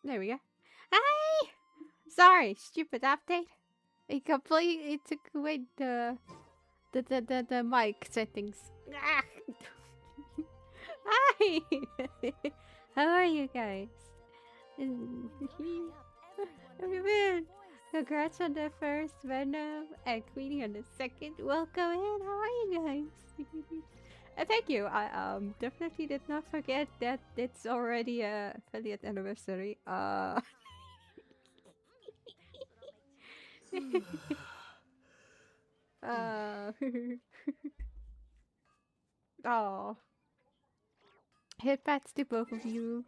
There we go. Hi! Sorry, stupid update. It took away the mic settings. Ah. Hi! How are you guys? Have you been? Congrats on the first Venom and Queenie on the second. Welcome in. How are you guys? Thank you. I definitely did not forget that it's already a affiliate anniversary. Uh oh. Hit pats to both of you.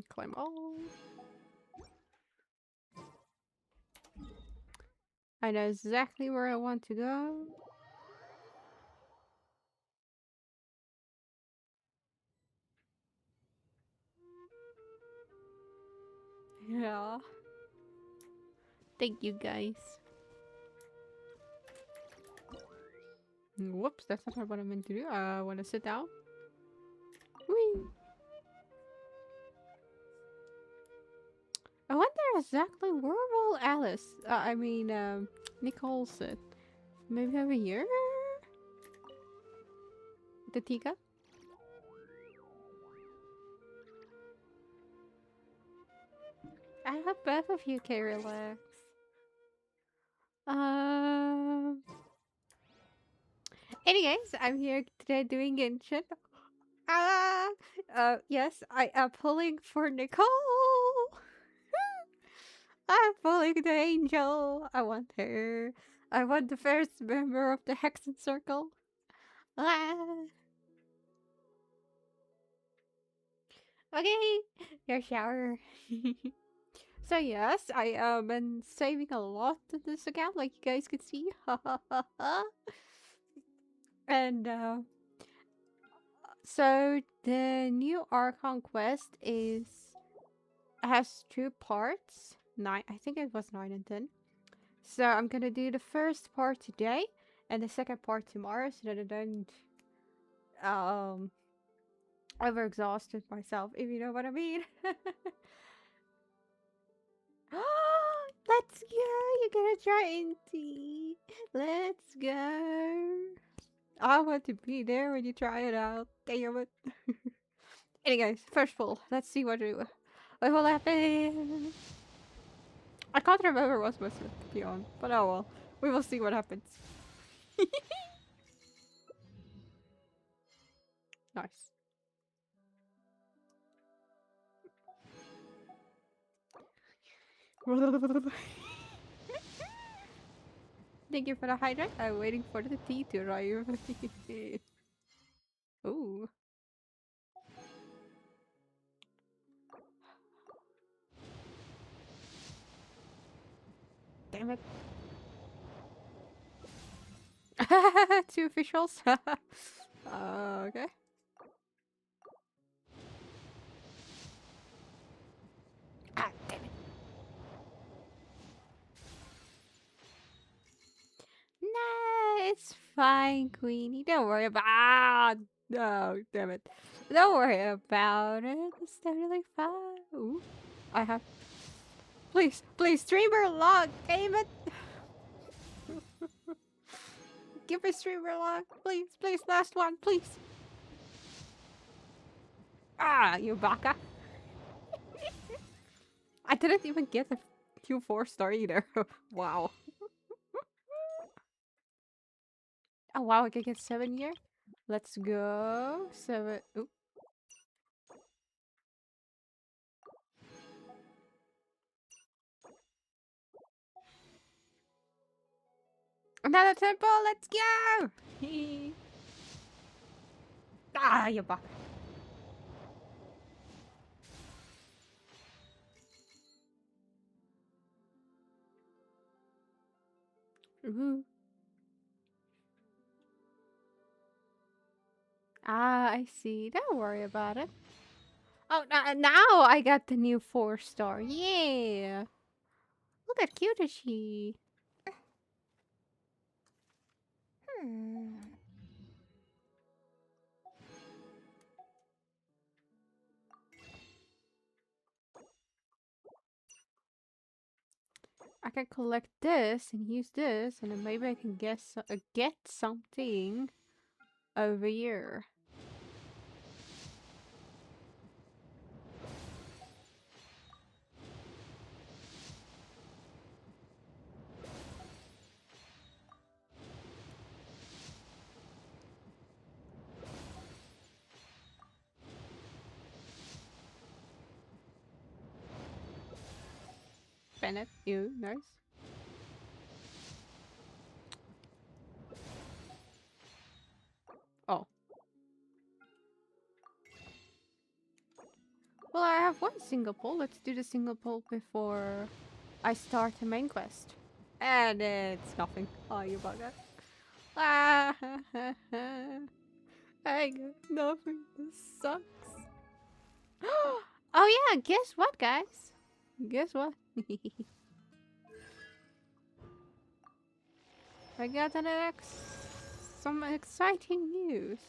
Climb all. I know exactly where I want to go. Yeah. Thank you guys. Whoops, that's not what I meant to do. I want to sit down. Whee! I wonder exactly where will Alice, Nicole sit. Maybe over here? The teacup? I hope both of you can relax. Um. Anyways, I'm here today doing Genshin. Ah, yes, I am pulling for Nicole. I'm pulling the angel. I want her. I want the first member of the Hexen Circle. Ah. Okay, your shower. So yes, I been saving a lot in this account, like you guys can see. And so the new Archon quest has two parts. Nine, I think it was 9 and 10. So I'm gonna do the first part today and the second part tomorrow, so that I don't um overexhausted myself, if you know what I mean. Let's go! You're gonna try Inti. Let's go. I want to be there when you try it out. Damn it. Anyways, first pull. Let's see what will happen. I can't remember what was supposed to be on, but oh well. We will see what happens. Nice. Thank you for the hydrate. I'm waiting for the tea to arrive. Ooh. Damn it. Two officials. Okay. Ah, damn it. Nah, it's fine, Queenie. Don't worry about. No, damn it. Don't worry about it. It's totally fine. Ooh, I have. Please, please, streamer lock. Damn it. Give me streamer lock. Please, please, last one, please. Ah, you baka. I didn't even get the Q4 star either. Wow. Oh wow, I can get 7 here. Let's go. 7. Ooh. Another temple. Let's go. Ah, you baka. Ooh. Ah, I see. Don't worry about it. Oh, now I got the new 4 star. Yeah. Look at cute is she. Hmm. can collect this and use this, and then maybe I can get something over here. Bennett, you nice. Oh. Well, I have one single pull. Let's do the single pull before I start the main quest. And it's nothing. Oh, you bugger. Ah, I got nothing. This sucks. Oh yeah, guess what, guys? Guess what? I got some exciting news.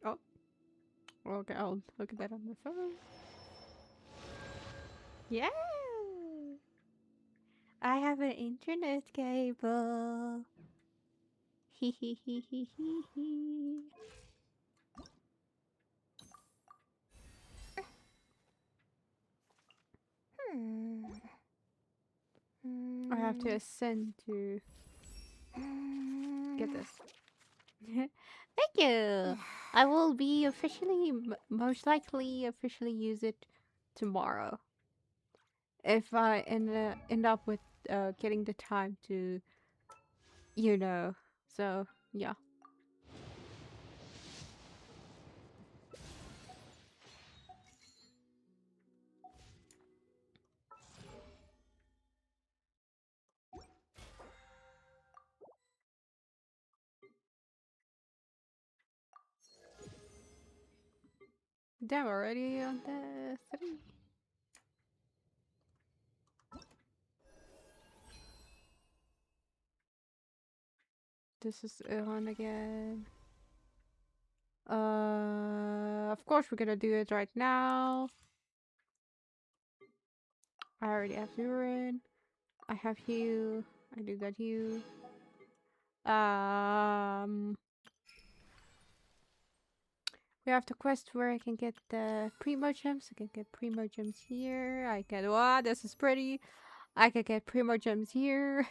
Oh, okay, I'll look at that on the phone. Yeah! I have an internet cable. Hee hee hee hee hee hee. I have to ascend to get this. Thank you! I will be officially, most likely officially use it tomorrow. If I end up with getting the time to, you know. So, yeah. Damn, already on the 3. This is on again. Of course we're gonna do it right now. I already have urine. I have you. I do got you. We have the quest where I can get the primo gems. I can get primo gems here. I can. Wow, this is pretty. I can get primo gems here.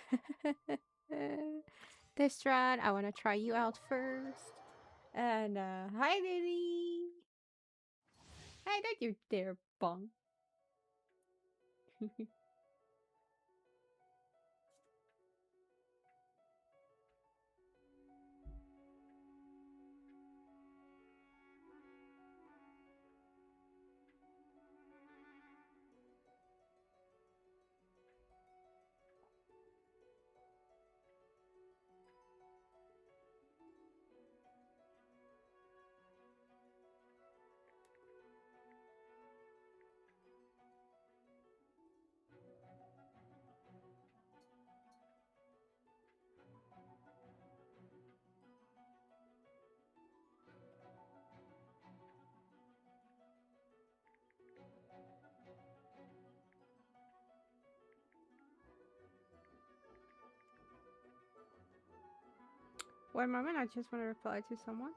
This run, I want to try you out first. And hi, Lily. Hi, that you there, bong. One moment, I just want to reply to someone.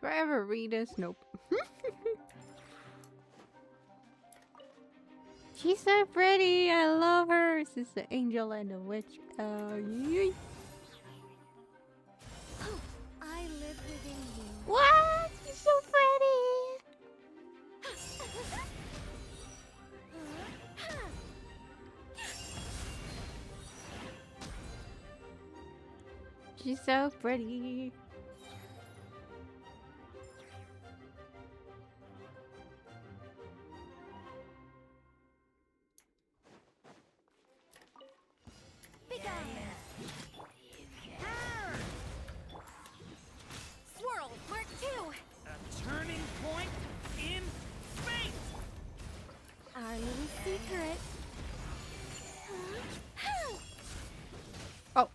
Forever read this? Nope. She's so pretty. I love her. This is the angel and the witch. Yay. I live within you. What? She's so pretty. She's so pretty. Swirl Mark 2. A turning point in fate! Our little secret. Oh.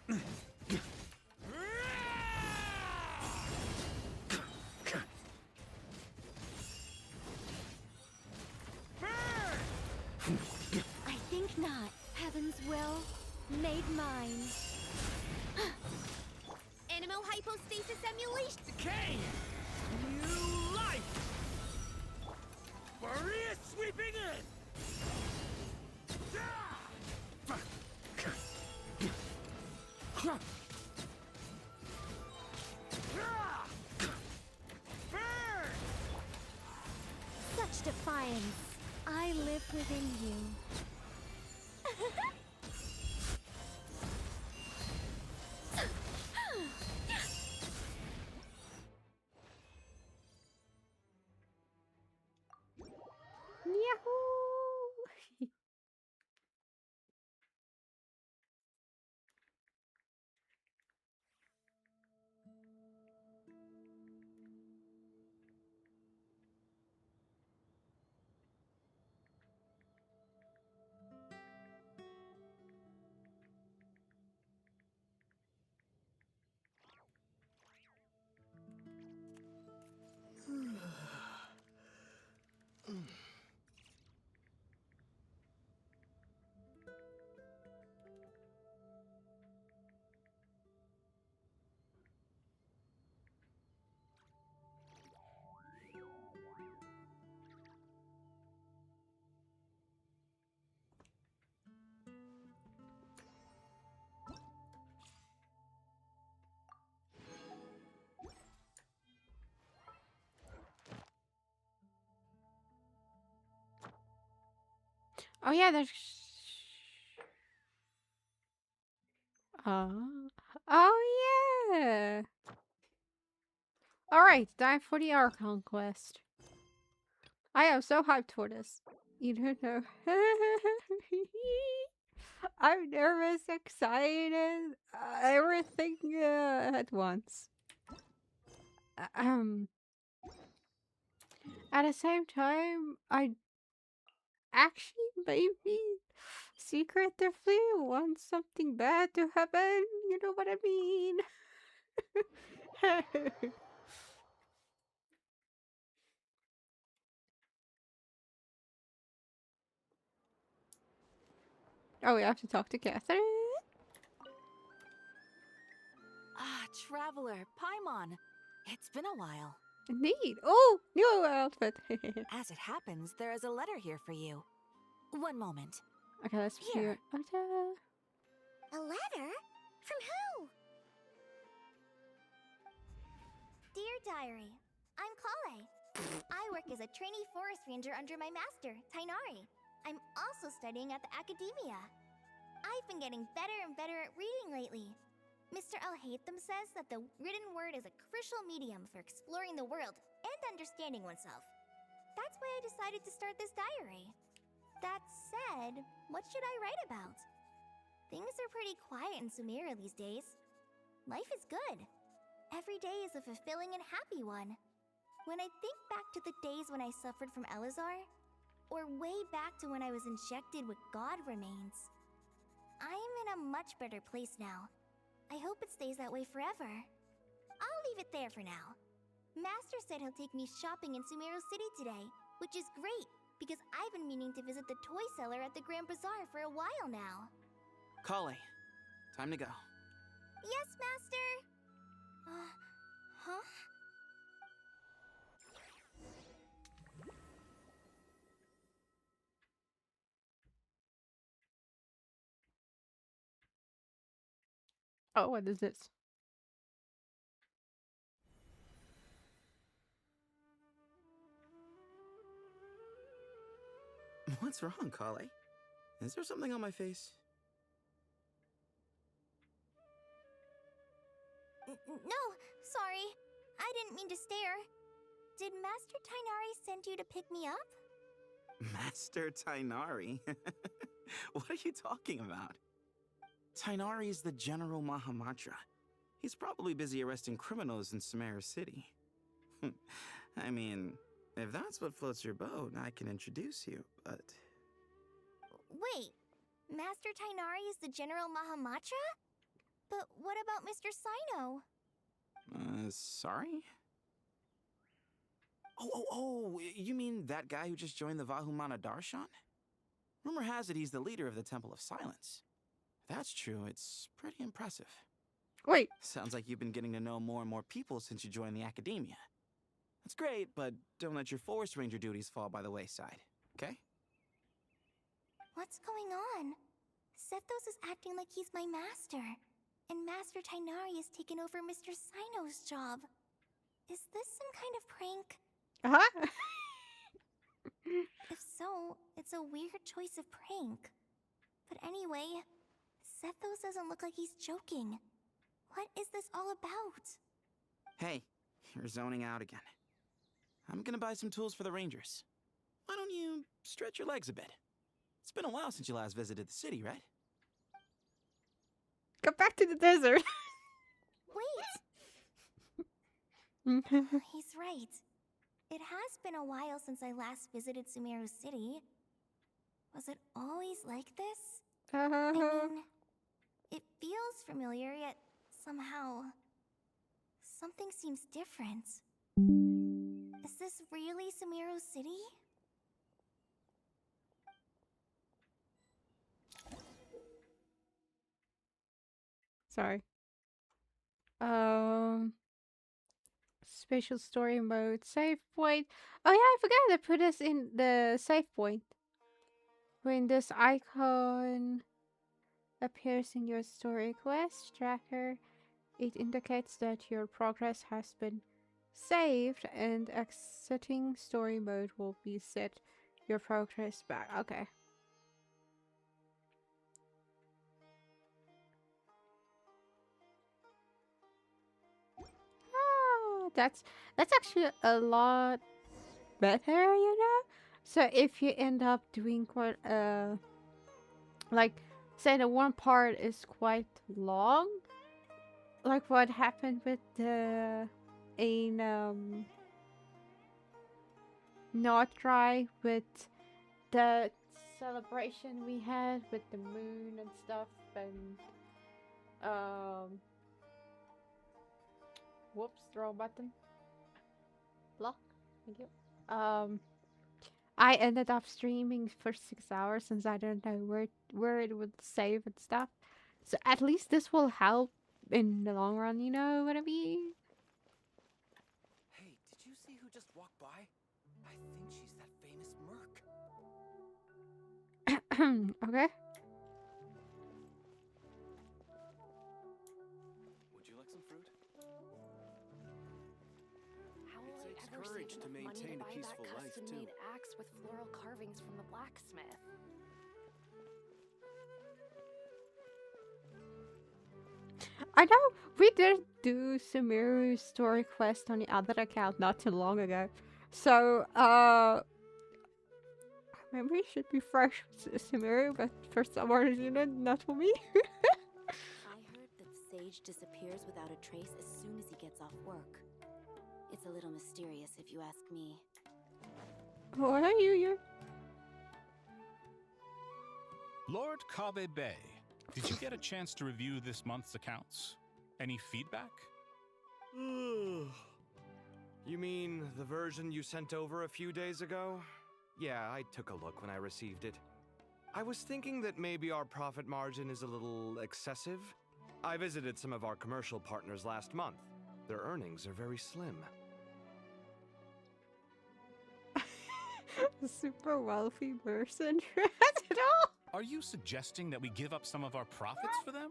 I think not. Heaven's will made mine. Animal hypostasis emulation. Decay! New life! Maria sweeping in! Burn! Such defiance. I live within you. Yahoo! Oh yeah, there's. Oh yeah. All right, time for the Archon quest. I am so hyped for this. You don't know. I'm nervous, excited, everything at once. Um. At the same time, I actually maybe secretively want something bad to happen. You know what I mean? Oh, we have to talk to Catherine? Ah, Traveler, Paimon. It's been a while. Indeed. Oh, new outfit. As it happens, there is a letter here for you. One moment. Okay, let's Here. hear. A letter? From who? Dear Diary, I'm Kale. I work as a trainee forest ranger under my master, Tainari. I'm also studying at the academia. I've been getting better and better at reading lately. Mr. Alhaitham says that the written word is a crucial medium for exploring the world and understanding oneself. That's why I decided to start this diary. That said, what should I write about? Things are pretty quiet in Sumeru these days. Life is good. Every day is a fulfilling and happy one. When I think back to the days when I suffered from Elazar, or way back to when I was injected with God remains, I am in a much better place now. I hope it stays that way forever. I'll leave it there for now. Master said he'll take me shopping in Sumeru City today, which is great, because I've been meaning to visit the toy seller at the Grand Bazaar for a while now. Kale, time to go. Yes, Master! Huh? Oh, what is this? What's wrong, Kale? Is there something on my face? No, sorry. I didn't mean to stare. Did Master Tainari send you to pick me up? Master Tainari? What are you talking about? Tainari is the General Mahamatra. He's probably busy arresting criminals in Sumeru City. I mean, if that's what floats your boat, I can introduce you, but... Wait, Master Tainari is the General Mahamatra? But what about Mr. Sino? Sorry? Oh, you mean that guy who just joined the Vahumana Darshan? Rumor has it he's the leader of the Temple of Silence. If that's true, it's pretty impressive. Wait. Sounds like you've been getting to know more and more people since you joined the academia. That's great, but don't let your forest ranger duties fall by the wayside, okay? What's going on? Sethos is acting like he's my master, and Master Tainari has taken over Mr. Sino's job. Is this some kind of prank? Uh-huh. If so, it's a weird choice of prank. But anyway, Sethos doesn't look like he's joking. What is this all about? Hey, you're zoning out again. I'm gonna buy some tools for the rangers. Why don't you stretch your legs a bit? It's been a while since you last visited the city, right? Go back to the desert. Wait! He's right. It has been a while since I last visited Sumeru City. Was it always like this? I mean, it feels familiar, yet somehow... something seems different. Is this really Sumeru City? Sorry. Special story mode, save point. Oh yeah, I forgot to put this in the save point. When this icon appears in your story quest tracker, it indicates that your progress has been saved and exiting story mode will be set your progress back. Okay. Oh, that's actually a lot better, you know? So if you end up doing quite like say the one part is quite long, like what happened with the in not dry with the celebration we had with the moon and stuff and whoops, wrong button. Block. Thank you. I ended up streaming for 6 hours since I don't know where it would save and stuff. So at least this will help in the long run, you know what I mean? Hey, did you see who just walked by? I think she's that famous merc. Okay. Would you like some fruit? How will It takes I ever courage save to enough money maintain to a buy peaceful that life, custom-made too. axe with floral carvings from the blacksmith? I know we did do Sumeru's story quest on the other account not too long ago. So, memory should be fresh with Sumeru, but for some reason, not for me. I heard that Sage disappears without a trace as soon as he gets off work. It's a little mysterious if you ask me. What are you? Lord Kabe Bay, did you get a chance to review this month's accounts? Any feedback? You mean the version you sent over a few days ago? Yeah, I took a look when I received it. I was thinking that maybe our profit margin is a little excessive. I visited some of our commercial partners last month. Their earnings are very slim. Super wealthy person at all? Are you suggesting that we give up some of our profits for them?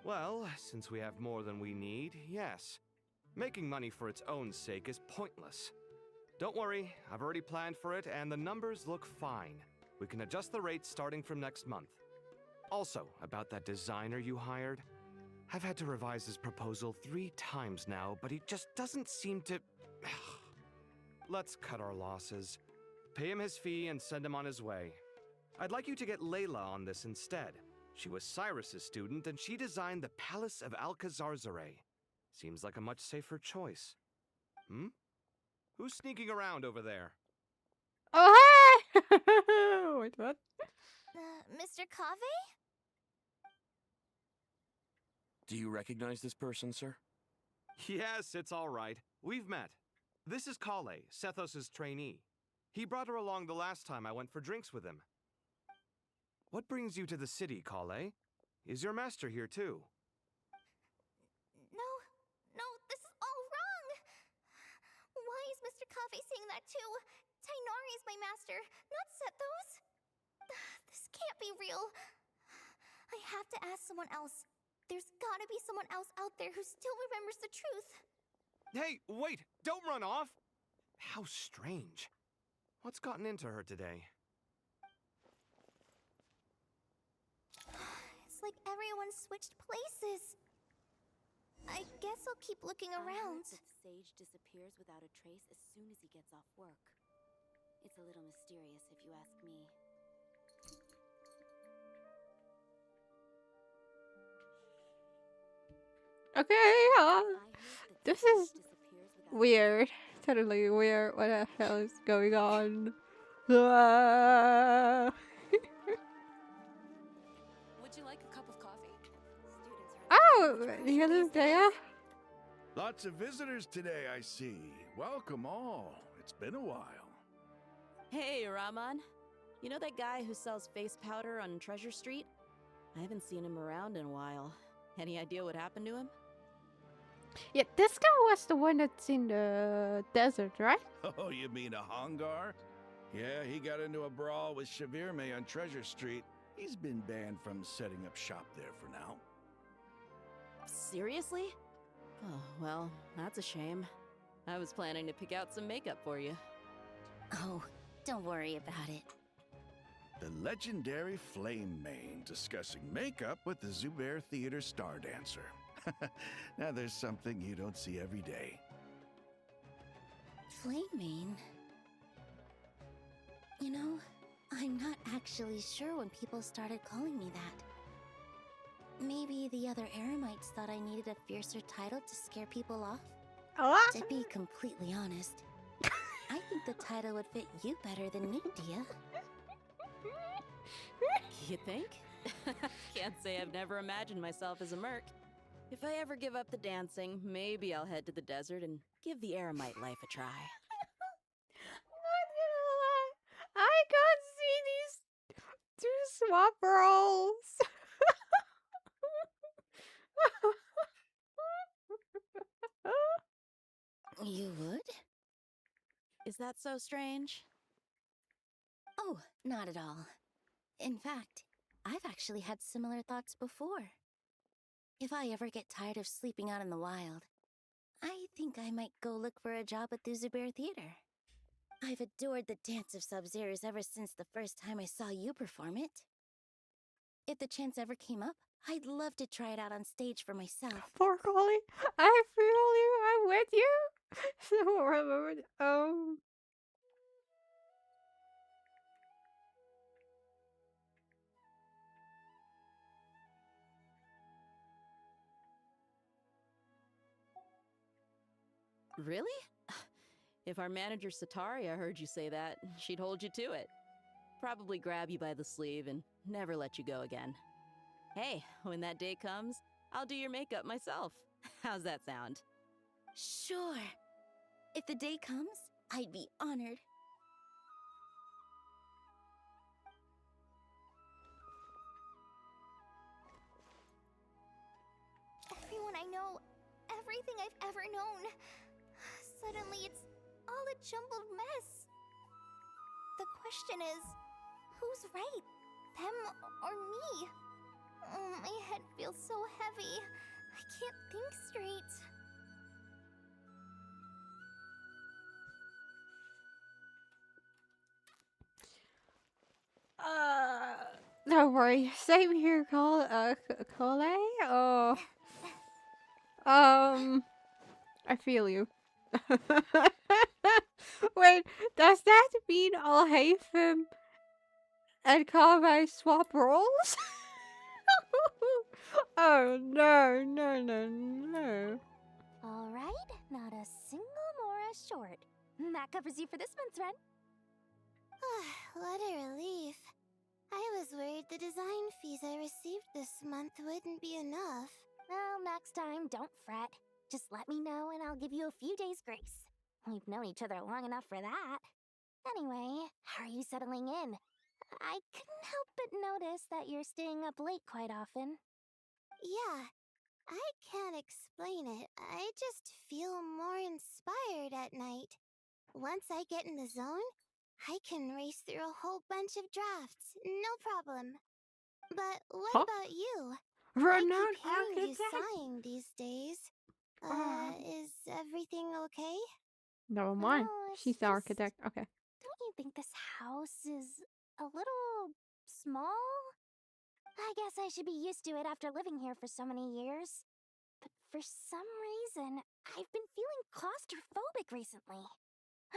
Well, since we have more than we need, yes. Making money for its own sake is pointless. Don't worry, I've already planned for it, and the numbers look fine. We can adjust the rates starting from next month. Also, about that designer you hired, I've had to revise his proposal 3 times now, but he just doesn't seem to... Let's cut our losses. Pay him his fee and send him on his way. I'd like you to get Layla on this instead. She was Cyrus's student, and she designed the Palace of Alcazarzare. Seems like a much safer choice. Hmm? Who's sneaking around over there? Oh, hey! Wait, what? Mr. Kave? Do you recognize this person, sir? Yes, it's all right. We've met. This is Kale, Sethos' trainee. He brought her along the last time I went for drinks with him. What brings you to the city, Kale? Is your master here too? No, this is all wrong! Why is Mr. Kave saying that too? Tainari is my master, not Sethos! This can't be real. I have to ask someone else. There's gotta be someone else out there who still remembers the truth. Hey, wait! Don't run off! How strange. What's gotten into her today? It's like everyone switched places. I guess I'll keep looking I heard around. that Sage disappears without a trace as soon as he gets off work. It's a little mysterious, if you ask me. Okay, I heard that this Sage is disappears without weird. Totally weird. What the hell is going on? Ah. Would you like a cup of coffee? students. Oh, hello there. Lots of visitors today, I see. Welcome all. It's been a while. Hey, Rahman. You know that guy who sells face powder on Treasure Street? I haven't seen him around in a while. Any idea what happened to him? Yeah, this guy was the one that's in the desert, right? Oh, you mean a Hongar? Yeah, he got into a brawl with Shavirme on Treasure Street. He's been banned from setting up shop there for now. Seriously? Oh, well, that's a shame. I was planning to pick out some makeup for you. Oh, don't worry about it. The legendary Flame Mane discussing makeup with the Zubair Theater star dancer. Now there's something you don't see every day. Flaming? You know, I'm not actually sure when people started calling me that. Maybe the other Eremites thought I needed a fiercer title to scare people off? Oh, To be completely honest, I think the title would fit you better than me, Dia. You think? Can't say I've never imagined myself as a merc. If I ever give up the dancing, maybe I'll head to the desert and give the Eremite life a try. not gonna lie. I can't see these two swap roles. You would? Is that so strange? Oh, not at all. In fact, I've actually had similar thoughts before. If I ever get tired of sleeping out in the wild, I think I might go look for a job at the Zubair Theater. I've adored the dance of Sub-Zeros ever since the first time I saw you perform it. If the chance ever came up, I'd love to try it out on stage for myself. Poor Collie. I feel you. I'm with you. So remember. Oh. Really? If our manager Sataria heard you say that, she'd hold you to it. Probably grab you by the sleeve and never let you go again. Hey, when that day comes, I'll do your makeup myself. How's that sound? Sure. If the day comes, I'd be honored. Everyone I know, everything I've ever known. Suddenly it's all a jumbled mess. The question is, who's right? Them or me? My head feels so heavy. I can't think straight. Don't worry. Same here, Cole. Oh, I feel you. Wait, does that mean I'll have him and Carve swap roles? Oh no, no, no, no. Alright, not a single Mora short. That covers you for this month's run. What a relief. I was worried the design fees I received this month wouldn't be enough. Well, next time, don't fret. Just let me know and I'll give you a few days' grace. We've known each other long enough for that. Anyway, how are you settling in? I couldn't help but notice that you're staying up late quite often. Yeah, I can't explain it. I just feel more inspired at night. Once I get in the zone, I can race through a whole bunch of drafts, no problem. But what Huh? about you? I Renowned keep hearing you architect? sighing these days. Is everything okay? Never mind. Oh, She's it's the just... architect. Okay. Don't you think this house is a little small? I guess I should be used to it after living here for so many years. But for some reason, I've been feeling claustrophobic recently.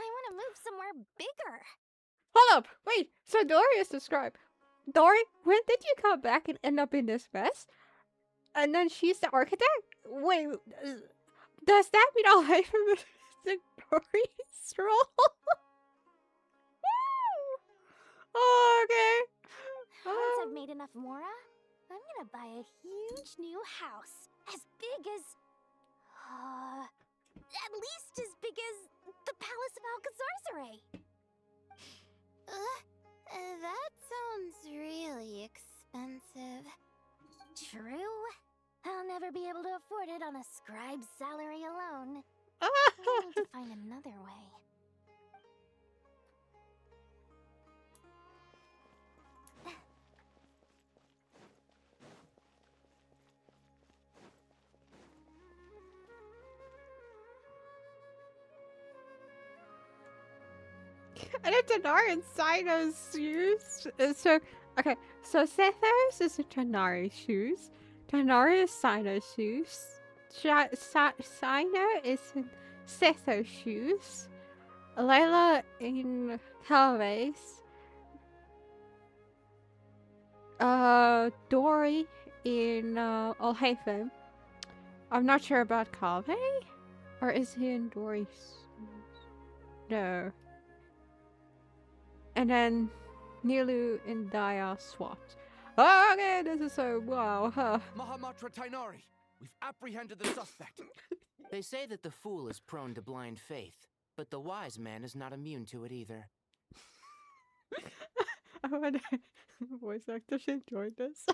I want to move somewhere bigger. Hold up. Wait. So Dory is subscribed. Dory, when did you come back and end up in this mess? And then she's the architect? Wait. Does that mean I'll have him in the Dory's role? Oh, okay. Once I've made enough Mora, I'm gonna buy a huge new house. As big as... at least as big as the Palace of Alcazarzaray. That sounds really expensive. True. I'll never be able to afford it on a scribe's salary alone. I need to find another way. And it's Tanari and Sino's shoes. So, okay. So Sethos is in Tanari's shoes. Tanari is Sino's shoes. Sino is in Sethos' shoes. Layla in Calve's. Dory in Alhaven. I'm not sure about Calve. Or is he in Dory's? No. And then Nilu and Daya swapped. Oh, okay, this is so wow. Mahamatra Tainari, we've apprehended the suspect. They say that the fool is prone to blind faith, but the wise man is not immune to it either. I wonder if voice actors enjoyed this.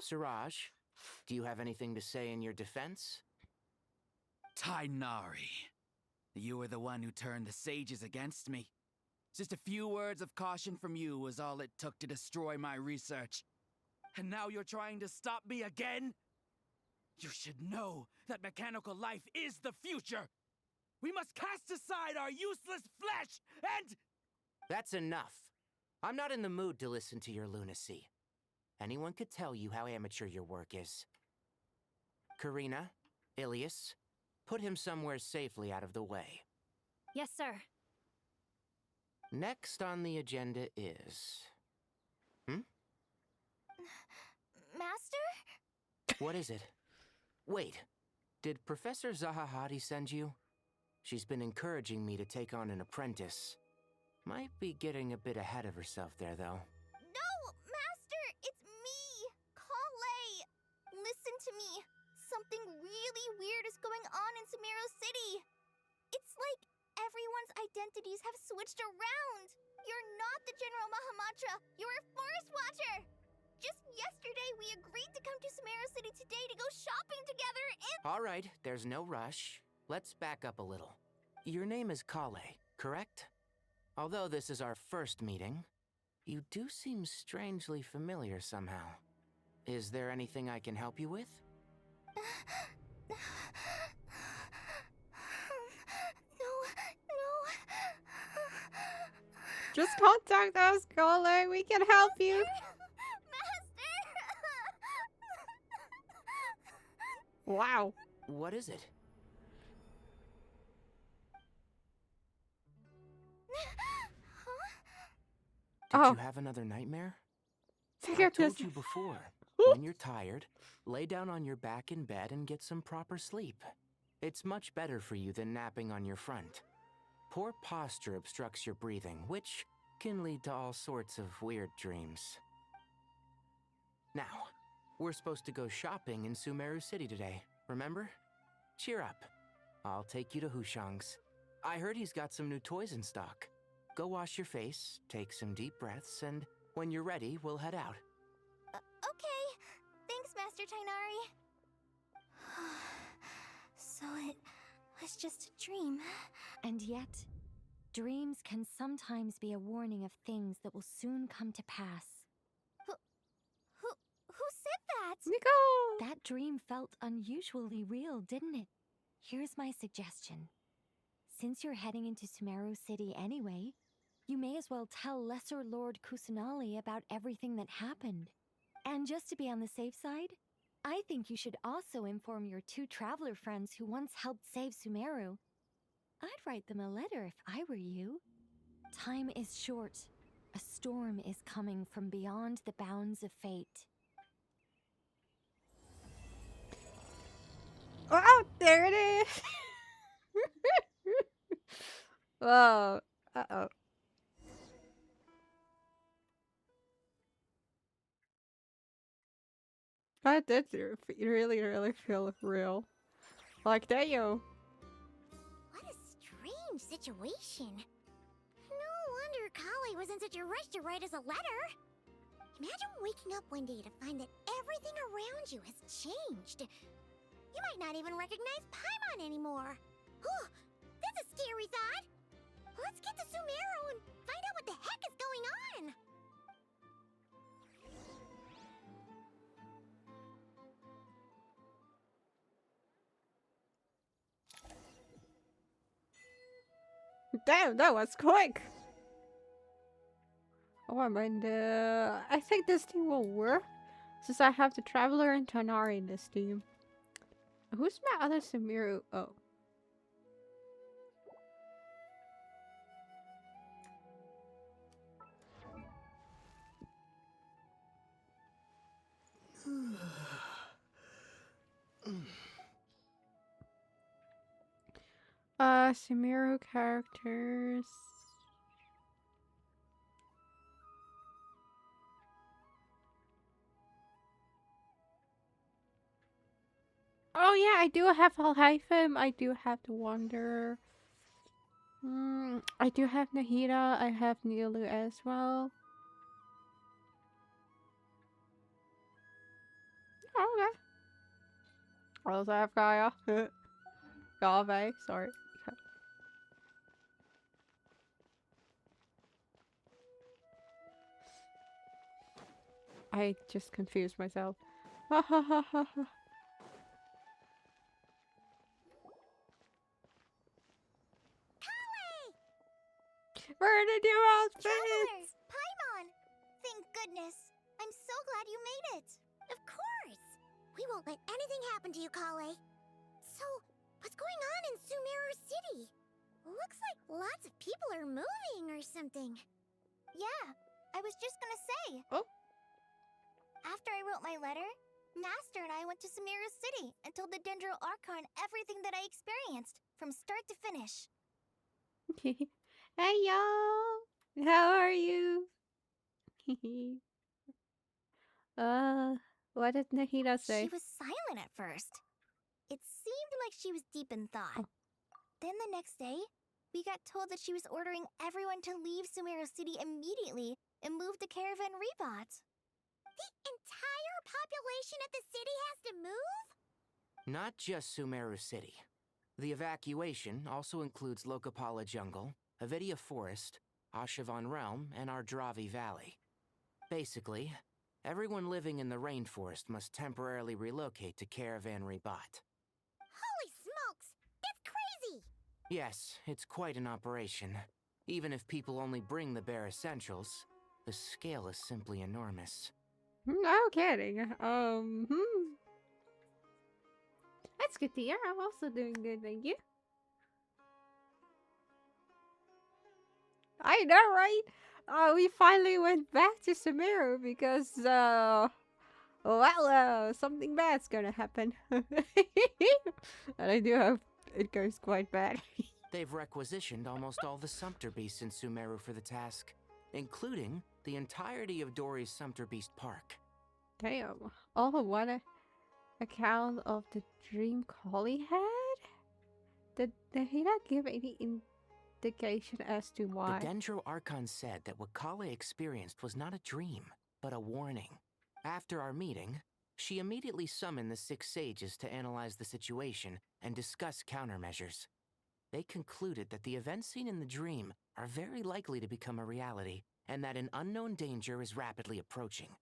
Siraj, do you have anything to say in your defense? Tainari, you were the one who turned the sages against me. Just a few words of caution from you was all it took to destroy my research. And now you're trying to stop me again? You should know that mechanical life is the future! We must cast aside our useless flesh and... That's enough. I'm not in the mood to listen to your lunacy. Anyone could tell you how amateur your work is. Karina, Ilias, put him somewhere safely out of the way. Yes, sir. Next on the agenda is... Master? What is it? Wait, did Professor Zahahati send you? She's been encouraging me to take on an apprentice. Might be getting a bit ahead of herself there, though. No, Master! It's me! Collab! Listen to me. Something really weird is going on in Sumeru City. It's like everyone's identities have switched around. You're not the General Mahamatra. You're a Forest Watcher. Just yesterday, we agreed to come to Sumeru City today to go shopping together and... All right, there's no rush. Let's back up a little. Your name is Kale, correct? Although this is our first meeting, you do seem strangely familiar somehow. Is there anything I can help you with? No, no. Just contact us, caller. We can help you. Wow. What is it? Did you have another nightmare? I told you before. When you're tired, lay down on your back in bed and get some proper sleep. It's much better for you than napping on your front. Poor posture obstructs your breathing, which can lead to all sorts of weird dreams. Now, we're supposed to go shopping in Sumeru City today, remember? Cheer up. I'll take you to Hushang's. I heard he's got some new toys in stock. Go wash your face, take some deep breaths, and when you're ready, we'll head out. Okay. Thanks, Master Tainari. So it was just a dream. And yet, dreams can sometimes be a warning of things that will soon come to pass. Who said that? Nico! That dream felt unusually real, didn't it? Here's my suggestion. Since you're heading into Sumeru City anyway, you may as well tell Lesser Lord Kusanali about everything that happened. And just to be on the safe side, I think you should also inform your 2 traveler friends who once helped save Sumeru. I'd write them a letter if I were you. Time is short. A storm is coming from beyond the bounds of fate. Oh, there it is. Whoa. Uh-oh. That did really feel real. Like, damn. What a strange situation. No wonder Kale was in such a rush to write us a letter. Imagine waking up one day to find that everything around you has changed. You might not even recognize Paimon anymore. Oh, that's a scary thought. Let's get to Sumeru and find out what the heck is going on. Damn, that was quick. Oh, I think this team will work since I have the Traveler and Tanari in this team. Who's my other Sumeru? Oh. Sumeru characters. Oh yeah, I do have Alhaitham. I do have the Wanderer. I do have Nahida. I have Nilu as well. Oh, okay. I also have Gaia. Gave, sorry. I just confused myself. Ha ha ha ha ha. We're in a new outfit! Travelers! Paimon! Thank goodness. I'm so glad you made it. Of course. We won't let anything happen to you, Kale. So, what's going on in Sumeru City? Looks like lots of people are moving or something. Yeah, I was just gonna say. Oh. After I wrote my letter, Master and I went to Sumeru City and told the Dendro Archon everything that I experienced, from start to finish. Hey y'all! How are you? What did Nahida say? She was silent at first. It seemed like she was deep in thought. Then the next day, we got told that she was ordering everyone to leave Sumeru City immediately and move to Caravan Rebot. The entire population of the city has to move? Not just Sumeru City. The evacuation also includes Lokapala Jungle, Avidia Forest, Ashavan Realm, and Ardravi Valley. Basically, Everyone living in the rainforest must temporarily relocate to Caravan Rebot. Holy smokes! That's crazy! Yes, it's quite an operation. Even if people only bring the bare essentials, the scale is simply enormous. No kidding. That's good to hear. I'm also doing good, thank you. I know, right? We finally went back to Sumeru because, something bad's gonna happen. And I do hope it goes quite bad. They've requisitioned almost all the Sumpter Beasts in Sumeru for the task, including the entirety of Dory's Sumpter Beast Park. Damn. All the one account of the dream Collie had? Did he not give any indication as to why? The Dendro Archon said that what Kale experienced was not a dream, but a warning. After our meeting, she immediately summoned the 6 sages to analyze the situation and discuss countermeasures. They concluded that the events seen in the dream are very likely to become a reality, and that an unknown danger is rapidly approaching.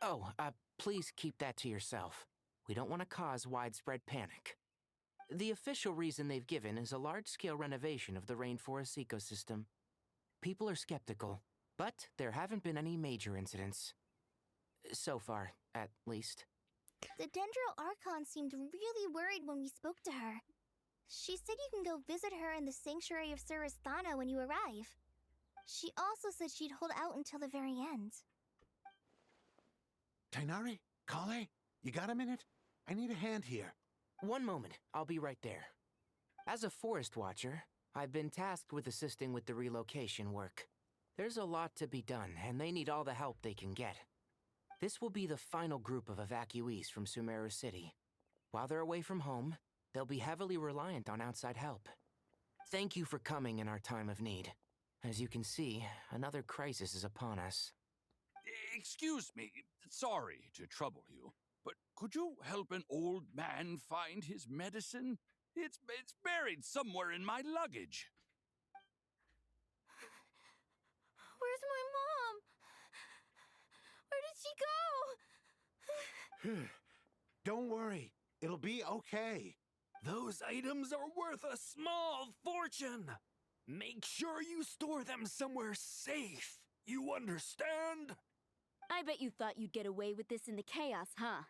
Oh, please keep that to yourself. We don't want to cause widespread panic. The official reason they've given is a large-scale renovation of the rainforest ecosystem. People are skeptical, but there haven't been any major incidents. So far, at least. The Dendro Archon seemed really worried when we spoke to her. She said you can go visit her in the Sanctuary of Surasthana when you arrive. She also said she'd hold out until the very end. Tighnari? Kale? You got a minute? I need a hand here. One moment, I'll be right there. As a forest watcher, I've been tasked with assisting with the relocation work. There's a lot to be done, and they need all the help they can get. This will be the final group of evacuees from Sumeru City. While they're away from home, they'll be heavily reliant on outside help. Thank you for coming in our time of need. As you can see, another crisis is upon us. Excuse me, sorry to trouble you, but could you help an old man find his medicine? It's buried somewhere in my luggage. Where's my mom? Where did she go? Don't worry. It'll be okay. Those items are worth a small fortune. Make sure you store them somewhere safe. You understand? I bet you thought you'd get away with this in the chaos, huh?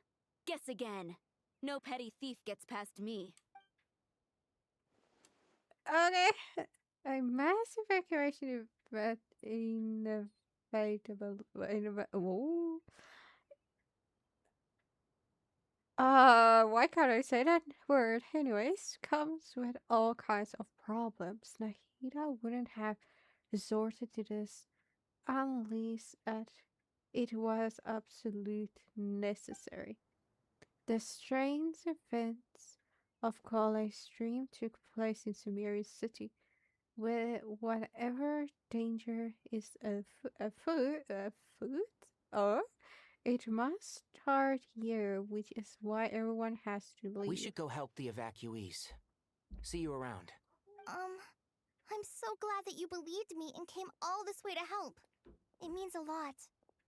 Guess again. No petty thief gets past me. Okay. A mass evacuation event inevitable. Whoa. Why can't I say that word? Anyways, comes with all kinds of problems. Nahida wouldn't have resorted to this unless it was absolute necessary. The strange events of Kale's dream took place in Sumeru City, where whatever danger is afoot, or it must start here, which is why everyone has to leave. We should go help the evacuees. See you around. I'm so glad that you believed me and came all this way to help. It means a lot.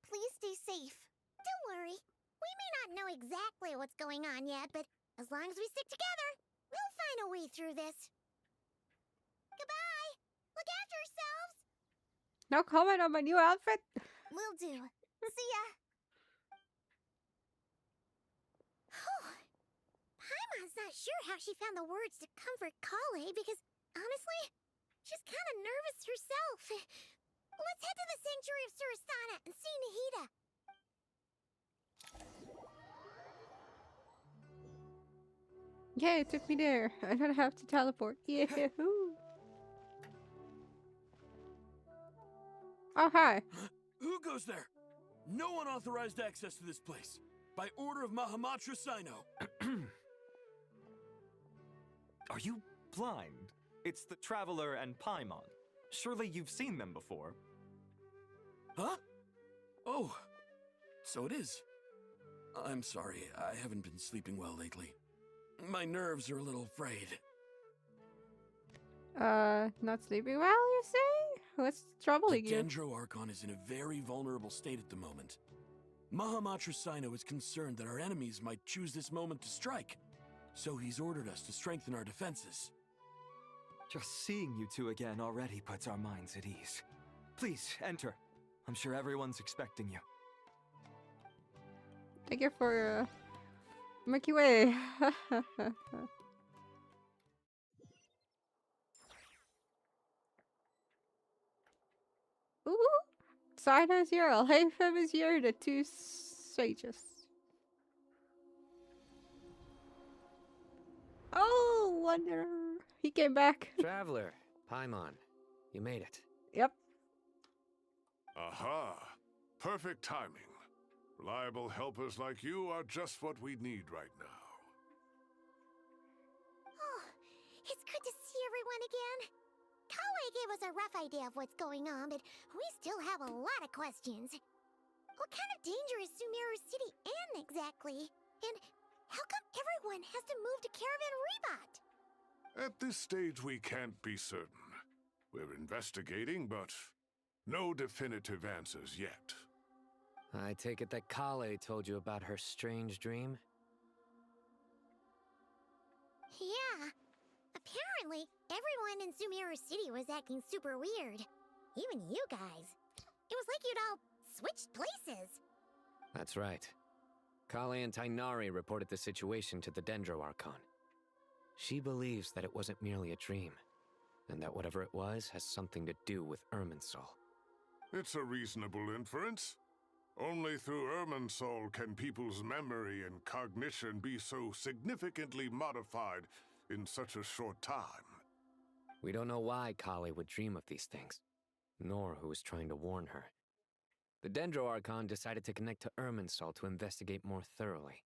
Please stay safe. Don't worry. We may not know exactly what's going on yet, but as long as we stick together, we'll find a way through this. Goodbye! Look after yourselves! No comment on my new outfit? Will do. See ya! Paimon's not sure how she found the words to comfort Kale because, honestly, she's kind of nervous herself. Let's head to the Sanctuary of Surasthana and see Nahida. Yeah, it took me there. I don't have to teleport. Yahoo! Oh, hi. Who goes there? No unauthorized access to this place. By order of Mahamatra Sino. Are you blind? It's the Traveler and Paimon. Surely you've seen them before. Huh? Oh, so it is. I'm sorry, I haven't been sleeping well lately. My nerves are a little frayed. Not sleeping well, you say? What's The troubling you? Dendro Archon is in a very vulnerable state at the moment. Mahamatra Sino is concerned that our enemies might choose this moment to strike, so he's ordered us to strengthen our defenses. Just seeing you two again already puts our minds at ease. Please, enter. I'm sure everyone's expecting you. Thank you for Milky Way. Ooh, Sino Zero, Hayfem is here, the two sages. Oh, Wanderer. He came back. Traveler, Paimon, you made it. Yep. Aha! Perfect timing. Reliable helpers like you are just what we need right now. Oh, it's good to see everyone again. Collab gave us a rough idea of what's going on, but we still have a lot of questions. What kind of danger is Sumeru City in exactly? And how come everyone has to move to Caravan Rebot? At this stage, we can't be certain. We're investigating, but no definitive answers yet. I take it that Kale told you about her strange dream? Yeah. Apparently, everyone in Sumeru City was acting super weird. Even you guys. It was like you'd all switched places. That's right. Kale and Tainari reported the situation to the Dendro Archon. She believes that it wasn't merely a dream, and that whatever it was has something to do with Irminsul. It's a reasonable inference. Only through Irminsul can people's memory and cognition be so significantly modified in such a short time. We don't know why Kale would dream of these things, nor who was trying to warn her. The Dendro Archon decided to connect to Irminsul to investigate more thoroughly.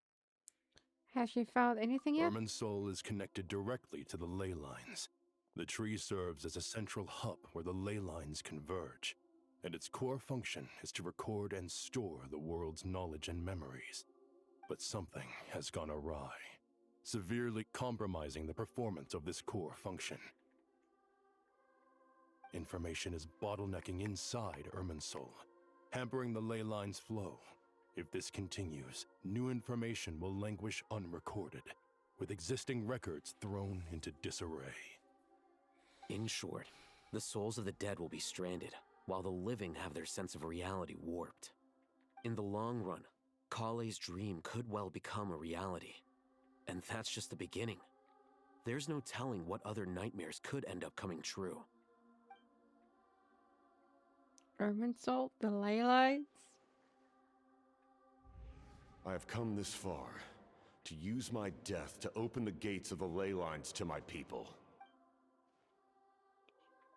Has she found anything yet? Irminsul is connected directly to the ley lines. The tree serves as a central hub where the ley lines converge, and its core function is to record and store the world's knowledge and memories. But something has gone awry, severely compromising the performance of this core function. Information is bottlenecking inside Irminsul, hampering the ley line's flow. If this continues, new information will languish unrecorded, with existing records thrown into disarray. In short, the souls of the dead will be stranded, while the living have their sense of reality warped. In the long run, Kale's dream could well become a reality. And that's just the beginning. There's no telling what other nightmares could end up coming true. Irminsul, the ley lines? I have come this far to use my death to open the gates of the ley lines to my people.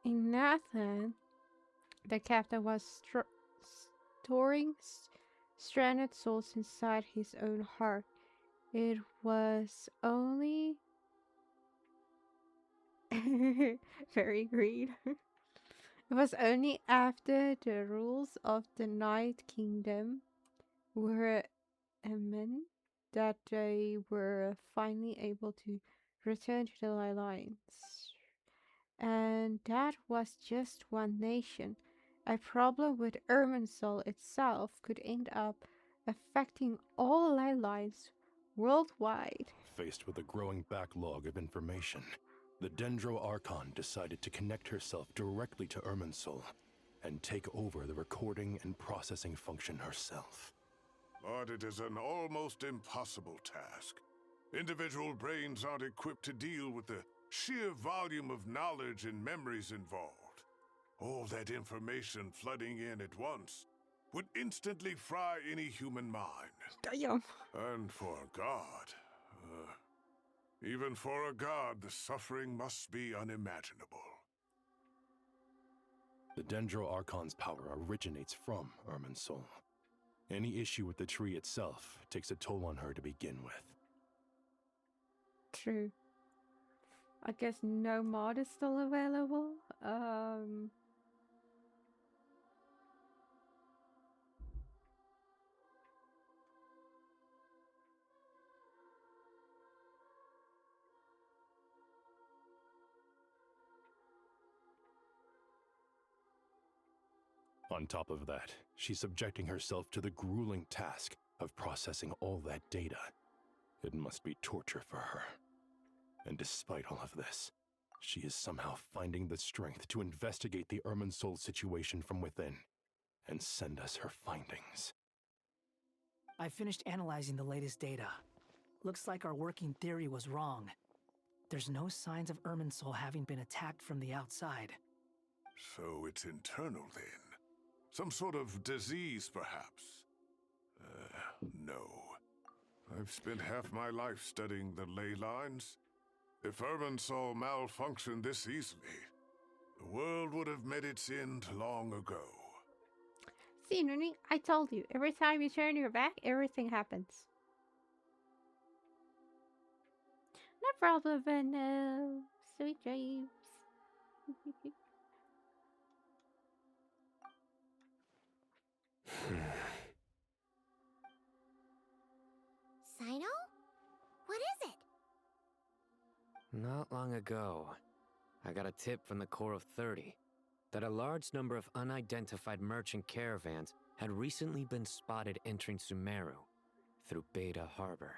In Nathan, the captain was storing stranded souls inside his own heart. It was only very green. It was only after the rules of the Night Kingdom were amended that they were finally able to return to the ley lines. And that was just one nation. A problem with Irminsul itself could end up affecting all ley lines worldwide. Faced with a growing backlog of information, the Dendro Archon decided to connect herself directly to Irminsul and take over the recording and processing function herself. But it is an almost impossible task. Individual brains aren't equipped to deal with the sheer volume of knowledge and memories involved. All that information flooding in at once would instantly fry any human mind. Damn. And for a god, even for a god, the suffering must be unimaginable. The Dendro Archon's power originates from Irminsul. Any issue with the tree itself takes a toll on her to begin with. True. I guess no mod is still available. On top of that, she's subjecting herself to the grueling task of processing all that data. It must be torture for her. And despite all of this, she is somehow finding the strength to investigate the Irminsul situation from within and send us her findings. I finished analyzing the latest data. Looks like our working theory was wrong. There's no signs of Irminsul having been attacked from the outside. So it's internal then? Some sort of disease, perhaps? No. I've spent half my life studying the ley lines. If Irminsul malfunctioned this easily, the world would have met its end long ago. See, Nuni, I told you, every time you turn your back, everything happens. No problem, Veno. Sweet dreams. Sino? What is it? Not long ago, I got a tip from the Core of 30 that a large number of unidentified merchant caravans had recently been spotted entering Sumeru through Beta Harbor.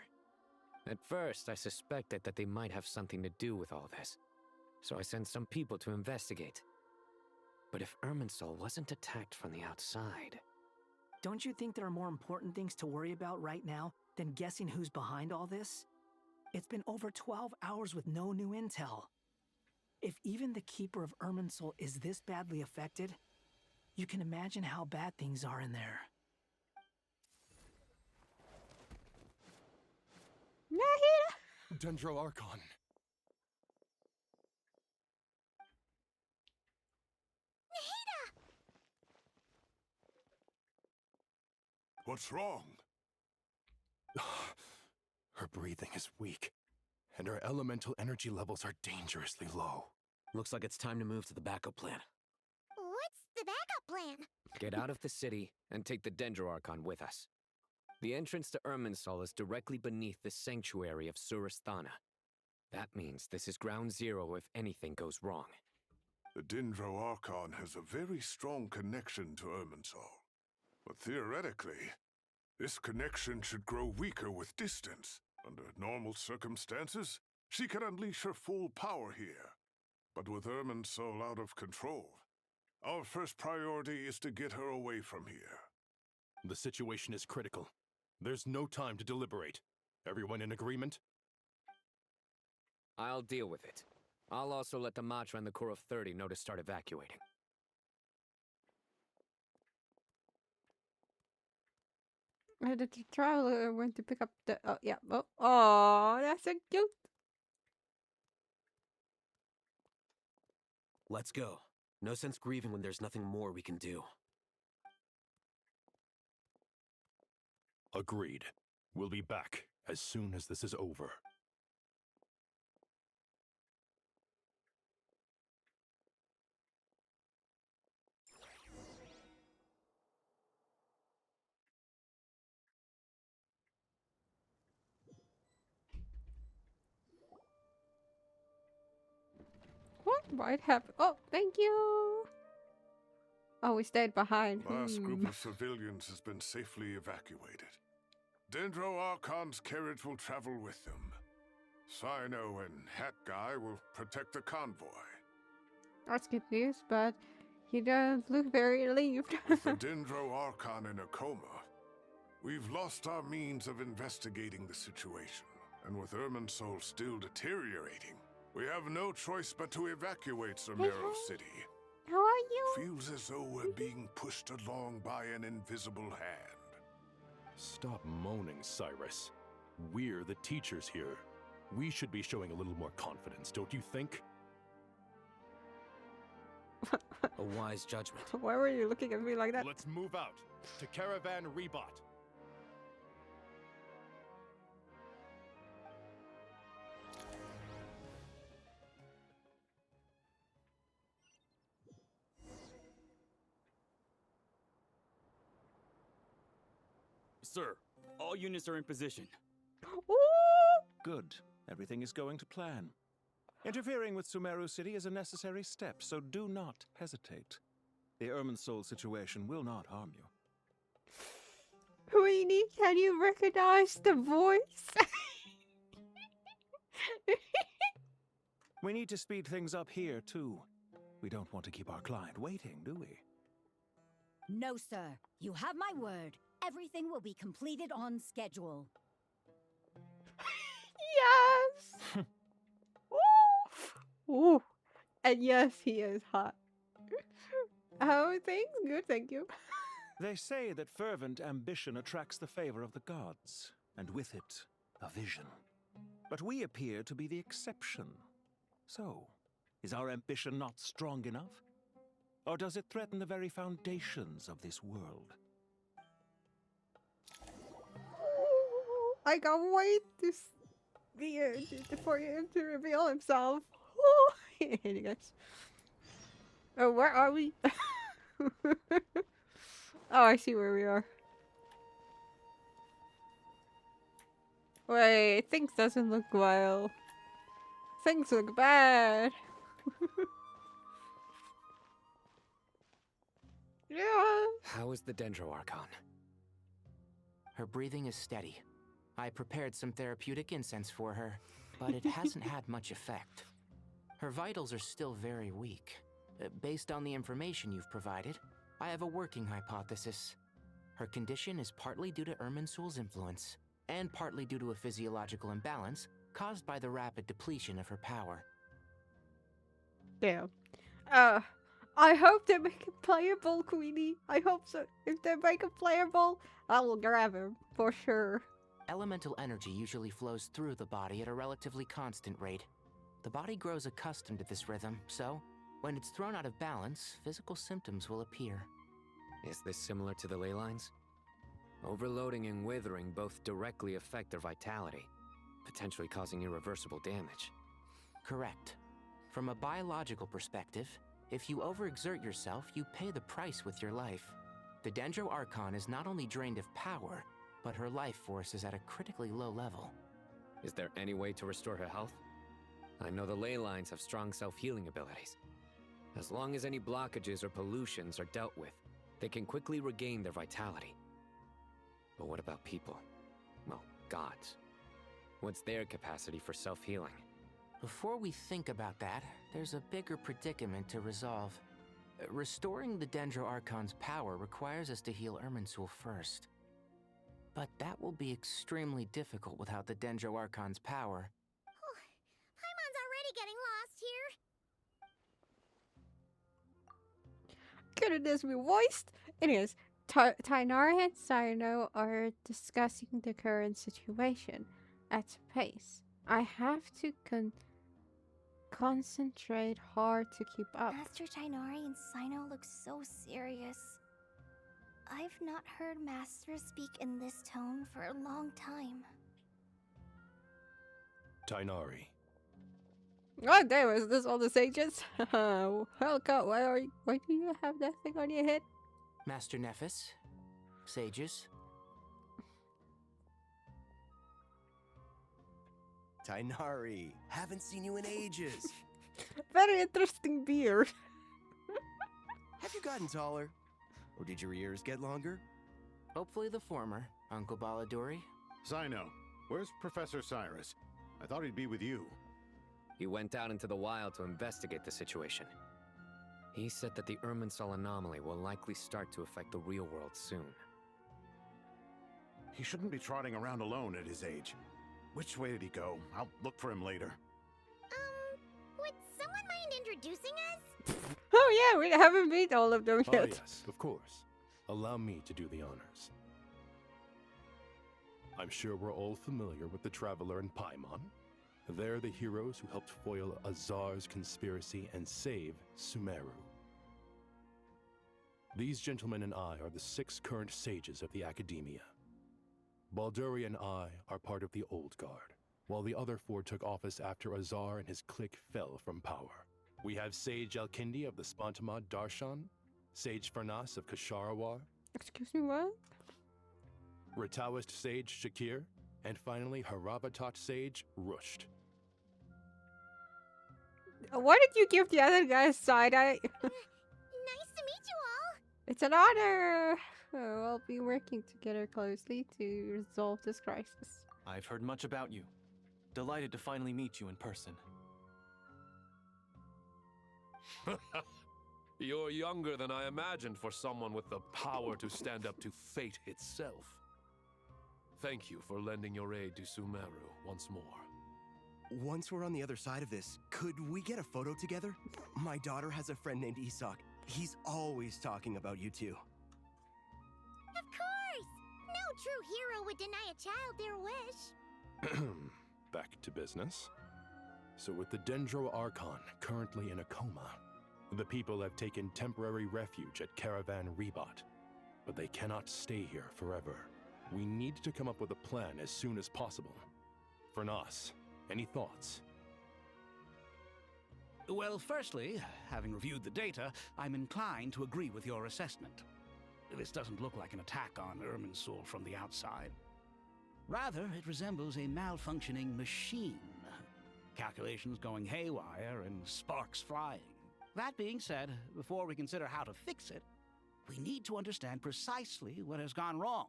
At first, I suspected that they might have something to do with all this, so I sent some people to investigate. But if Irminsul wasn't attacked from the outside... Don't you think there are more important things to worry about right now than guessing who's behind all this? It's been over 12 hours with no new intel. If even the Keeper of Irminsul is this badly affected, you can imagine how bad things are in there. Nahida! Dendro Archon. What's wrong? Her breathing is weak, and her elemental energy levels are dangerously low. Looks like it's time to move to the backup plan. What's the backup plan? Get out of the city and take the Dendro Archon with us. The entrance to Irminsul is directly beneath the sanctuary of Surasthana. That means this is ground zero if anything goes wrong. The Dendro Archon has a very strong connection to Irminsul. But theoretically, this connection should grow weaker with distance. Under normal circumstances, she can unleash her full power here. But with Irminsul out of control, our first priority is to get her away from here. The situation is critical. There's no time to deliberate. Everyone in agreement? I'll deal with it. I'll also let the Matra and the Core of 30 know to start evacuating. The traveler went to pick up the... Oh, yeah. Oh, that's so cute. Let's go. No sense grieving when there's nothing more we can do. Agreed. We'll be back as soon as this is over. What might happen? Oh, thank you. Oh, we stayed behind. Last group of civilians has been safely evacuated. Dendro Archon's carriage will travel with them. Sino and Hat Guy will protect the convoy. That's good news, but he doesn't look very relieved. With the Dendro Archon in a coma, we've lost our means of investigating the situation. And with Irminsul still deteriorating, we have no choice but to evacuate Sumeru City. How are you? Feels as though we're being pushed along by an invisible hand. Stop moaning, Cyrus. We're the teachers here. We should be showing a little more confidence, don't you think? A wise judgment. Why were you looking at me like that? Let's move out to Caravan Rebot. Sir, all units are in position. Good. Everything is going to plan. Interfering with Sumeru City is a necessary step, so do not hesitate. The Irminsul situation will not harm you. Queenie, can you recognize the voice? We need to speed things up here, too. We don't want to keep our client waiting, do we? No, sir. You have my word. Everything will be completed on schedule. Yes! Ooh. Ooh. And yes, he is hot. Oh, thanks. Good, thank you. They say that fervent ambition attracts the favor of the gods, and with it, a vision. But we appear to be the exception. So, is our ambition not strong enough? Or does it threaten the very foundations of this world? I can't wait to for him to reveal himself. Anyways. Oh, where are we? Oh, I see where we are. Wait, things doesn't look well. Things look bad. Yeah. How is the Dendro Archon? Her breathing is steady. I prepared some therapeutic incense for her, but it hasn't had much effect. Her vitals are still very weak. Based on the information you've provided, I have a working hypothesis. Her condition is partly due to Irminsul's influence, and partly due to a physiological imbalance caused by the rapid depletion of her power. Damn. I hope they make it playable, Queenie. I hope so. If they make it playable, I will grab him, for sure. Elemental energy usually flows through the body at a relatively constant rate. The body grows accustomed to this rhythm, so when it's thrown out of balance, physical symptoms will appear. Is this similar to the ley lines? Overloading and withering both directly affect their vitality, potentially causing irreversible damage. Correct. From a biological perspective, if you overexert yourself, you pay the price with your life. The Dendro Archon is not only drained of power, but her life force is at a critically low level. Is there any way to restore her health? I know the ley lines have strong self-healing abilities. As long as any blockages or pollutions are dealt with, they can quickly regain their vitality. But what about people? Well, gods. What's their capacity for self-healing? Before we think about that, there's a bigger predicament to resolve. Restoring the Dendro Archon's power requires us to heal Irminsul first. But that will be extremely difficult without the Dendro Archon's power. Paimon's already getting lost here. Couldn't this be voiced? Anyways, Tainari and Sino are discussing the current situation at pace. I have to concentrate hard to keep up. Master Tainari and Sino look so serious. I've not heard Masters speak in this tone for a long time. Tainari. God damn, is this all the sages? Hellcat, why do you have that thing on your head? Master Nephis? Sages? Tainari, haven't seen you in ages. Very interesting beard. Have you gotten taller? Or did your ears get longer? Hopefully the former, Uncle Baladuri. Sino, where's Professor Cyrus? I thought he'd be with you. He went out into the wild to investigate the situation. He said that the Irminsul anomaly will likely start to affect the real world soon. He shouldn't be trotting around alone at his age. Which way did he go? I'll look for him later. Would someone mind introducing us? Oh yeah, we haven't beat all of them yet. Oh yes, of course. Allow me to do the honors. I'm sure we're all familiar with the Traveler and Paimon. They're the heroes who helped foil Azar's conspiracy and save Sumeru. These gentlemen and I are the 6 current sages of the Academia. Balduri and I are part of the Old Guard, while the other 4 took office after Azar and his clique fell from power. We have Sage Elkindi of the Spontamad Darshan, Sage Farnas of Kasharawar. Excuse me, what? Rataoist Sage Shakir, and finally Haravatat Sage Rusht. Why did you give the other guy a side eye? Nice to meet you It's an honor! We'll be working together closely to resolve this crisis. I've heard much about you. Delighted to finally meet you in person. You're younger than I imagined for someone with the power to stand up to fate itself. Thank you for lending your aid to Sumeru once more. Once we're on the other side of this, could we get a photo together? My daughter has a friend named Isak. He's always talking about you two. Of course! No true hero would deny a child their wish. Back to business. So with the Dendro Archon currently in a coma, the people have taken temporary refuge at Caravan Rebot. But they cannot stay here forever. We need to come up with a plan as soon as possible. For Nas, any thoughts? Well, firstly, having reviewed the data, I'm inclined to agree with your assessment. This doesn't look like an attack on Irminsul from the outside. Rather, it resembles a malfunctioning machine. Calculations going haywire and sparks flying. That being said, before we consider how to fix it, we need to understand precisely what has gone wrong.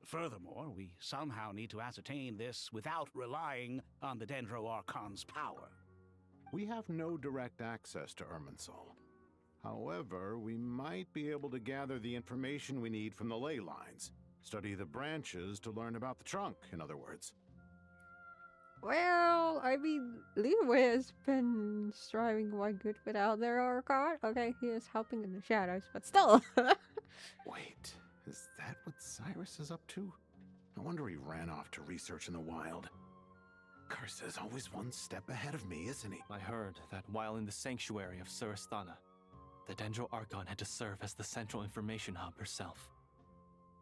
Furthermore, we somehow need to ascertain this without relying on the Dendro Archon's power. We have no direct access to Irminsul. However, we might be able to gather the information we need from the ley lines. Study the branches to learn about the trunk, in other words. Well, I mean, Leeway has been striving quite good without their Archon. Okay, he is helping in the shadows, but still. Wait, is that what Cyrus is up to? No wonder he ran off to research in the wild. Curse is always one step ahead of me, isn't he? I heard that while in the sanctuary of Surasthana, the Dendro Archon had to serve as the central information hub herself.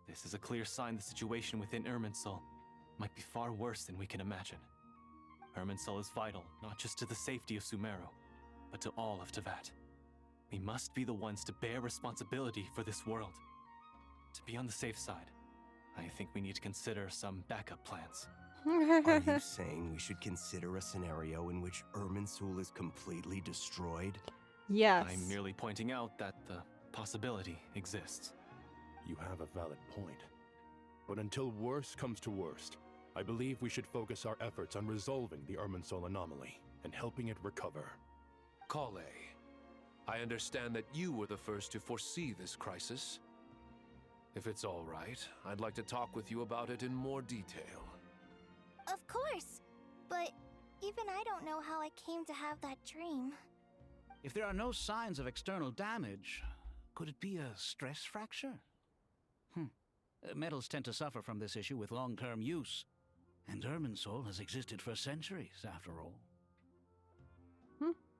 This is a clear sign the situation within Irminsul might be far worse than we can imagine. Irminsul is vital, not just to the safety of Sumeru, but to all of Teyvat. We must be the ones to bear responsibility for this world. To be on the safe side, I think we need to consider some backup plans. Are you saying we should consider a scenario in which Irminsul is completely destroyed? Yes. I'm merely pointing out that the possibility exists. You have a valid point. But until worst comes to worst, I believe we should focus our efforts on resolving the Irminsul anomaly and helping it recover. Kale, I understand that you were the first to foresee this crisis. If it's all right, I'd like to talk with you about it in more detail. Of course, but even I don't know how I came to have that dream. If there are no signs of external damage, could it be a stress fracture? Metals tend to suffer from this issue with long-term use, and Irminsul has existed for centuries, after all.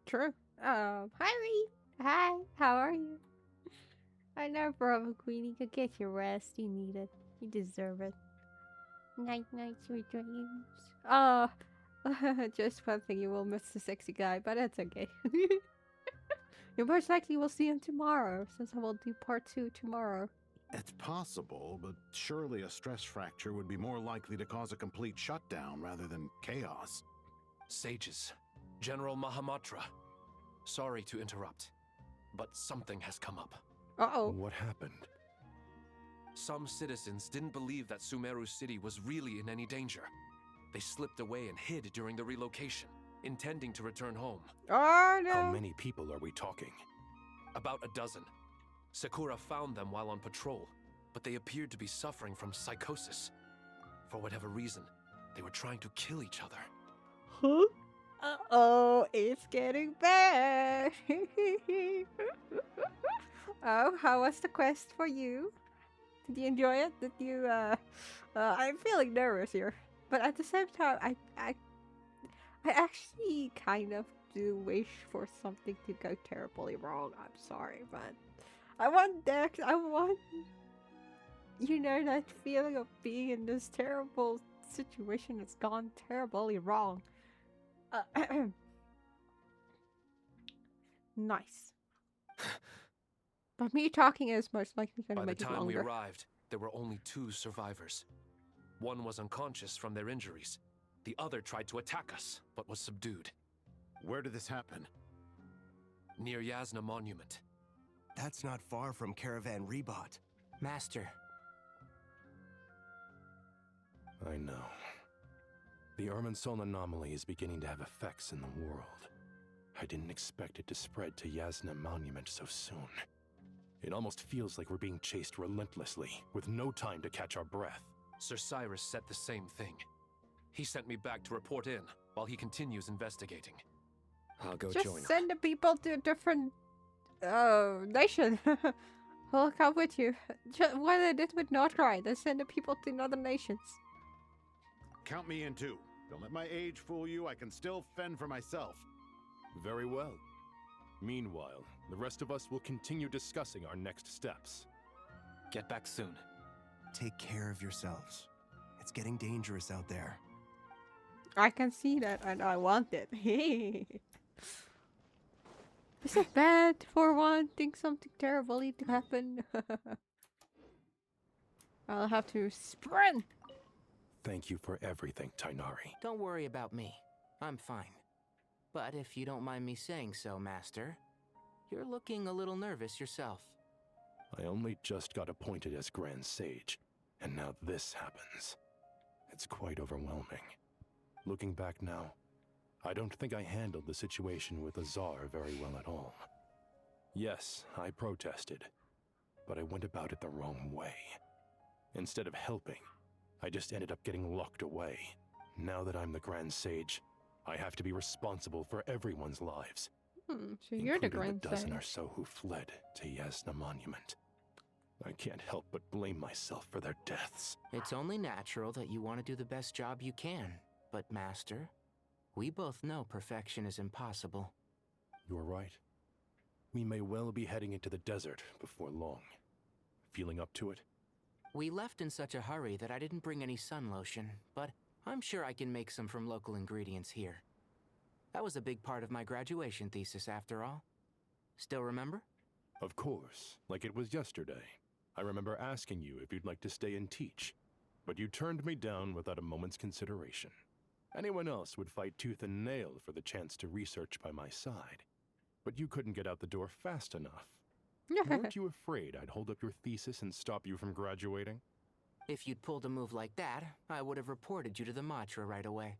True. Hi, Ree. Hi, how are you? I know, Bravo Queenie. Go get your rest. You need it. You deserve it. Night, sweet dreams. Just one thing, you will miss the sexy guy, but that's okay. You most likely will see him tomorrow, since I will do part 2 tomorrow. It's possible, but surely a stress fracture would be more likely to cause a complete shutdown rather than chaos. Sages, General Mahamatra, sorry to interrupt, but something has come up. Uh-oh. What happened? Some citizens didn't believe that Sumeru City was really in any danger. They slipped away and hid during the relocation, intending to return home. Oh, no. How many people are we talking? About a dozen. Sakura found them while on patrol, but they appeared to be suffering from psychosis. For whatever reason, they were trying to kill each other. Huh? Uh-oh, it's getting bad. Oh, how was the quest for you? Did you enjoy it? Did you, I'm feeling nervous here. But at the same time, I actually kind of do wish for something to go terribly wrong. I'm sorry, but I want Dex. I want, you know, that feeling of being in this terrible situation that's gone terribly wrong. Nice. But me talking is most likely going to make it longer. By the time we arrived, there were only 2 survivors. One was unconscious from their injuries. The other tried to attack us, but was subdued. Where did this happen? Near Yasna Monument. That's not far from Caravan Rebot. Master. I know. The Irminsul anomaly is beginning to have effects in the world. I didn't expect it to spread to Yasna Monument so soon. It almost feels like we're being chased relentlessly, with no time to catch our breath. Sir Cyrus said the same thing. He sent me back to report in, while he continues investigating. I'll go Just join him. send the people to a different nation. I'll come with you. Just what I did with Northride, I send the people to other nations. Count me in too. Don't let my age fool you. I can still fend for myself. Very well. Meanwhile, the rest of us will continue discussing our next steps. Get back soon. Take care of yourselves. It's getting dangerous out there. I can see that and I want it. Is it bad for wanting something terribly to happen? I'll have to sprint. Thank you for everything, Tainari. Don't worry about me. I'm fine. But if you don't mind me saying so, Master, you're looking a little nervous yourself. I only just got appointed as Grand Sage, and now this happens. It's quite overwhelming. Looking back now, I don't think I handled the situation with Azar very well at all. Yes, I protested, but I went about it the wrong way. Instead of helping, I just ended up getting locked away. Now that I'm the Grand Sage, I have to be responsible for everyone's lives. So you're the Grand the dozen Sage. or so who fled to Yasna Monument. I can't help but blame myself for their deaths. It's only natural that you want to do the best job you can. But, Master, we both know perfection is impossible. You're right. We may well be heading into the desert before long. Feeling up to it? We left in such a hurry that I didn't bring any sun lotion, but I'm sure I can make some from local ingredients here. That was a big part of my graduation thesis, after all. Still remember? Of course, like it was yesterday. I remember asking you if you'd like to stay and teach, but you turned me down without a moment's consideration. Anyone else would fight tooth and nail for the chance to research by my side, but you couldn't get out the door fast enough. Weren't you afraid I'd hold up your thesis and stop you from graduating? If you'd pulled a move like that, I would have reported you to the Matra right away.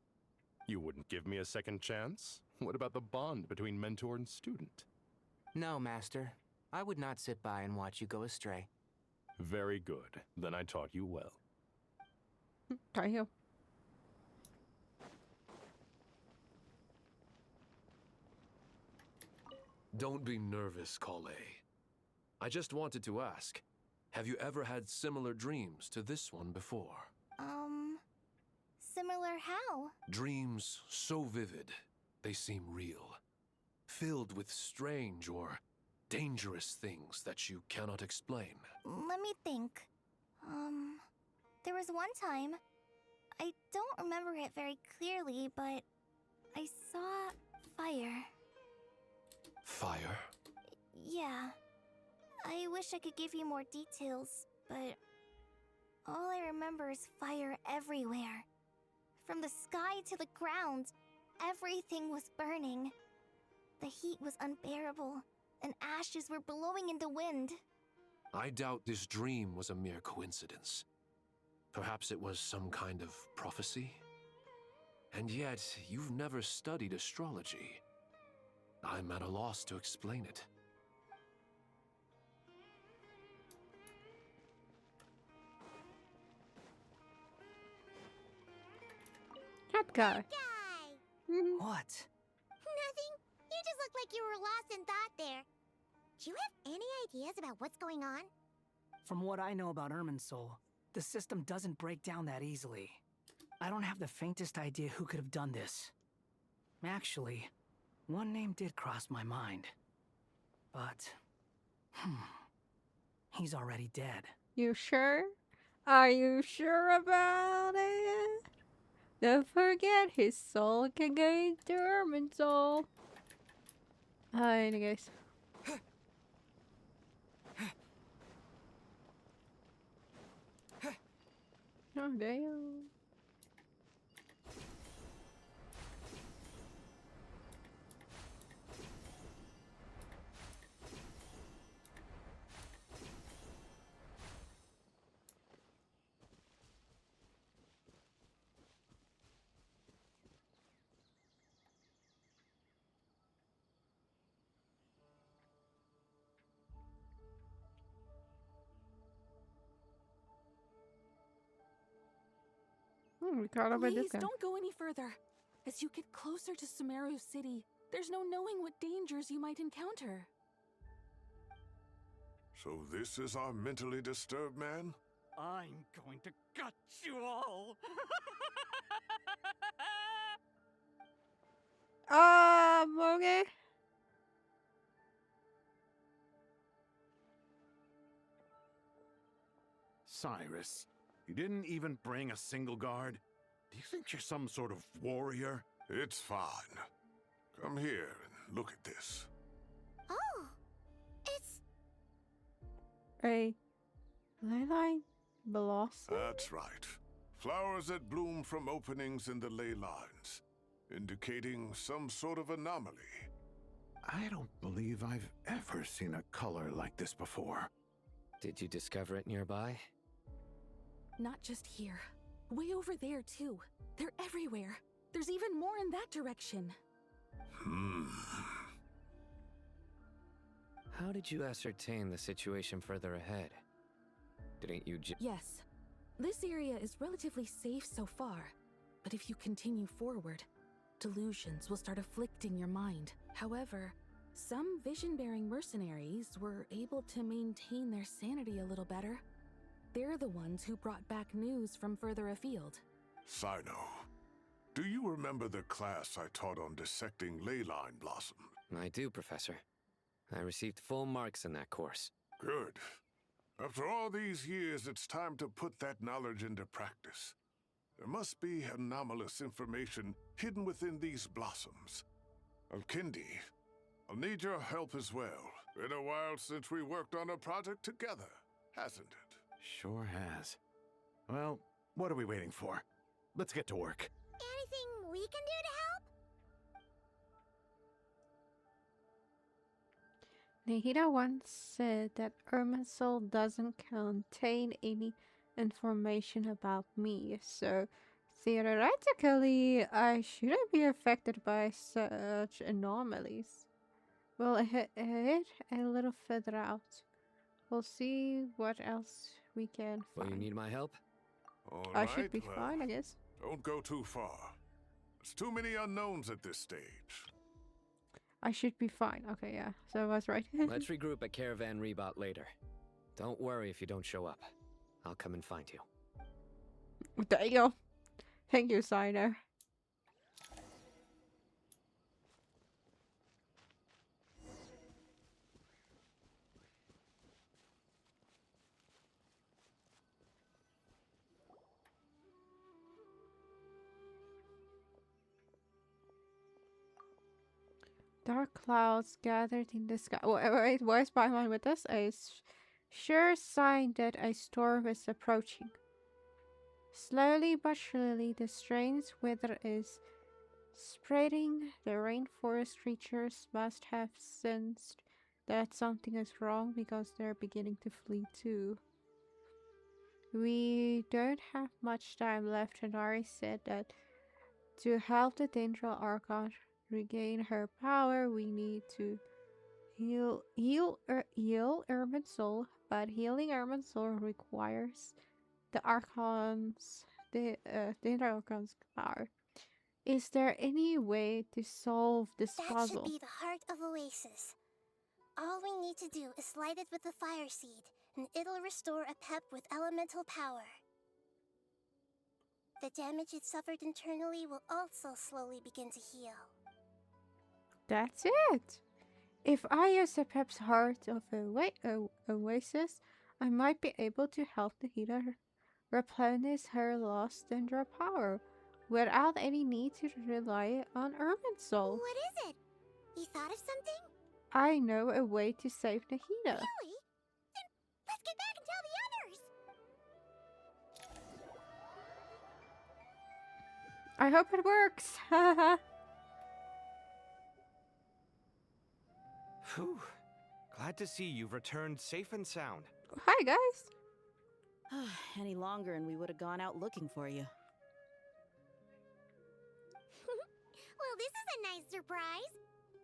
You wouldn't give me a second chance? What about the bond between mentor and student? No, Master. I would not sit by and watch you go astray. Very good. Then I taught you well. Damn. Don't be nervous, Collab. I just wanted to ask, have you ever had similar dreams to this one before? Similar how? Dreams so vivid, they seem real. Filled with strange or dangerous things that you cannot explain. Let me think. There was one time, I don't remember it very clearly, but I saw fire. Fire? Yeah. I wish I could give you more details, but all I remember is fire everywhere. From the sky to the ground, everything was burning. The heat was unbearable, and ashes were blowing in the wind. I doubt this dream was a mere coincidence. Perhaps it was some kind of prophecy? And yet, you've never studied astrology. I'm at a loss to explain it. That guy. What? Nothing. You just look like you were lost in thought there. Do you have any ideas about what's going on? From what I know about Irminsul, the system doesn't break down that easily. I don't have the faintest idea who could have done this. Actually, one name did cross my mind. But, he's already dead. You sure? Are you sure about it? Don't forget, his soul can go into Irminsul. Anyways. Oh, damn. We caught up with this Please guy. don't go any further. As you get closer to Sumeru City, there's no knowing what dangers you might encounter. So this is our mentally disturbed man? I'm going to gut you all. Okay. Cyrus, you didn't even bring a single guard? Do you think you're some sort of warrior? It's fine. Come here and look at this. Oh, it's... A leyline blossom? That's right. Flowers that bloom from openings in the ley lines, indicating some sort of anomaly. I don't believe I've ever seen a color like this before. Did you discover it nearby? Not just here. Way over there, too. They're everywhere. There's even more in that direction. How did you ascertain the situation further ahead? Didn't you Yes. This area is relatively safe so far. But if you continue forward, delusions will start afflicting your mind. However, some vision-bearing mercenaries were able to maintain their sanity a little better. They're the ones who brought back news from further afield. Sino, do you remember the class I taught on dissecting ley line blossoms? I do, Professor. I received full marks in that course. Good. After all these years, it's time to put that knowledge into practice. There must be anomalous information hidden within these blossoms. Alkindi, I'll need your help as well. Been a while since we worked on a project together, hasn't it? Sure has. Well, what are we waiting for? Let's get to work. Anything we can do to help? Nahida once said that Irminsul doesn't contain any information about me, so theoretically I shouldn't be affected by such anomalies. We'll head a little further out. We'll see what else we can find. Will you need my help? All I right, should be well, fine, I guess. Don't go too far. There's too many unknowns at this stage. I should be fine. Okay, yeah. So I was right. Let's regroup at Caravan Rebot later. Don't worry if you don't show up. I'll come and find you. There you go. Thank you, Sino. Dark clouds gathered in the sky. Wait, where's Paimon with us? A sure sign that a storm is approaching. Slowly but surely, the strange weather is spreading. The rainforest creatures must have sensed that something is wrong because they're beginning to flee too. We don't have much time left, and Ari said that to help the Dendral Archon regain her power, we need to heal Irminsul, but healing Irminsul requires the Dendral Archon's power. Is there any way to solve this puzzle? That should be the heart of Oasis. All we need to do is light it with the fire seed, and it'll restore a pep with elemental power. The damage it suffered internally will also slowly begin to heal. That's it! If I use the Pep's Heart of Oasis, I might be able to help the healer replenish her lost Dendra power without any need to rely on Irminsul. What is it? You thought of something? I know a way to save Nahida. Really? Then let's get back and tell the others! I hope it works! Haha. Phew. Glad to see you've returned safe and sound. Hi, guys. Any longer and we would have gone out looking for you. Well, this is a nice surprise.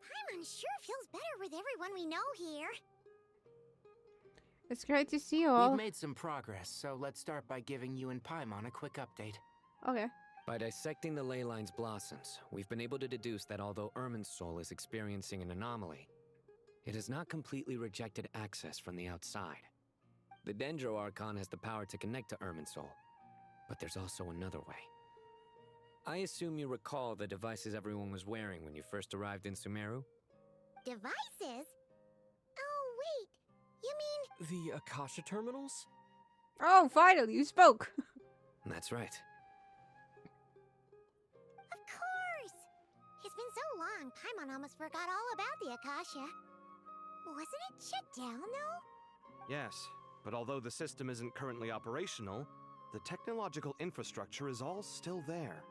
Paimon sure feels better with everyone we know here. It's great to see you all. We've made some progress, so let's start by giving you and Paimon a quick update. Okay. By dissecting the ley line's blossoms, we've been able to deduce that although Irminsul is experiencing an anomaly, it has not completely rejected access from the outside. The Dendro Archon has the power to connect to Irminsul, but there's also another way. I assume you recall the devices everyone was wearing when you first arrived in Sumeru? Devices? Oh, wait. You mean... The Akasha terminals? Oh, finally, you spoke! That's right. Of course! It's been so long, Paimon almost forgot all about the Akasha. Wasn't it shut down, though? Yes, but although the system isn't currently operational, the technological infrastructure is all still there.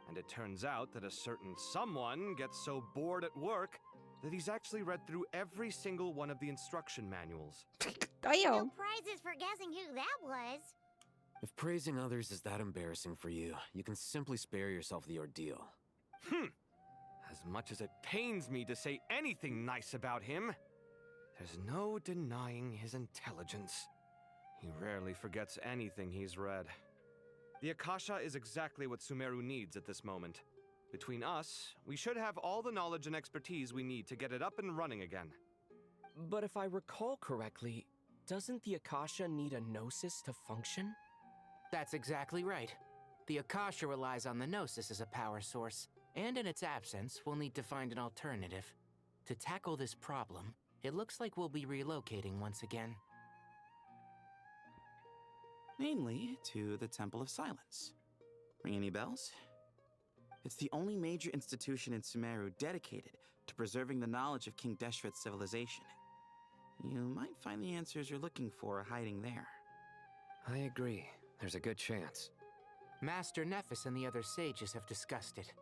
And it turns out that a certain someone gets so bored at work that he's actually read through every single one of the instruction manuals. No prizes for guessing who that was. If praising others is that embarrassing for you, you can simply spare yourself the ordeal. As much as it pains me to say anything nice about him, there's no denying his intelligence. He rarely forgets anything he's read. The Akasha is exactly what Sumeru needs at this moment. Between us, we should have all the knowledge and expertise we need to get it up and running again. But if I recall correctly, doesn't the Akasha need a Gnosis to function? That's exactly right. The Akasha relies on the Gnosis as a power source, and in its absence, we'll need to find an alternative. To tackle this problem, it looks like we'll be relocating once again. Mainly to the Temple of Silence. Ring any bells? It's the only major institution in Sumeru dedicated to preserving the knowledge of King Deshret's civilization. You might find the answers you're looking for hiding there. I agree. There's a good chance. Master Nephis and the other sages have discussed it.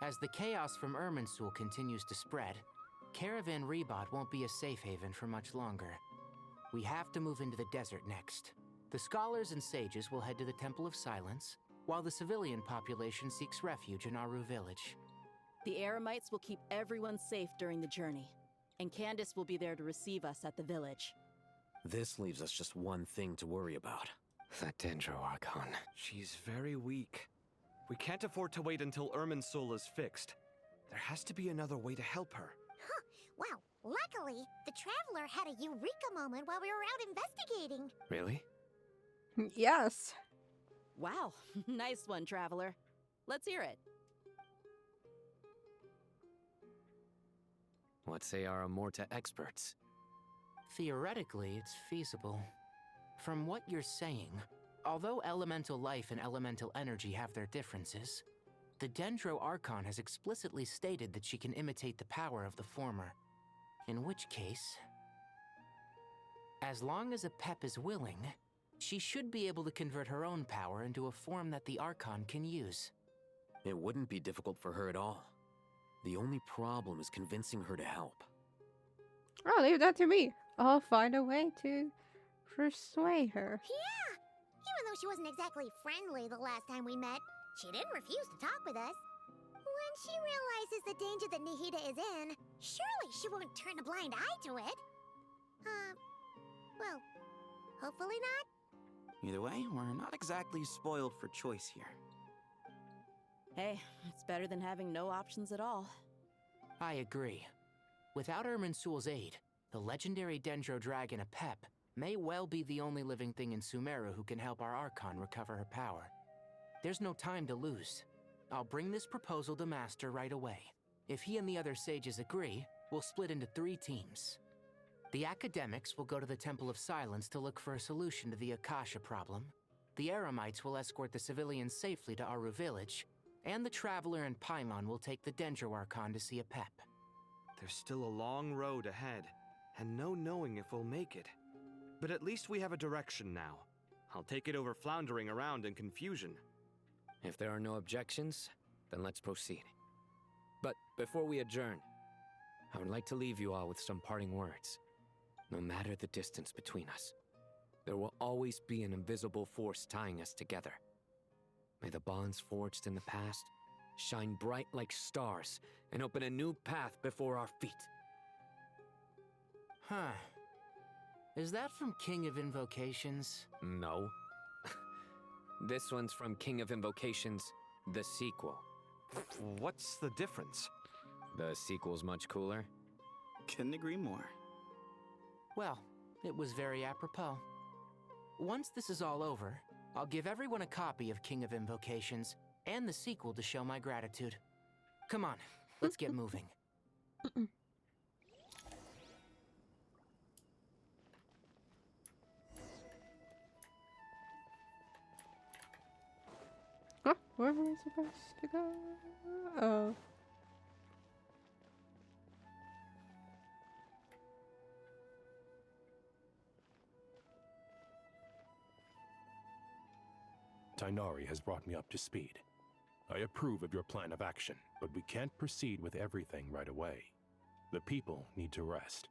As the chaos from Irminsul continues to spread, Caravan Rebot won't be a safe haven for much longer. We have to move into the desert next. The scholars and sages will head to the Temple of Silence, while the civilian population seeks refuge in Aru Village. The Eremites will keep everyone safe during the journey, and Candace will be there to receive us at the village. This leaves us just one thing to worry about. That Dendro Archon. She's very weak. We can't afford to wait until Irminsul is fixed. There has to be another way to help her. Huh. Wow. Luckily, the Traveler had a eureka moment while we were out investigating. Really? Yes. Wow. Nice one, Traveler. Let's hear it. What say our Amorta experts? Theoretically, it's feasible. From what you're saying, although elemental life and elemental energy have their differences, the Dendro Archon has explicitly stated that she can imitate the power of the former. In which case, as long as a Pep is willing, she should be able to convert her own power into a form that the Archon can use. It wouldn't be difficult for her at all. The only problem is convincing her to help. Oh, leave that to me. I'll find a way to persuade her. Yeah! Even though she wasn't exactly friendly the last time we met, she didn't refuse to talk with us. When she realizes the danger that Nahida is in, surely she won't turn a blind eye to it. Well, hopefully not. Either way, we're not exactly spoiled for choice here. Hey, it's better than having no options at all. I agree. Without Irminsul's aid, the legendary Dendro Dragon Apep may well be the only living thing in Sumeru who can help our Archon recover her power. There's no time to lose. I'll bring this proposal to Master right away. If he and the other sages agree, we'll split into 3 teams. The academics will go to the Temple of Silence to look for a solution to the Akasha problem. The Eremites will escort the civilians safely to Aru Village, and the Traveler and Paimon will take the Dendro Archon to see Apep. There's still a long road ahead, and no knowing if we'll make it. But at least we have a direction now. I'll take it over floundering around in confusion. If there are no objections, then let's proceed. But before we adjourn, I would like to leave you all with some parting words. No matter the distance between us, there will always be an invisible force tying us together. May the bonds forged in the past shine bright like stars and open a new path before our feet. Huh. Is that from King of Invocations? No. This one's from King of Invocations, The sequel. What's the difference? The sequel's much cooler. Couldn't agree more. Well, it was very apropos. Once this is all over, I'll give everyone a copy of King of Invocations and the sequel to show my gratitude. Come on, let's get moving. Oh, where am I supposed to go? Oh. Tainari has brought me up to speed. I approve of your plan of action, but we can't proceed with everything right away. The people need to rest.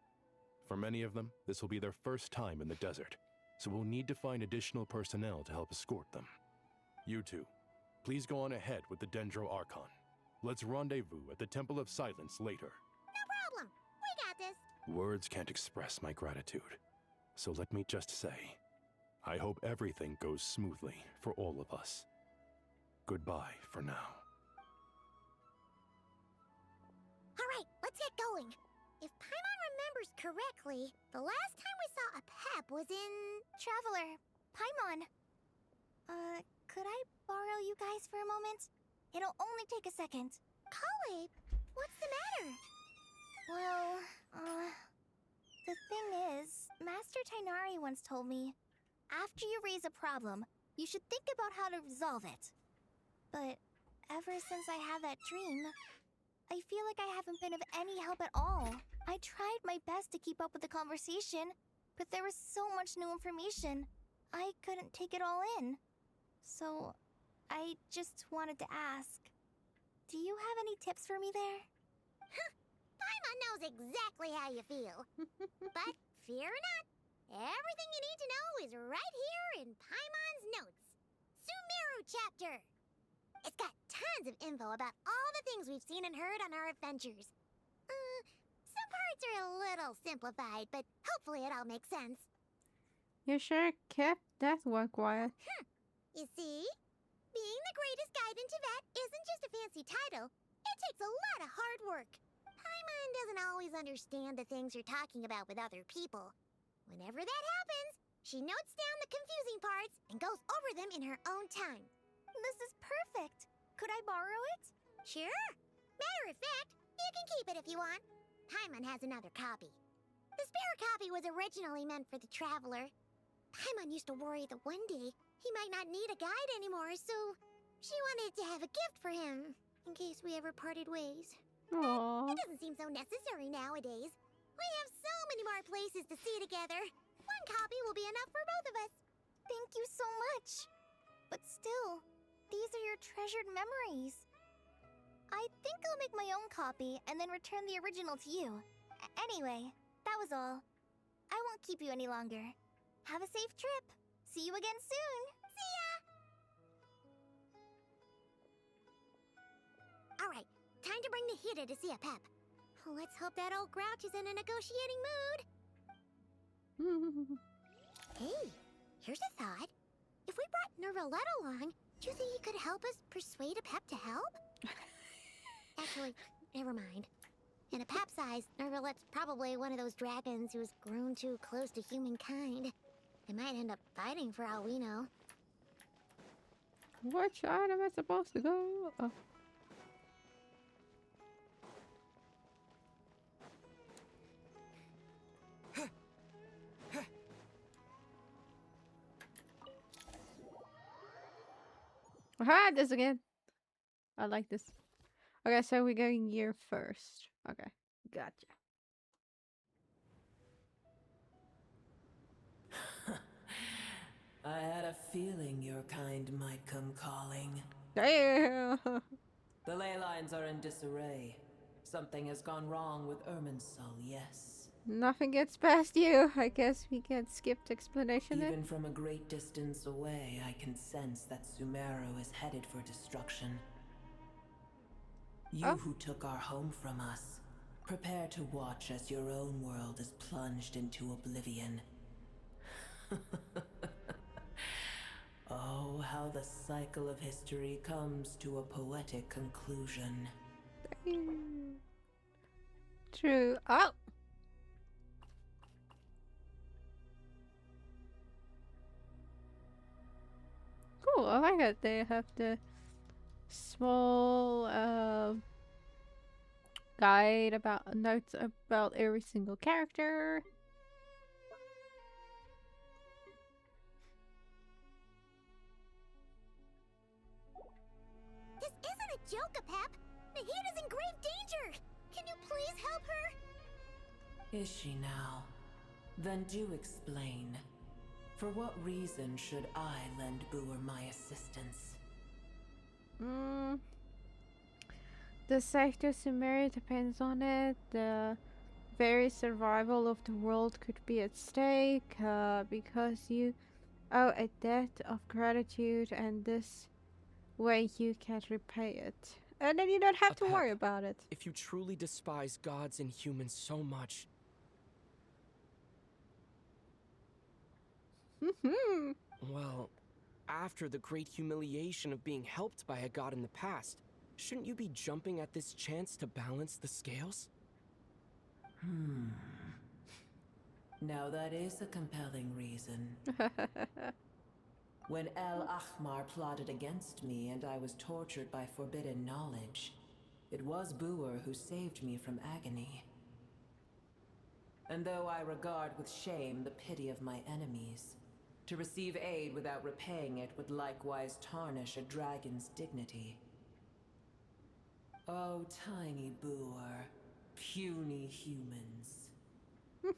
For many of them, this will be their first time in the desert, so we'll need to find additional personnel to help escort them. You two, please go on ahead with the Dendro Archon. Let's rendezvous at the Temple of Silence later. No problem. We got this. Words can't express my gratitude, so let me just say, I hope everything goes smoothly for all of us. Goodbye for now. All right, let's get going. If Paimon remembers correctly, the last time we saw a pep was in... Traveler, Paimon. Could I borrow you guys for a moment? It'll only take a second. Collab, what's the matter? Well, the thing is, Master Tainari once told me, after you raise a problem, you should think about how to resolve it. But ever since I had that dream, I feel like I haven't been of any help at all. I tried my best to keep up with the conversation, but there was so much new information, I couldn't take it all in. So, I just wanted to ask, do you have any tips for me there? Paimon knows exactly how you feel. But fear not, everything you need to know is right here in Paimon's notes. Sumeru chapter! It's got tons of info about all the things we've seen and heard on our adventures. Some parts are a little simplified, but hopefully it all makes sense. You sure kept that one quiet. You see? Being the greatest guide in Tibet isn't just a fancy title. It takes a lot of hard work. Paimon doesn't always understand the things you're talking about with other people. Whenever that happens, she notes down the confusing parts and goes over them in her own time. This is perfect. Could I borrow it? Sure. Matter of fact, you can keep it if you want. Paimon has another copy. The spare copy was originally meant for the traveler. Paimon used to worry that one day he might not need a guide anymore, so she wanted to have a gift for him in case we ever parted ways. Aww. It doesn't seem so necessary nowadays. We have so many more places to see together. One copy will be enough for both of us. Thank you so much. But still, these are your treasured memories. I think I'll make my own copy and then return the original to you. Anyway, that was all. I won't keep you any longer. Have a safe trip. See you again soon. See ya! Alright, time to bring the Hida to see a pep. Let's hope that old grouch is in a negotiating mood. Hey, here's a thought. If we brought Nervalette along, do you think he could help us persuade a pep to help? Actually, never mind. In a pep's eyes, Nervalette's probably one of those dragons who's grown too close to humankind. They might end up fighting for all we know. Which side am I supposed to go? Oh. I had this again. I like this. Okay, so we're going here first. Okay, gotcha. I had a feeling your kind might come calling. Damn! The ley lines are in disarray. Something has gone wrong with Irminsul, yes. Nothing gets past you. I guess we can skip the explanation Even then. from a great distance away, I can sense that Sumeru is headed for destruction. You who took our home from us, prepare to watch as your own world is plunged into oblivion. Oh, Oh, how the cycle of history comes to a poetic conclusion. True. Oh! Cool, I like it. They have the small guide about notes about every single character. This isn't a joke, Pep. Nahida's in grave danger. Can you please help her? Is she now? Then do explain. For what reason should I lend Booer my assistance? The safety of Sumeru depends on it. The very survival of the world could be at stake because you owe a debt of gratitude, and this way you can't repay it. And then you don't have to worry about it. If you truly despise gods and humans so much, well, after the great humiliation of being helped by a god in the past, shouldn't you be jumping at this chance to balance the scales? Now that is a compelling reason. When El Ahmar plotted against me and I was tortured by forbidden knowledge, it was Booer who saved me from agony. And though I regard with shame the pity of my enemies, to receive aid without repaying it would likewise tarnish a dragon's dignity. Oh, tiny Booer, puny humans.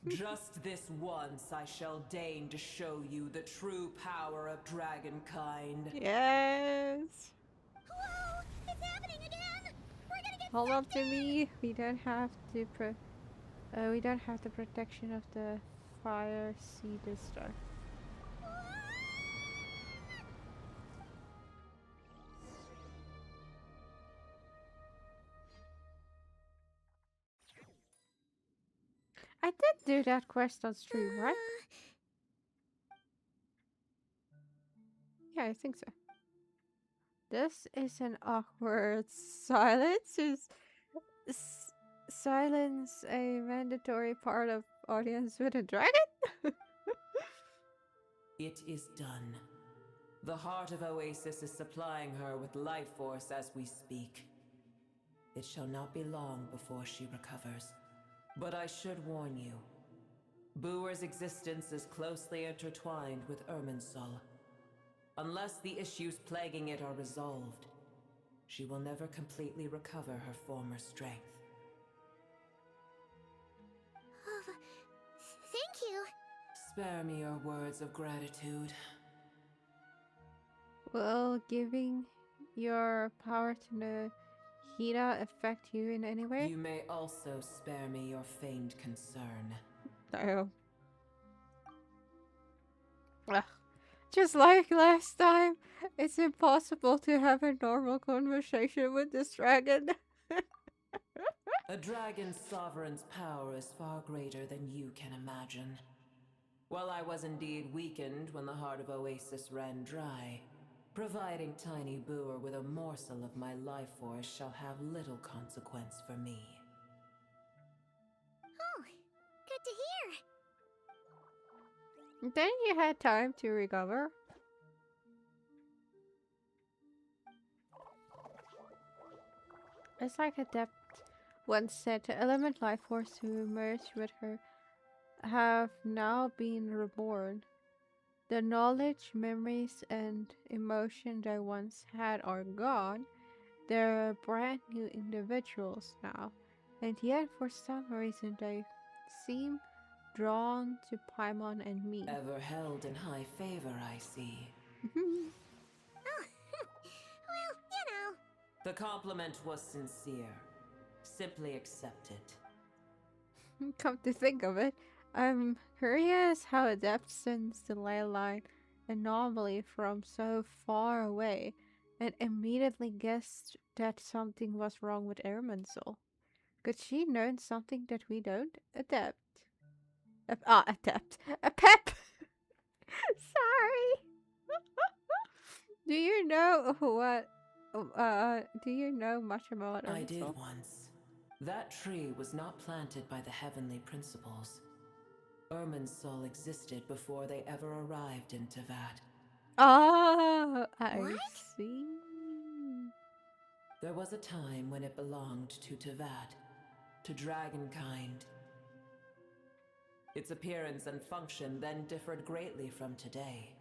Just this once I shall deign to show you the true power of dragonkind. Yes. Whoa! It's happening again! We're gonna get Hold on to me. We don't have to we don't have the protection of the fire sea this time. I did do that quest on stream, right? Yeah, I think so. This is an awkward silence. Is silence a mandatory part of Audience with a Dragon? It is done. The heart of Oasis is supplying her with life force as we speak. It shall not be long before she recovers. But I should warn you. Booer's existence is closely intertwined with Irminsul. Unless the issues plaguing it are resolved, she will never completely recover her former strength. Thank you. Spare me your words of gratitude. Will giving your power to Nahida affect you in any way? You may also spare me your feigned concern. No. Ugh. Just like last time, it's impossible to have a normal conversation with this dragon. A dragon's sovereign's power is far greater than you can imagine. While I was indeed weakened when the heart of Oasis ran dry, providing Tiny Booer with a morsel of my life force shall have little consequence for me. Oh, good to hear. Then you had time to recover. It's like Adept once said, the element life force who merged with her have now been reborn. The knowledge, memories, and emotion they once had are gone. They're brand new individuals now, and yet for some reason they seem drawn to Paimon and me. Ever held in high favor, I see. Oh, well, you know. The compliment was sincere. Simply accept it. Come to think of it, I'm curious how Adept sends the ley line anomaly from so far away and immediately guessed that something was wrong with Irminsul. Could she know something that we don't? Adept. Adept. A pep! Sorry! Do you know what? Do you know much about I did Irminsul? once. That tree was not planted by the heavenly principles. Irminsul existed before they ever arrived in Teyvat. Ah, I What? see. There was a time when it belonged to Teyvat, to dragonkind. Its appearance and function then differed greatly from today.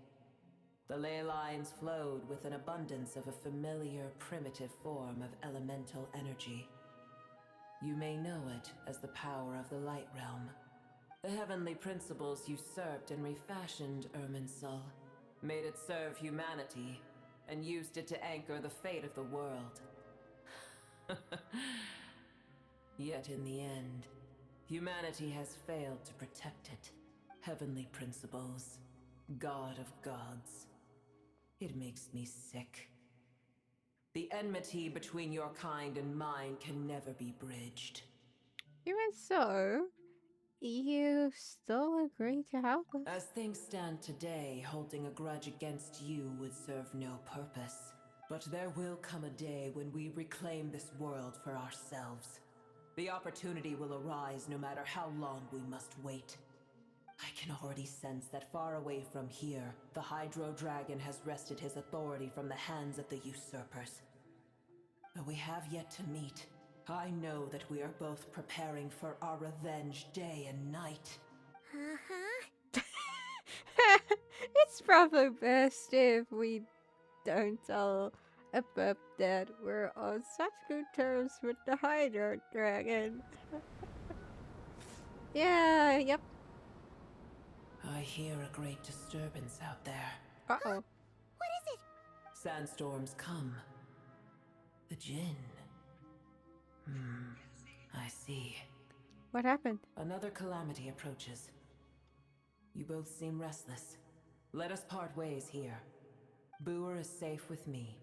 The ley lines flowed with an abundance of a familiar, primitive form of elemental energy. You may know it as the power of the Light Realm. The heavenly principles usurped and refashioned Irminsul, made it serve humanity, and used it to anchor the fate of the world. Yet in the end, humanity has failed to protect it. Heavenly principles, God of gods. It makes me sick. The enmity between your kind and mine can never be bridged. Even so, you still agree to help us. As things stand today, holding a grudge against you would serve no purpose. But there will come a day when we reclaim this world for ourselves. The opportunity will arise no matter how long we must wait. I can already sense that far away from here, the Hydro Dragon has wrested his authority from the hands of the usurpers. But we have yet to meet. I know that we are both preparing for our revenge day and night. Uh-huh. It's probably best if we don't tell a pup that we're on such good terms with the Hydro Dragon. Yeah, yep. I hear a great disturbance out there. Uh-oh. What is it? Sandstorms come. The Jinn. I see. What happened? Another calamity approaches. You both seem restless. Let us part ways here. Booer is safe with me.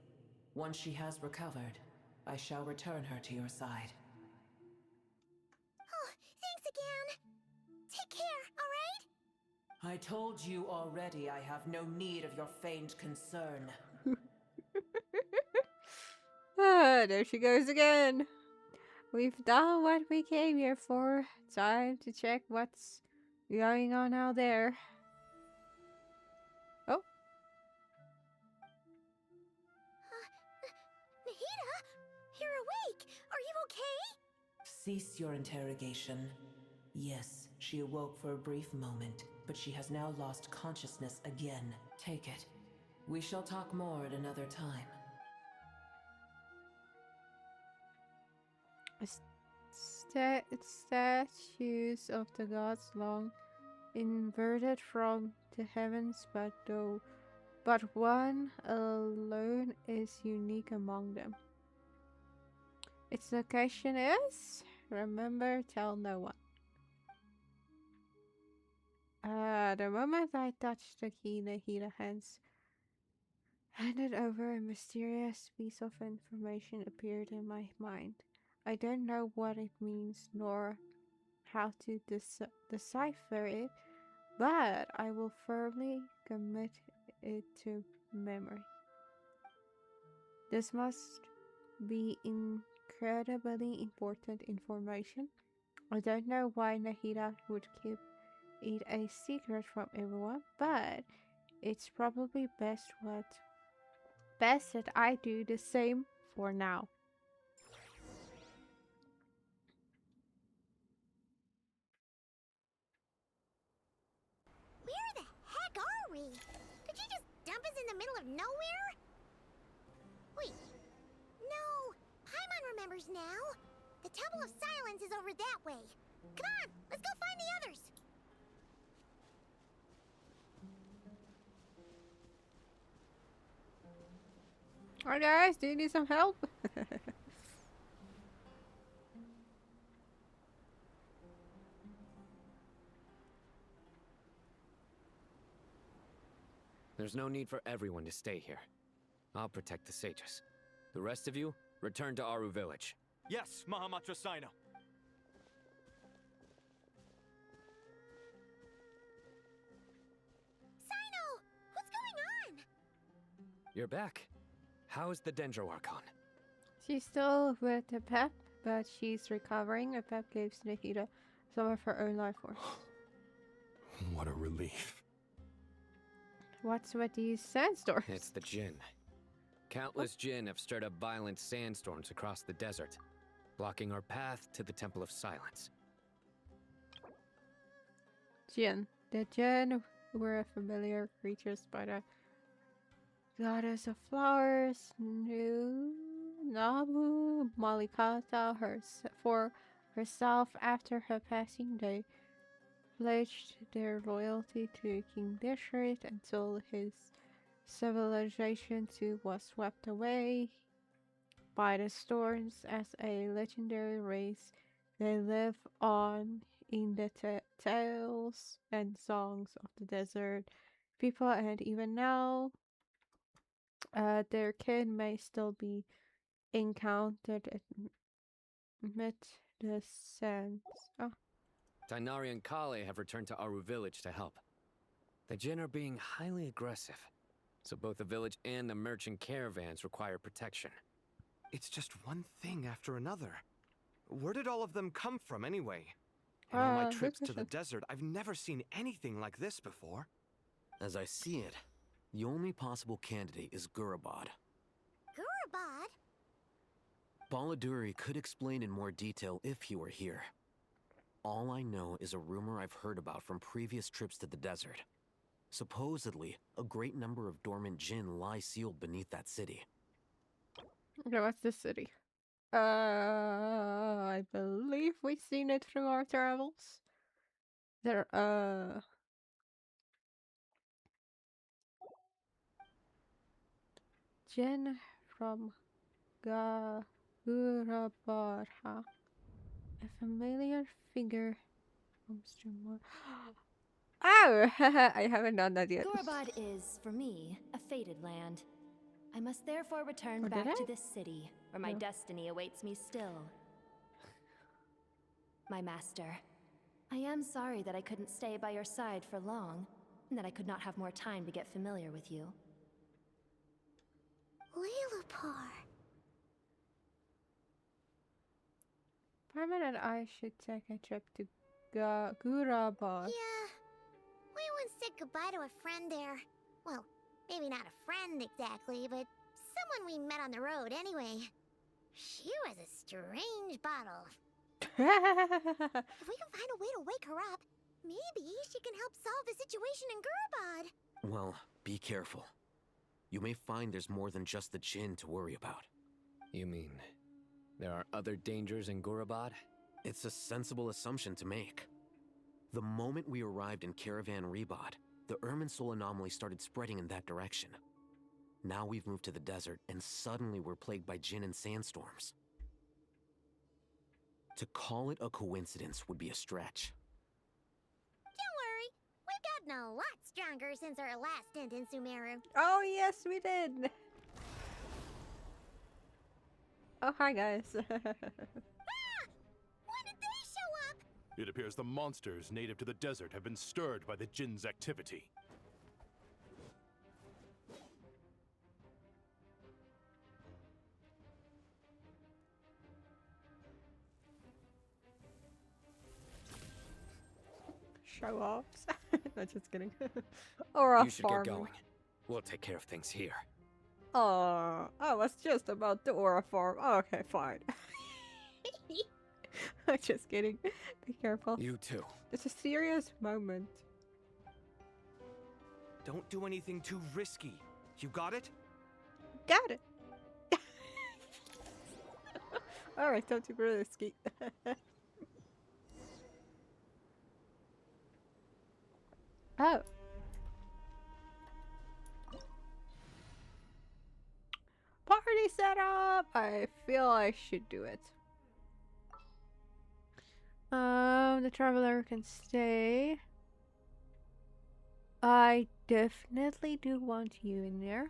Once she has recovered, I shall return her to your side. Oh, thanks again. Take care, alright? I told you already I have no need of your feigned concern. Ah, there she goes again. We've done what we came here for. Time to check what's going on out there. Oh. Nahida, you're awake. Are you okay? Cease your interrogation. Yes, she awoke for a brief moment, but she has now lost consciousness again. Take it. We shall talk more at another time. Statues of the gods long inverted from the heavens, but one alone is unique among them. Its location is, remember, tell no one. The moment I touched the key, Nahida handed over a mysterious piece of information appeared in my mind. I don't know what it means nor how to decipher it, but I will firmly commit it to memory. This must be incredibly important information. I don't know why Nahida would keep it a secret from everyone, but it's probably best that I do the same for now. Where the heck are we? Did you just dump us in the middle of nowhere? Wait. No. Paimon remembers now. The Temple of Silence is over that way. Come on, let's go find the others. Alright guys, do you need some help? There's no need for everyone to stay here. I'll protect the sages. The rest of you, return to Aru village. Yes, Mahamatra Sino. Sino, what's going on? You're back. How's the Dendro Archon? She's still with the pep, but she's recovering. A pep gives Nikita some of her own life force. What a relief. What's with these sandstorms? It's the Jinn. Countless Jinn have stirred up violent sandstorms across the desert, blocking our path to the Temple of Silence. Jinn. The Jinn were familiar creatures by the goddess of flowers, Nabu Malikata, for herself after her passing. They pledged their loyalty to King Deshret until his civilization too was swept away by the storms. As a legendary race, they live on in the tales and songs of the desert people, and even now, their kin may still be encountered amid the sands. Oh. Tainari and Kale have returned to Aru village to help. The Jinn are being highly aggressive, so both the village and the merchant caravans require protection. It's just one thing after another. Where did all of them come from anyway? In all my trips to the desert, I've never seen anything like this before. As I see it, the only possible candidate is Gurabad. Gurabad? Baladuri could explain in more detail if he were here. All I know is a rumor I've heard about from previous trips to the desert. Supposedly, a great number of dormant Jinn lie sealed beneath that city. Okay, what's this city? I believe we've seen it through our travels. There, Jinn from Gurabarha. A familiar figure from Strumor. Oh! I haven't done that yet. Gurabad is, for me, a fated land. I must therefore return Oh, did back I? to this city, where my No. destiny awaits me still. My master, I am sorry that I couldn't stay by your side for long, and that I could not have more time to get familiar with you. Lilipar. Parman and I should take a trip to Gurabad. Yeah. We once said goodbye to a friend there. Well, maybe not a friend exactly, but someone we met on the road anyway. She was a strange bottle. If we can find a way to wake her up, maybe she can help solve the situation in Gurabad. Well, be careful. You may find there's more than just the Jinn to worry about. You mean, there are other dangers in Gurabad? It's a sensible assumption to make. The moment we arrived in Caravan Rebod, the Irminsul anomaly started spreading in that direction. Now we've moved to the desert, and suddenly we're plagued by Jinn and sandstorms. To call it a coincidence would be a stretch. Don't worry, we've gotten a lot stronger since our last stint in Sumeru. Oh, yes, we did. Oh, hi, guys. When did they show up? It appears the monsters native to the desert have been stirred by the Jinn's activity. Show offs. No, just kidding. Or You should get going. We'll take care of things here. Oh, I was just about the aura farm. Oh, okay, fine. I'm just kidding. Be careful. You too. It's a serious moment. Don't do anything too risky. You got it? Got it. Alright, don't too risky. Oh. Party setup! I feel I should do it. The traveler can stay. I definitely do want you in there.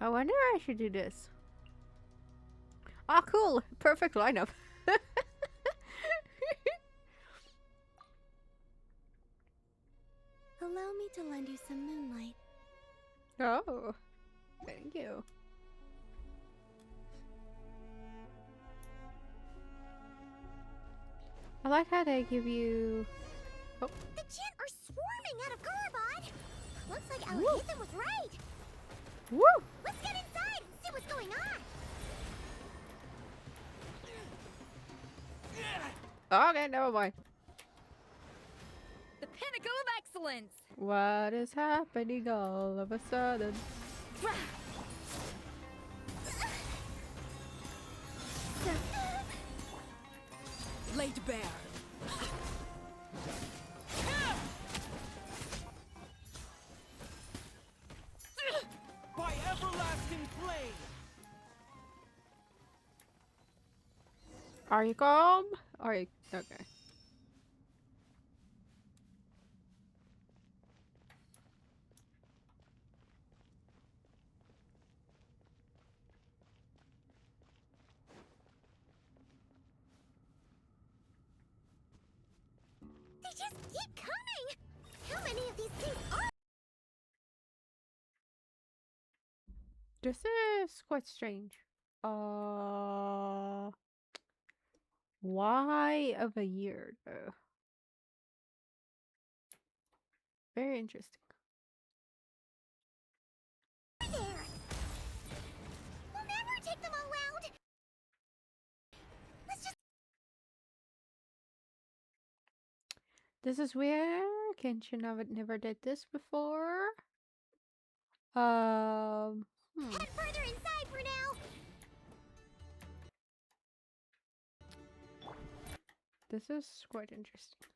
I wonder I should do this. Ah, cool! Perfect lineup. Allow me to lend you some moonlight. Oh, thank you. I like how they give you. Oh. The Jinn are swarming out of Garbod! Looks like Alhaithan was right! Woo! Let's get inside and see what's going on! Okay, never mind. The pinnacle of excellence! What is happening all of a sudden? Laid bare. By everlasting flame! Are you calm? Are you okay? They just keep coming! How many of these things are? This is quite strange. Why of a year though? Very interesting. There! We'll never take them all out! Let's just... This is weird. Genshin never did this before. Head further inside for now! This is quite interesting.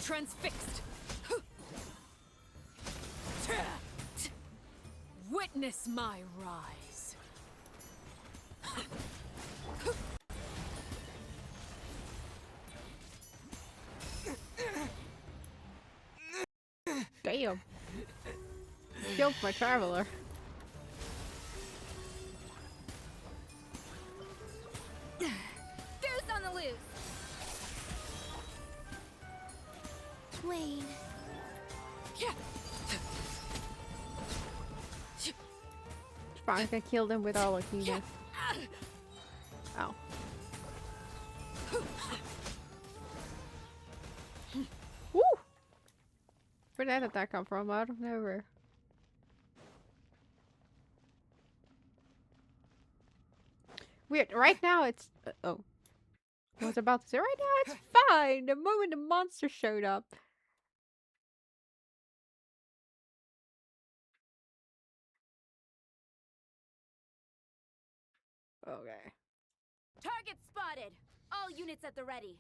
Transfixed. Witness my rise. Damn. Killed my traveler. Goose on the loose. Twain. It's fine, I can kill them with all of you. Ow. Woo! Where did that come from? Out of nowhere. Weird. Right now it's oh. I was about to say right now it's fine. The moment the monster showed up. Okay. Target spotted. All units at the ready.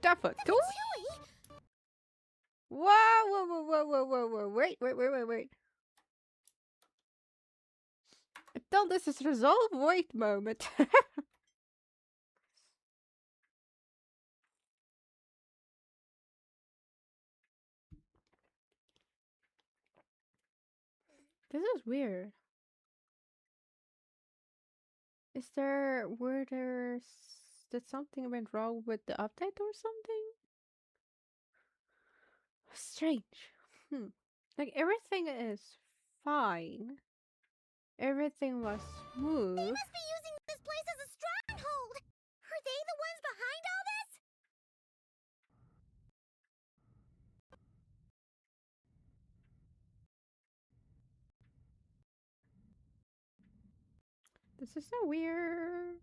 Daffodil? Whoa, whoa, whoa, whoa, whoa, whoa, whoa. Wait. Until this is resolved, wait moment. This is weird. Did something went wrong with the update or something? Strange. Like everything is fine. Everything was smooth. They must be using this place as a stronghold! Are they the ones behind all this? This is so weird.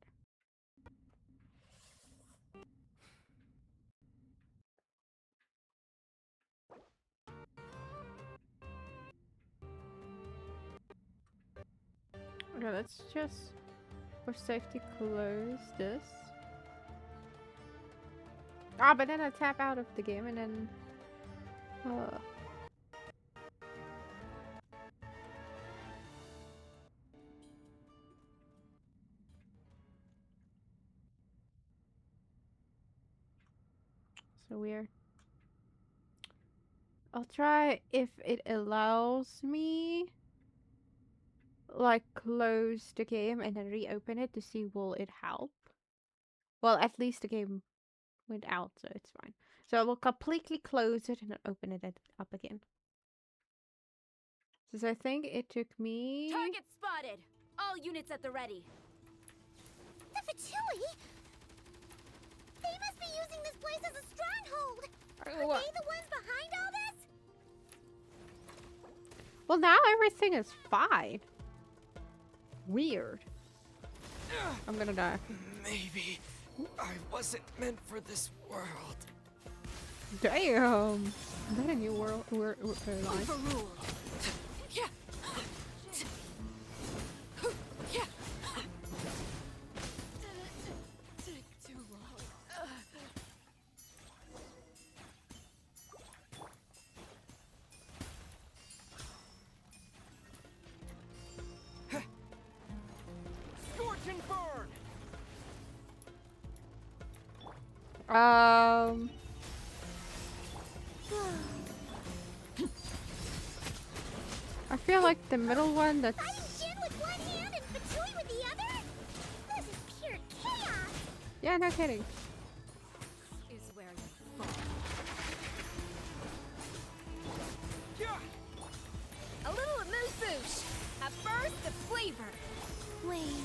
Okay, let's just for safety close this. Ah, but then I tap out of the game and then So weird. I'll try if it allows me, like, close the game and then reopen it to see will it help. Well, at least the game went out, so it's fine. So I will completely close it and then open it up again. Since I think it took me... Target spotted! All units at the ready. The Fatui? They must be using this place as a stronghold! Are they the ones behind all this? Well, now everything is fine. Weird. I'm gonna die. Maybe I wasn't meant for this world. Damn! Is that a new world? Line? Overruled. Yeah. Yeah. Too long. Scorch and burn. I feel like the middle one that's... Fighting Jin with one hand and Fatui with the other? This is pure chaos! Yeah, no kidding. Is where you fall. A little amuse-bouche. A burst of flavor. Wait.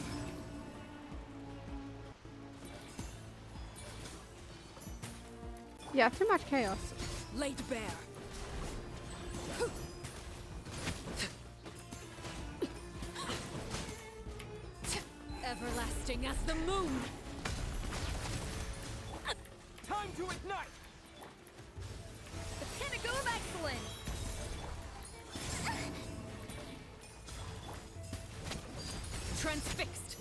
Yeah, too much chaos. Laid bare. Everlasting as the moon. Time to ignite. The pinnacle of excellence. Transfixed.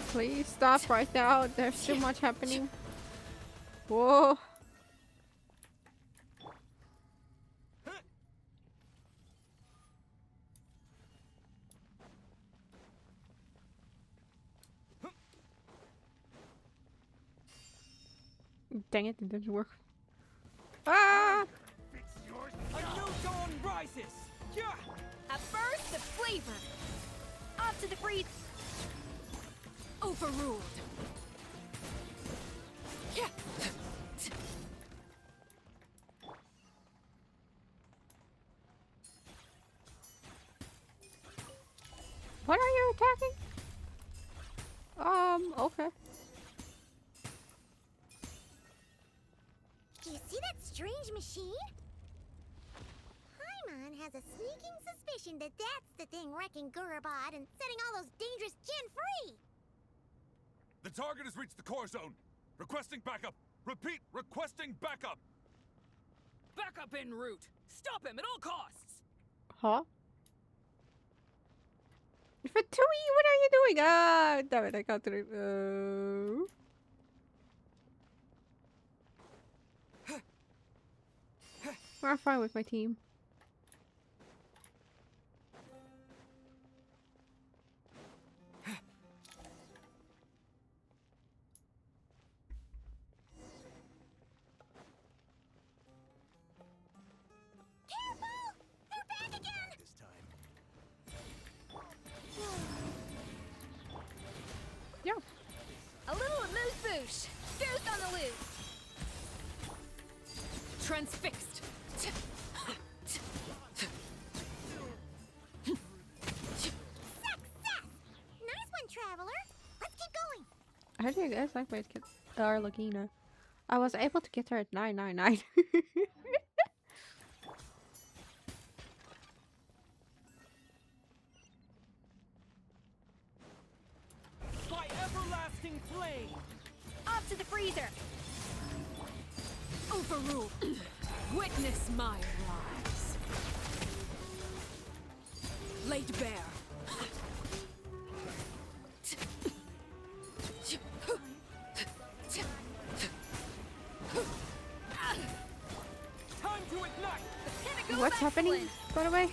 Please stop right now. There's too much happening. Whoa. Dang it didn't work. Ah! A new dawn rises. Yeah. A burst of flavor. Off to the freeze. Overruled. Yeah. What are you attacking? Okay. Do you see that strange machine? Paimon has a sneaking suspicion that that's the thing wrecking Gurubad and setting all those dangerous Jin free! The target has reached the core zone. Requesting backup. Repeat, requesting backup. Backup en route. Stop him at all costs. Huh? Fatui, what are you doing? Ah, damn it, I got through. I'm fine with my team. Yeah. A little amuse-bouche. Goose on the loose. Transfixed. Nice one, Traveler! Let's keep going! How do you guys like my Arlogina? I was able to get her at 999. By everlasting flame. Off to the freezer. Overruled. Witness my rise. Laid bare. Time to ignite. What's happening, by the way?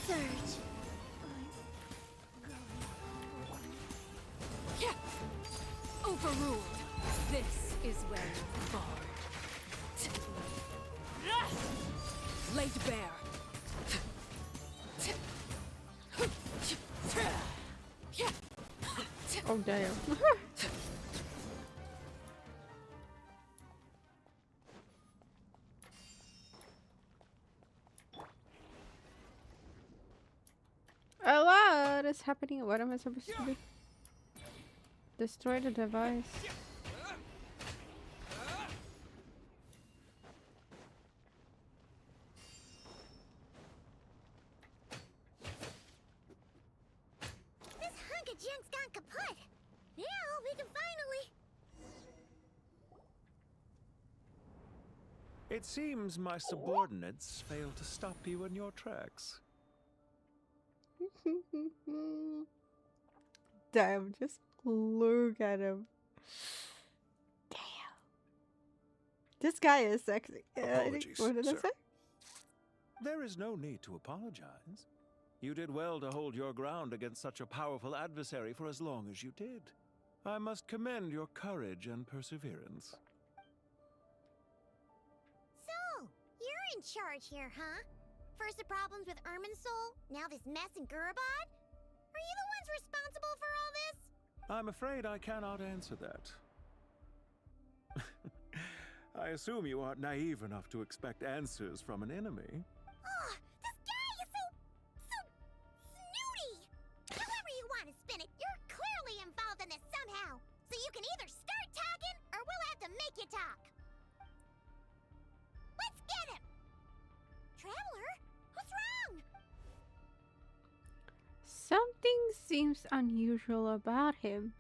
Surge. overruled. This is where you fall. Laid bare. Oh damn. A lot is happening. What am I supposed to do? Destroy the device. This hunk of junk's gone kaput. Now we can finally... It seems my subordinates failed to stop you in your tracks. Damn, just look at him. Damn. This guy is sexy. Apologies, What did I sir. say? There is no need to apologize. You did well to hold your ground against such a powerful adversary for as long as you did. I must commend your courage and perseverance. So, you're in charge here, huh? First the problems with Irminsul, now this mess in Gurabad? Are you the ones responsible for all this? I'm afraid I cannot answer that. I assume you aren't naive enough to expect answers from an enemy. Oh, this guy is so snooty! However you want to spin it, you're clearly involved in this somehow. So you can either start talking, or we'll have to make you talk. Let's get him! Traveler, what's wrong? Something seems unusual about him.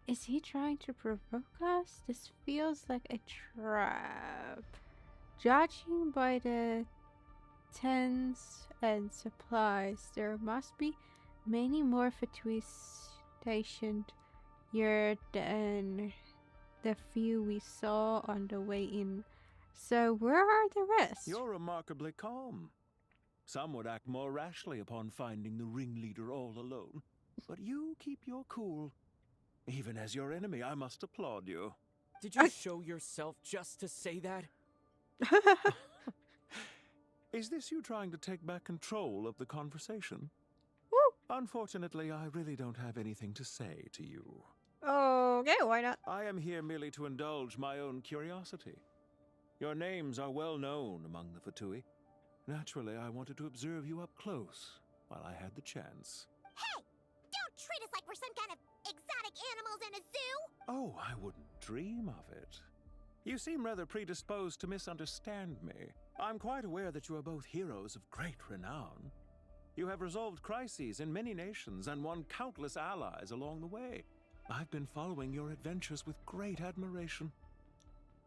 Is he trying to provoke us? This feels like a trap. Judging by the tents and supplies, there must be many more Fatui stationed here than the few we saw on the way in. So where are the rest? You're remarkably calm. Some would act more rashly upon finding the ringleader all alone. But you keep your cool. Even as your enemy, I must applaud you. Did you show yourself just to say that? Is this you trying to take back control of the conversation? Unfortunately, I really don't have anything to say to you. Okay, why not? I am here merely to indulge my own curiosity. Your names are well known among the Fatui. Naturally, I wanted to observe you up close while I had the chance. Hey! Don't treat us like we're some kind of exotic animals in a zoo! Oh, I wouldn't dream of it. You seem rather predisposed to misunderstand me. I'm quite aware that you are both heroes of great renown. You have resolved crises in many nations and won countless allies along the way. I've been following your adventures with great admiration.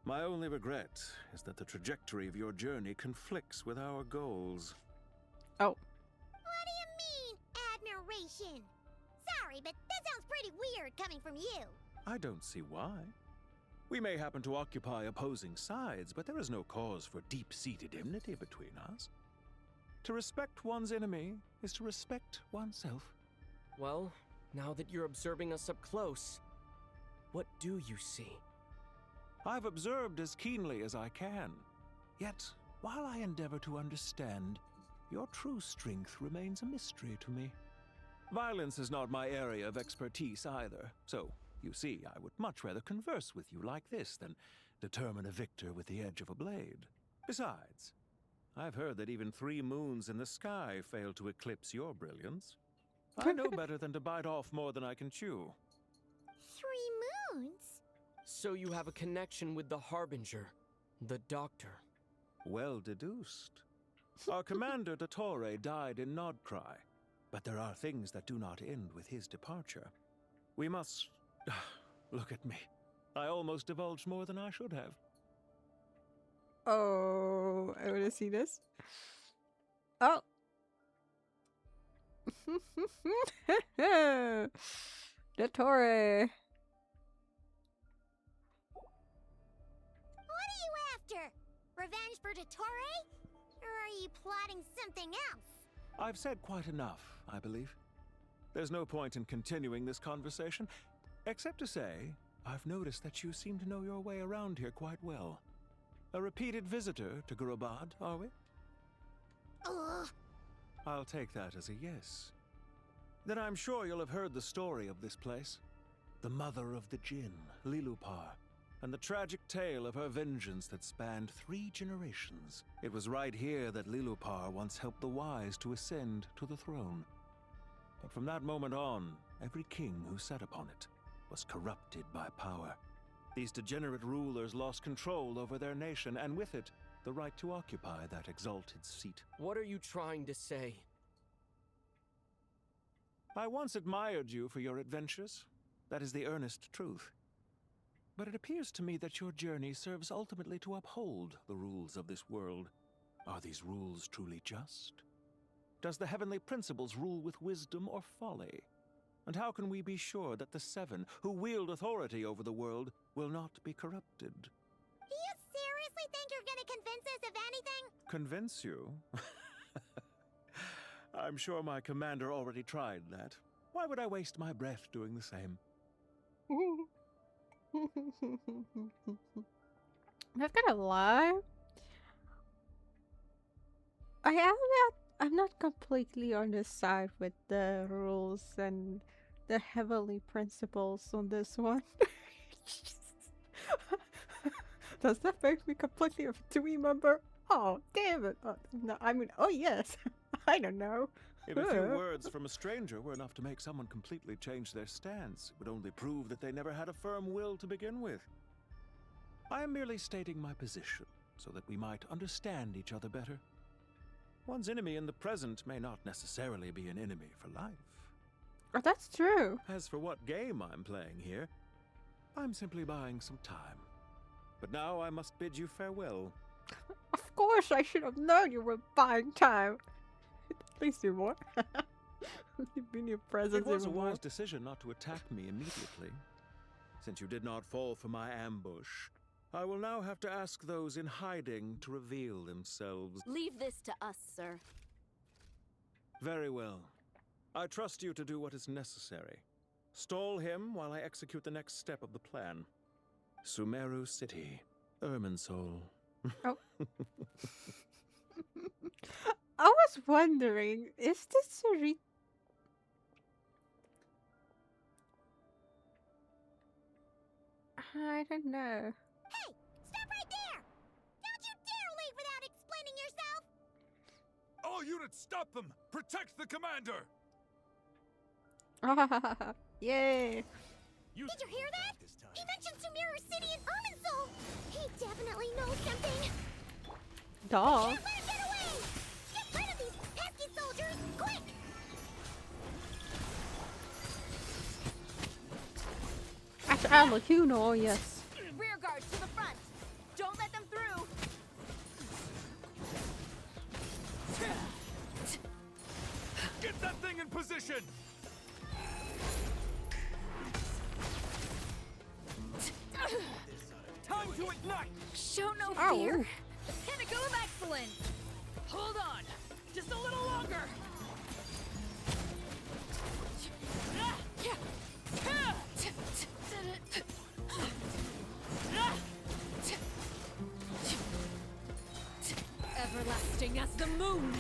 My only regret is that the trajectory of your journey conflicts with our goals. Oh. What do you mean, admiration? Sorry, but that sounds pretty weird coming from you. I don't see why. We may happen to occupy opposing sides, but there is no cause for deep-seated enmity between us. To respect one's enemy is to respect oneself. Well, now that you're observing us up close, what do you see? I've observed as keenly as I can. Yet, while I endeavor to understand, your true strength remains a mystery to me. Violence is not my area of expertise either, so, you see, I would much rather converse with you like this than determine a victor with the edge of a blade. Besides, I've heard that even 3 moons in the sky fail to eclipse your brilliance. I know better than to bite off more than I can chew. 3 moons? So you have a connection with the Harbinger, the Doctor. Well deduced. Our commander, Dottore, died in Nodcry, but there are things that do not end with his departure. We must... Look at me. I almost divulged more than I should have. Oh, I want to see this. Oh. Dottore. What are you after? Revenge for Dottore? Or are you plotting something else? I've said quite enough, I believe. There's no point in continuing this conversation, except to say I've noticed that you seem to know your way around here quite well. A repeated visitor to Gurubad, are we? Ugh. I'll take that as a yes. Then I'm sure you'll have heard the story of this place. The mother of the Jinn, Lilupar, and the tragic tale of her vengeance that spanned 3 generations. It was right here that Lilupar once helped the wise to ascend to the throne. But from that moment on, every king who sat upon it was corrupted by power. These degenerate rulers lost control over their nation, and with it, the right to occupy that exalted seat. What are you trying to say? I once admired you for your adventures. That is the earnest truth. But it appears to me that your journey serves ultimately to uphold the rules of this world. Are these rules truly just? Does the heavenly principles rule with wisdom or folly? And how can we be sure that the 7 who wield authority over the world will not be corrupted? Do you seriously think you're gonna convince us of anything? Convince you? I'm sure my commander already tried that. Why would I waste my breath doing the same? Not gonna lie. I'm not completely on the side with the rules and the heavenly principles on this one. Does that make me completely a Tui member? Oh, damn it. No, I mean, oh yes. I don't know. If a few words from a stranger were enough to make someone completely change their stance, it would only prove that they never had a firm will to begin with. I am merely stating my position, so that we might understand each other better. One's enemy in the present may not necessarily be an enemy for life. Oh, that's true. As for what game I'm playing here, I'm simply buying some time. But now I must bid you farewell. Of course, I should have known you were buying time. Please do more. You've been your presence. It was a wise decision not to attack me immediately. Since you did not fall for my ambush, I will now have to ask those in hiding to reveal themselves. Leave this to us, sir. Very well. I trust you to do what is necessary. Stall him while I execute the next step of the plan. Sumeru City, Irminsul. Oh. I was wondering, is this a I don't know. Hey! Stop right there! Don't you dare leave without explaining yourself! All units, stop them! Protect the commander! Yay! Did you hear that? He mentioned Sumeru City and Irminsul! He definitely knows something! Duh. Can't let him get away! Get rid of these pesky soldiers, quick! Actually, you know, yes. Rear guards to the front. Don't let them through. Get that thing in position! Time to ignite! Show no Ow. fear. Pinnacle of excellence. Hold on. Just a little longer. Everlasting as the moon.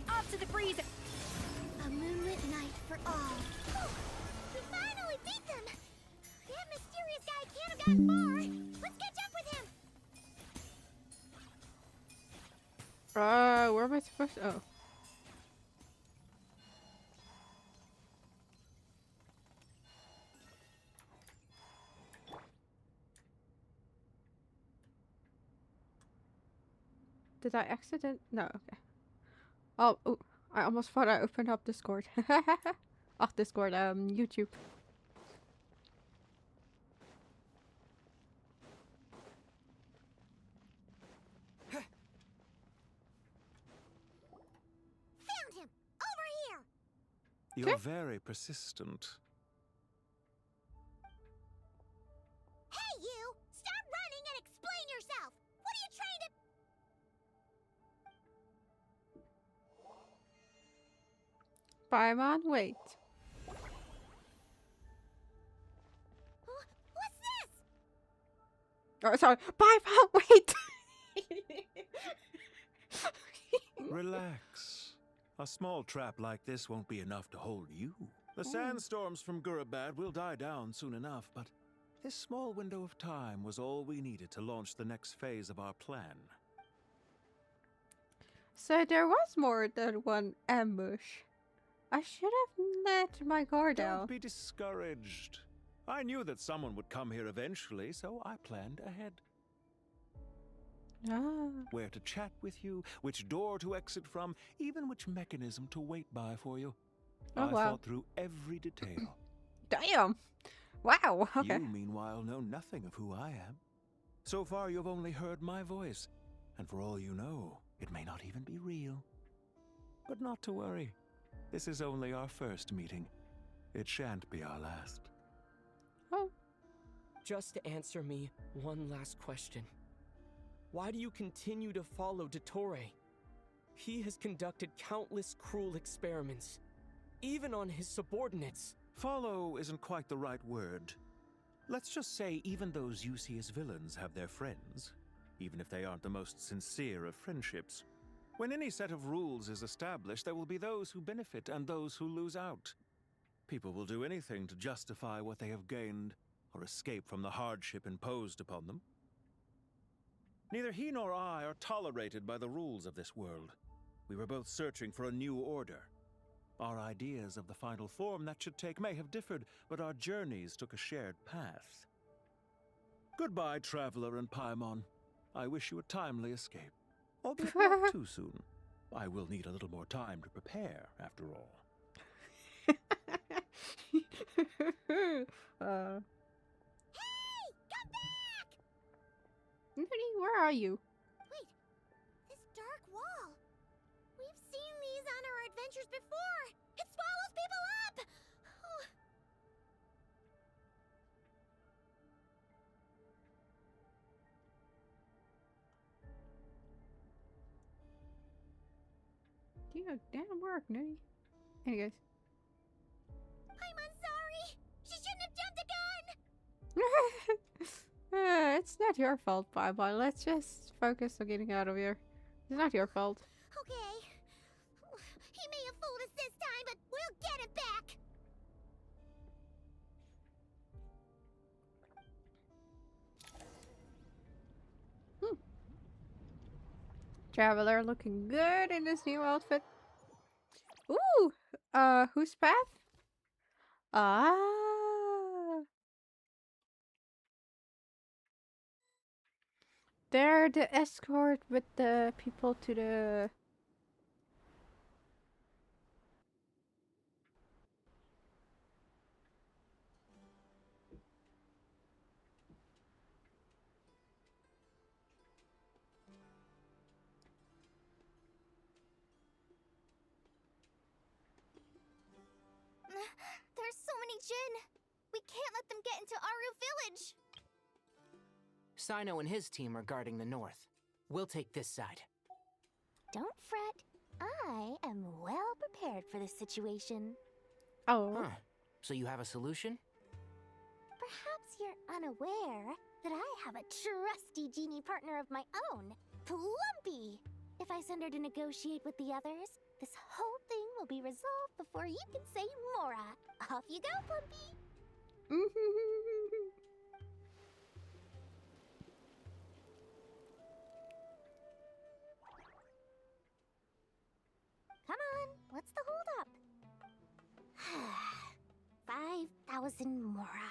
Off to the freezer. A moonlit night for all. We finally beat them! That mysterious guy can't have gotten far! Let's catch up with him! Where am I supposed to? Oh. Did I accident? No, okay. Oh, ooh, I almost thought I opened up Discord. Discord, YouTube. Found him! Over here! You're very persistent. Hey, you! Stop running and explain yourself! What are you trying to... Paimon, wait. Oh, sorry. Paimon, wait! Relax. A small trap like this won't be enough to hold you. The sandstorms from Gurabad will die down soon enough, but this small window of time was all we needed to launch the next phase of our plan. So there was more than one ambush. I should have let my guard Don't down. be discouraged. I knew that someone would come here eventually, so I planned ahead. Where to chat with you, which door to exit from, even which mechanism to wait by for you. Oh, I wow. thought through every detail. Damn! Wow, okay. You, meanwhile, know nothing of who I am. So far, you've only heard my voice, and for all you know, it may not even be real. But not to worry. This is only our first meeting. It shan't be our last. Oh. Just answer me one last question. Why do you continue to follow Dottore? He has conducted countless cruel experiments, even on his subordinates. Follow isn't quite the right word. Let's just say even those you see as villains have their friends, even if they aren't the most sincere of friendships. When any set of rules is established, there will be those who benefit and those who lose out. People will do anything to justify what they have gained or escape from the hardship imposed upon them. Neither he nor I are tolerated by the rules of this world. We were both searching for a new order. Our ideas of the final form that should take may have differed, but our journeys took a shared path. Goodbye, Traveler and Paimon. I wish you a timely escape. Albeit not too soon. I will need a little more time to prepare, after all. Nani, where are you? Wait, this dark wall. We've seen these on our adventures before. It swallows people up. Oh. Do your damn work, Nani. Anyways. I'm sorry. She shouldn't have jumped a gun. It's not your fault, Paimon. Let's just focus on getting out of here. It's not your fault. Okay. He may have fooled us this time, but we'll get him back. Traveler looking good in this new outfit. Ooh! Whose path? Ah! They're the escort with the people to the... There's so many Jin. We can't let them get into Aru village. Sino and his team are guarding the north. We'll take this side. Don't fret. I am well prepared for this situation. Oh. Huh. So you have a solution? Perhaps you're unaware that I have a trusty genie partner of my own, Plumpy. If I send her to negotiate with the others, this whole thing will be resolved before you can say Mora. Off you go, Plumpy. Come on, what's the holdup? 5,000 Mora.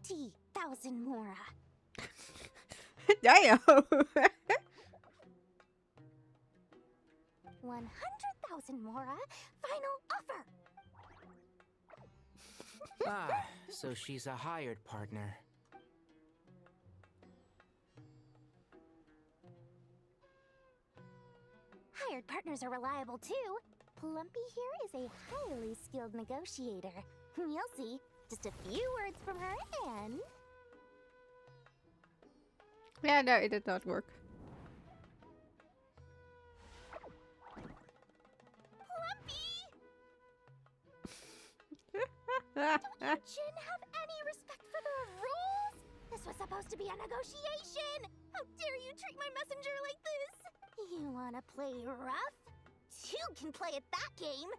20,000 Mora. Damn! 100,000 Mora. Final offer. Ah, so she's a hired partner. Hired partners are reliable too. Plumpy here is a highly skilled negotiator. You'll see. Just a few words from her and... Yeah, no, it did not work. Don't you Jin have any respect for This was supposed to be a negotiation! How dare you treat my messenger like this? You wanna play rough? Two can play at that game!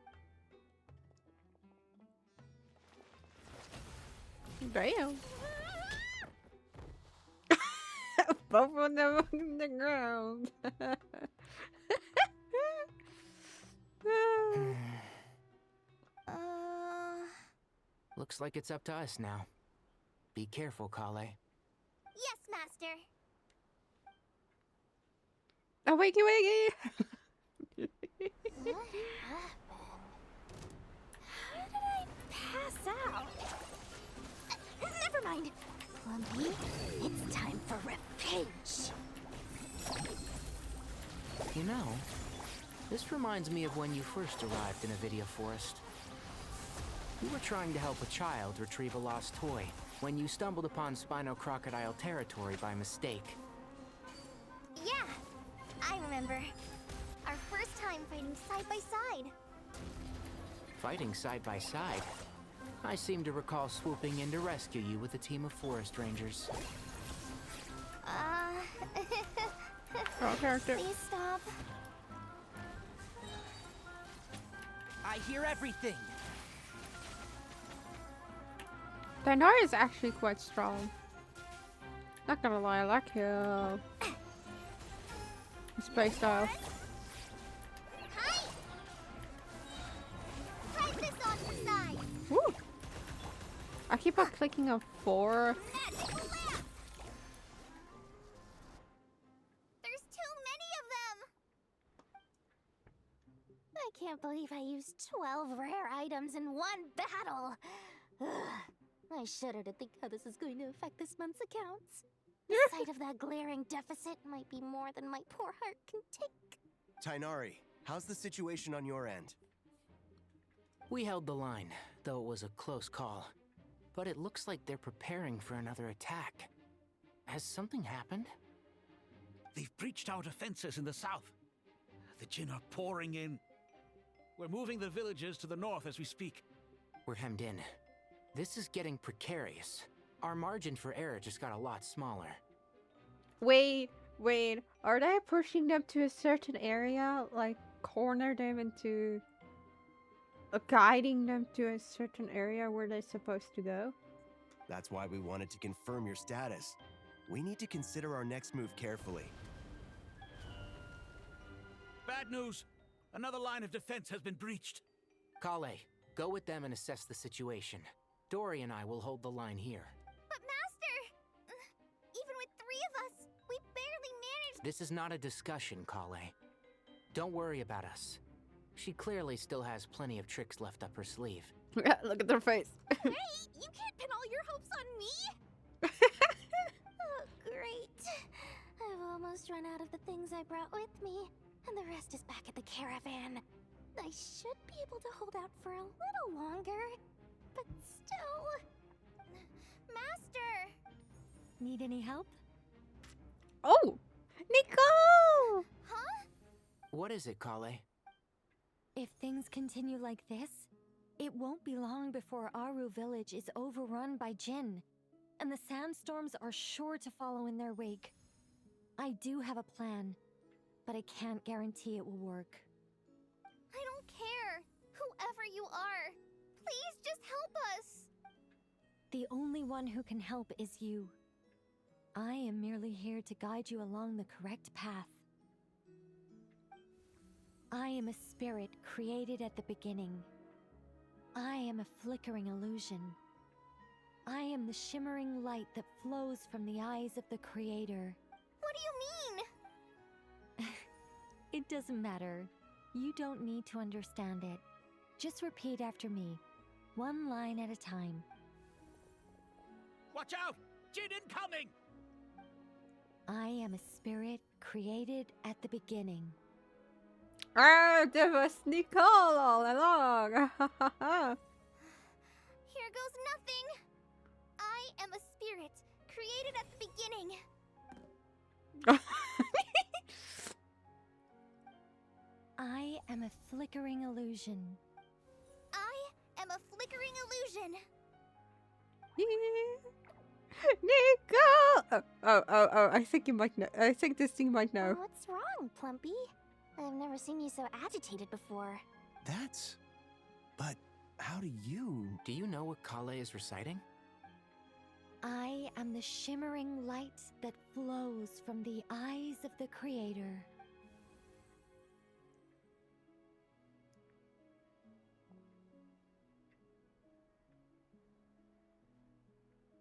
Damn. Both of them on the ground. Looks like it's up to us now. Be careful, Kale. Yes, Master. Oh, wakey wakey! What happened? How did I pass out? Never mind. Lumpy, it's time for revenge. You know, this reminds me of when you first arrived in Avidia Forest. You were trying to help a child retrieve a lost toy when you stumbled upon Spino Crocodile territory by mistake. Yeah, I remember. Our first time fighting side by side. Fighting side by side? I seem to recall swooping in to rescue you with a team of forest rangers. Wrong character. Please stop. I hear everything! Tainari is actually quite strong. Not gonna lie, I like his space style. Try this on the side. Woo! I keep on clicking on 4. There's too many of them. I can't believe I used 12 rare items in one battle. Ugh, I shudder to think how this is going to affect this month's accounts. The sight of that glaring deficit might be more than my poor heart can take. Tainari, how's the situation on your end? We held the line, though it was a close call. But it looks like they're preparing for another attack. Has something happened? They've breached our defenses in the south. The Jin are pouring in. We're moving the villagers to the north as we speak. We're hemmed in. This is getting precarious. Our margin for error just got a lot smaller. Wait. Are they pushing them to a certain area? Like, corner them into... guiding them to a certain area where they're supposed to go? That's why we wanted to confirm your status. We need to consider our next move carefully. Bad news! Another line of defense has been breached. Kale, go with them and assess the situation. Dory and I will hold the line here. But Master, even with 3 of us, we barely managed. This is not a discussion, Kale. Don't worry about us. She clearly still has plenty of tricks left up her sleeve. Look at their face. Hey, you can't pin all your hopes on me! Oh, great. I've almost run out of the things I brought with me, and the rest is back at the caravan. I should be able to hold out for a little longer, but still... Master! Need any help? Oh! Nico! Huh? What is it, Kale? If things continue like this, it won't be long before Aru village is overrun by Jin, and the sandstorms are sure to follow in their wake. I do have a plan, but I can't guarantee it will work. I don't care. Whoever you are, please just help us. The only one who can help is you. I am merely here to guide you along the correct path. I am a spirit created at the beginning. I am a flickering illusion. I am the shimmering light that flows from the eyes of the Creator. What do you mean? It doesn't matter. You don't need to understand it. Just repeat after me, one line at a time. Watch out! Jin incoming! I am a spirit created at the beginning. There was Nicole all along. Here goes nothing. I am a spirit created at the beginning. I am a flickering illusion. I am a flickering illusion. Nico! Oh, I think you might know. I think this thing might know. What's wrong, Plumpy? I've never seen you so agitated before. That's... But how do you... Do you know what Kale is reciting? I am the shimmering light that flows from the eyes of the Creator.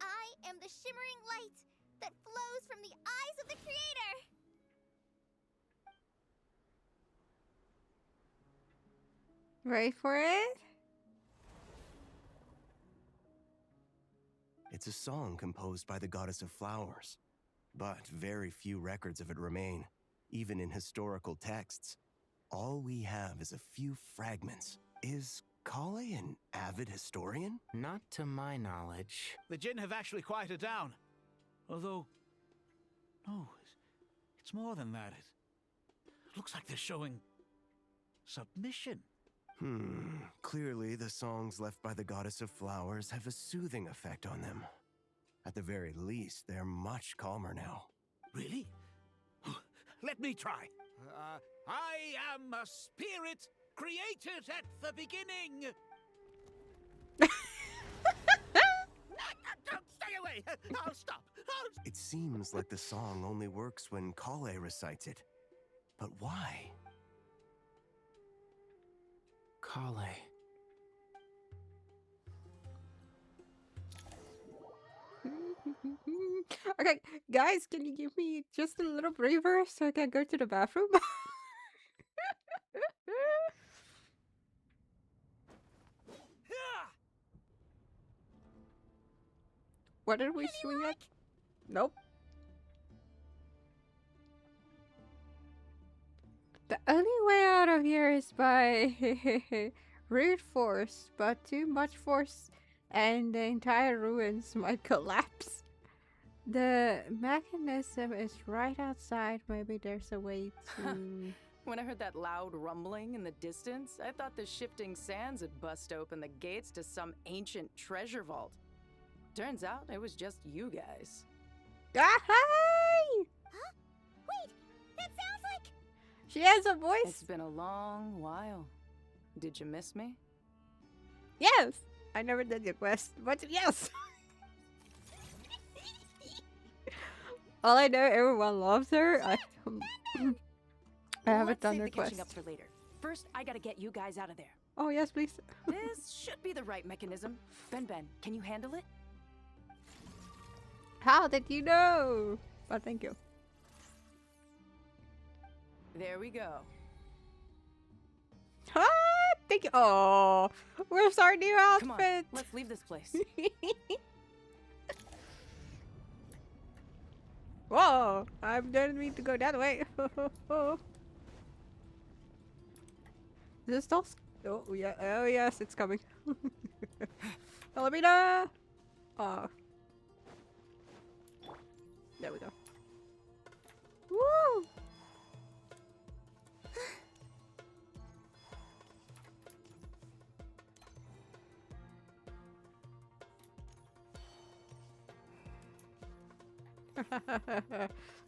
I am the shimmering light that flows from the eyes of the Creator! Ready for it? It's a song composed by the goddess of flowers. But very few records of it remain, even in historical texts. All we have is a few fragments. Is Kale an avid historian? Not to my knowledge. The Jinn have actually quieted down. Although... No, it's more than that. It looks like they're showing... submission. Clearly the songs left by the goddess of flowers have a soothing effect on them. At the very least, they're much calmer now. Really? Let me try. I am a spirit created at the beginning. Stay away! I'll stop. It seems like the song only works when Kale recites it. But why? Kale. Okay, guys, can you give me just a little breather so I can go to the bathroom? What did we swing at? Nope. The only way out of here is by rude force, but too much force and the entire ruins might collapse. The mechanism is right outside. Maybe there's a way to... When I heard that loud rumbling in the distance, I thought the shifting sands had bust open the gates to some ancient treasure vault. Turns out it was just you guys. Hi! Huh? Wait, that sounds like... She has a voice. It's been a long while. Did you miss me? Yes! I never did the quest, but yes! All I know, everyone loves her. I haven't done her quest. Catching up for later. First, I gotta get you guys out of there. Oh, yes, please. This should be the right mechanism. Ben, can you handle it? How did you know? But thank you. There we go. Ah, thank you. Oh, where's our new outfit? Come on, let's leave this place. Whoa, I didn't mean to go that way. Is this still? Oh yeah. Oh yes, it's coming. Elamina. Oh. There we go. Woo!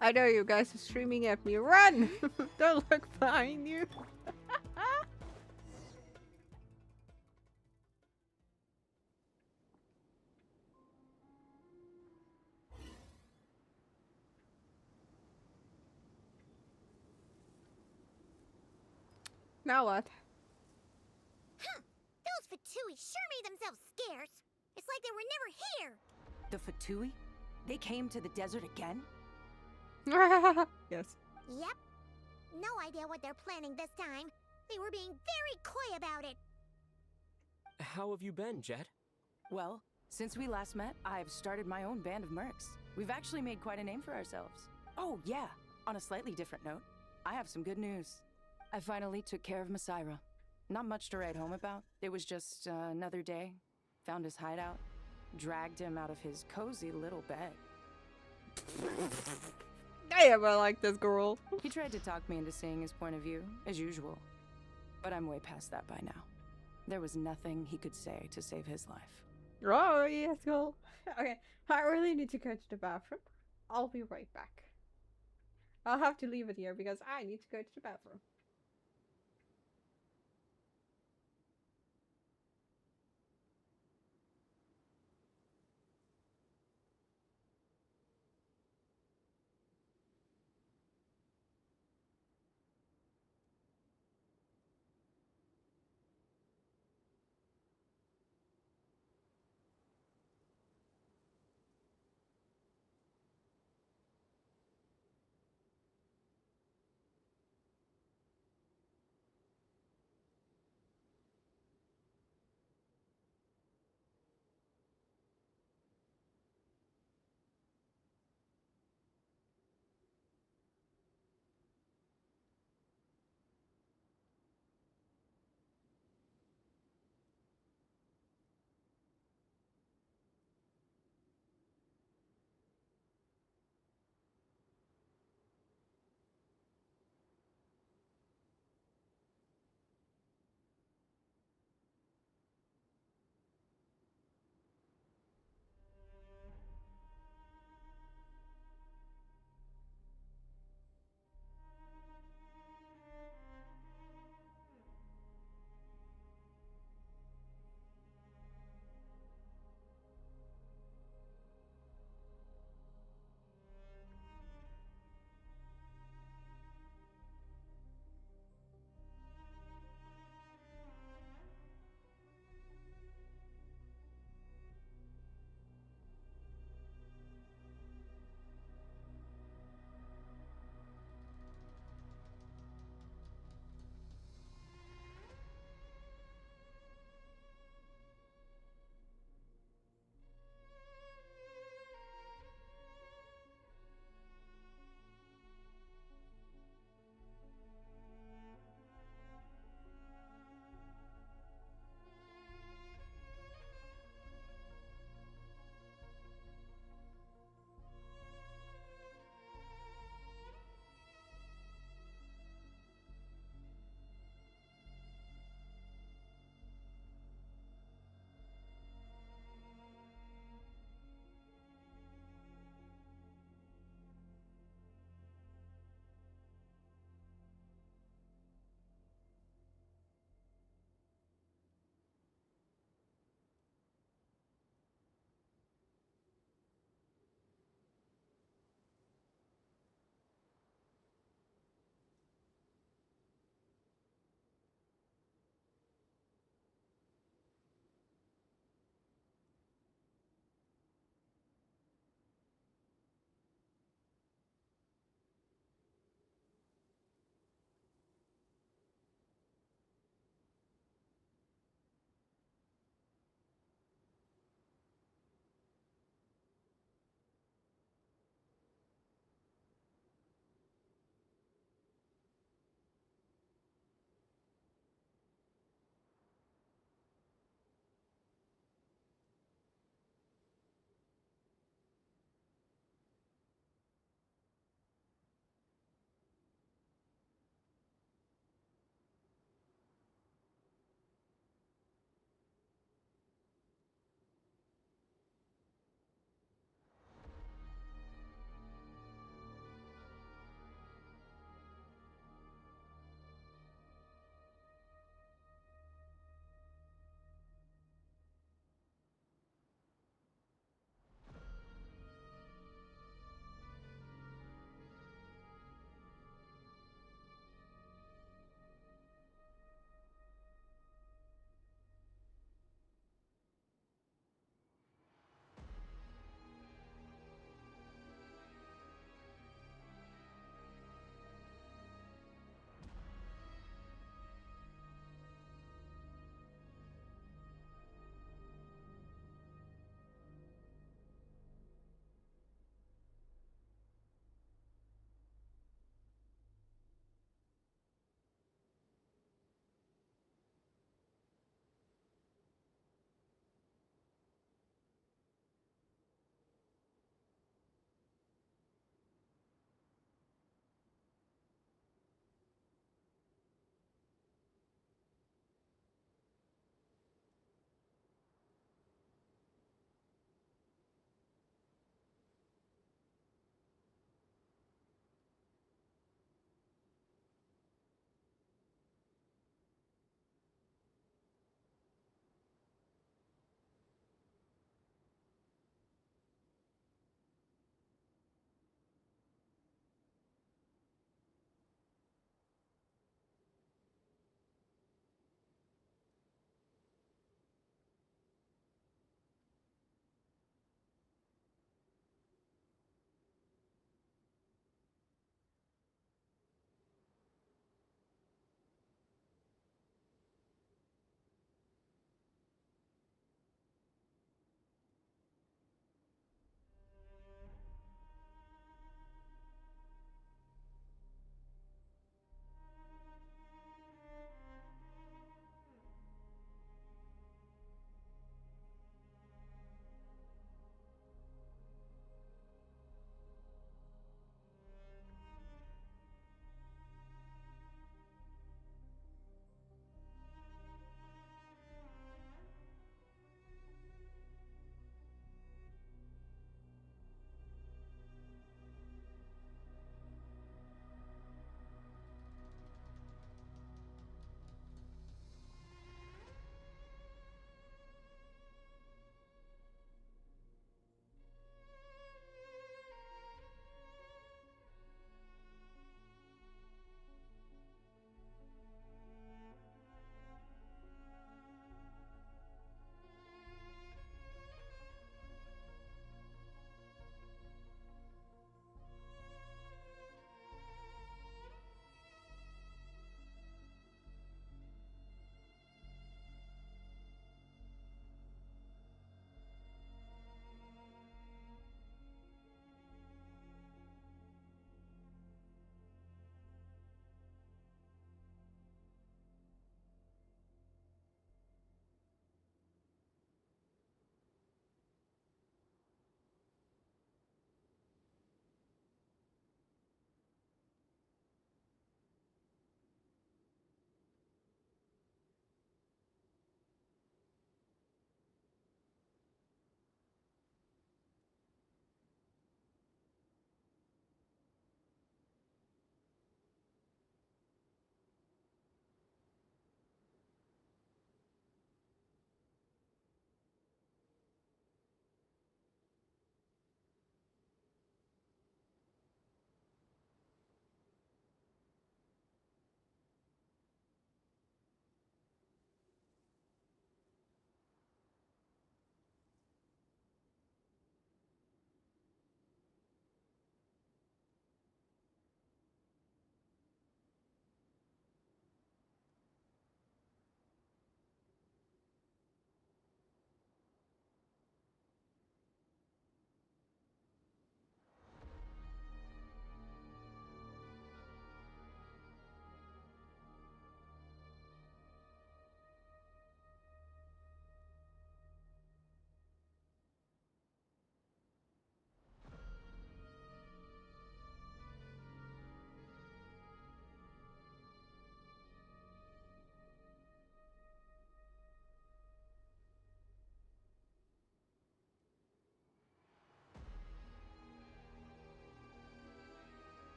I know you guys are streaming at me. Run! Don't look behind you. Now what? Those Fatui sure made themselves scarce. It's like they were never here. The Fatui? They came to the desert again? Yes. Yep. No idea what they're planning this time. They were being very coy about it. How have you been, Jet? Well, since we last met, I've started my own band of mercs. We've actually made quite a name for ourselves. Oh, yeah. On a slightly different note, I have some good news. I finally took care of Masaira. Not much to write home about. It was just another day. Found his hideout. Dragged him out of his cozy little bed. Damn, I like this girl. He tried to talk me into seeing his point of view, as usual. But I'm way past that by now. There was nothing he could say to save his life. Oh, yes, cool. Okay, I really need to go to the bathroom. I'll be right back. I'll have to leave it here because I need to go to the bathroom.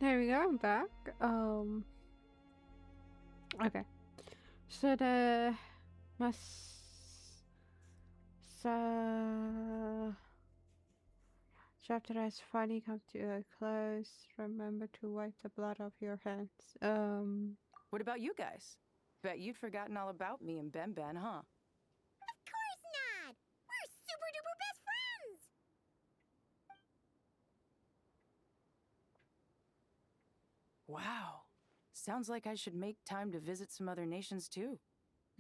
There we go, I'm back. Okay. So the chapter has finally come to a close. Remember to wipe the blood off your hands. What about you guys? Bet you'd forgotten all about me and Ben Ben, huh? Of course not! We're super duper best friends! Wow. Sounds like I should make time to visit some other nations too.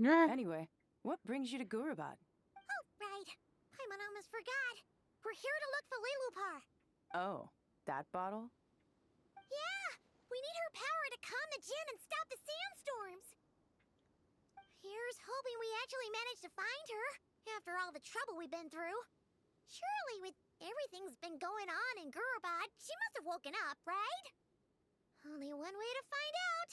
Yeah. Anyway, what brings you to Gurabad? Oh, right. I almost forgot. We're here to look for Lilupar. Oh, that bottle? Yeah! We need her power to calm the Jinn and stop the sandstorms. Here's hoping we actually manage to find her, after all the trouble we've been through. Surely with everything's been going on in Gurabad, she must have woken up, right? Only one way to find out.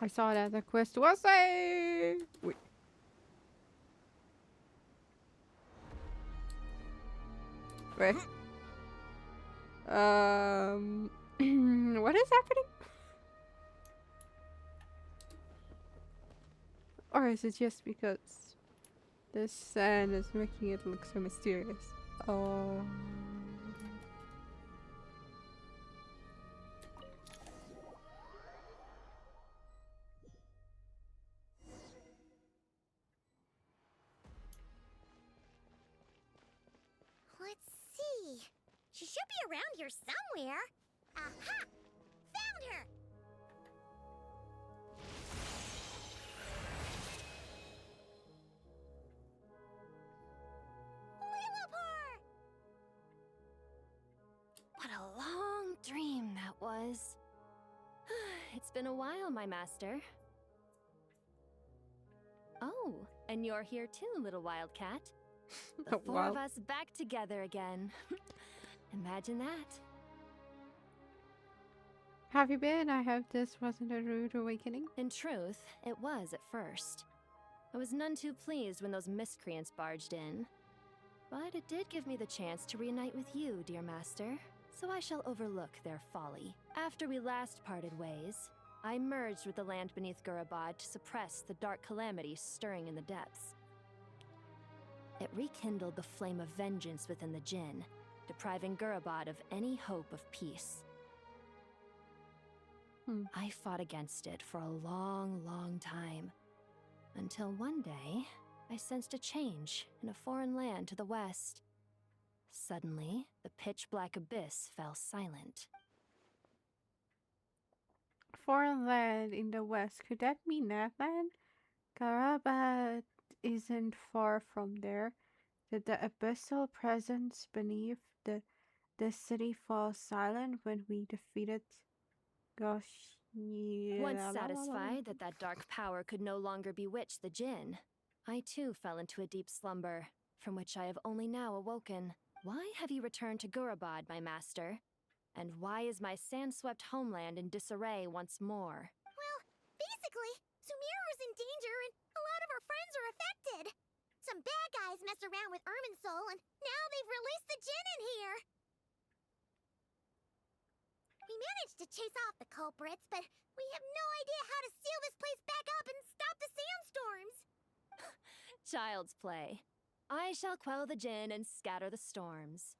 I saw that the quest was a... Wait. Wait. What is happening? Or is it just because the sand is making it look so mysterious? Oh. Let's see. She should be around here somewhere. Aha! Found her! Lilupar! What a long dream that was. It's been a while, my master. Oh, and you're here too, little wildcat. The four of us back together again. Imagine that. Have you been? I hope this wasn't a rude awakening. In truth, it was at first. I was none too pleased when those miscreants barged in. But it did give me the chance to reunite with you, dear master, so I shall overlook their folly. After we last parted ways, I merged with the land beneath Gurabad to suppress the dark calamity stirring in the depths. It rekindled the flame of vengeance within the Jinn, depriving Gurabad of any hope of peace. I fought against it for a long, long time, until one day, I sensed a change in a foreign land to the west. Suddenly, the pitch-black abyss fell silent. Foreign land in the west. Could that mean Nathan? Garabat isn't far from there. Did the abyssal presence beneath the city fall silent when we defeated Once satisfied that that dark power could no longer bewitch the Jinn, I too fell into a deep slumber, from which I have only now awoken. Why have you returned to Gurabad, my master? And why is my sand-swept homeland in disarray once more? Well, basically, Sumeru's in danger and a lot of our friends are affected. Some bad guys messed around with Irminsul and now they've released the Jinn in here. We managed to chase off the culprits, but we have no idea how to seal this place back up and stop the sandstorms. Child's play. I shall quell the Jinn and scatter the storms.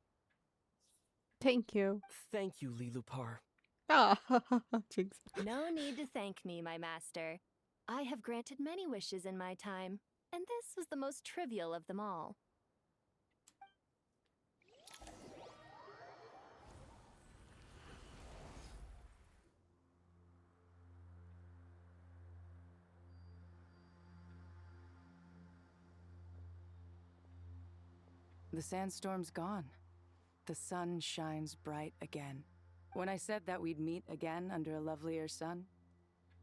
Thank you. Thank you, Lilupar. Ah, jinx. No need to thank me, my master. I have granted many wishes in my time, and this was the most trivial of them all. The sandstorm's gone. The sun shines bright again. When I said that we'd meet again under a lovelier sun,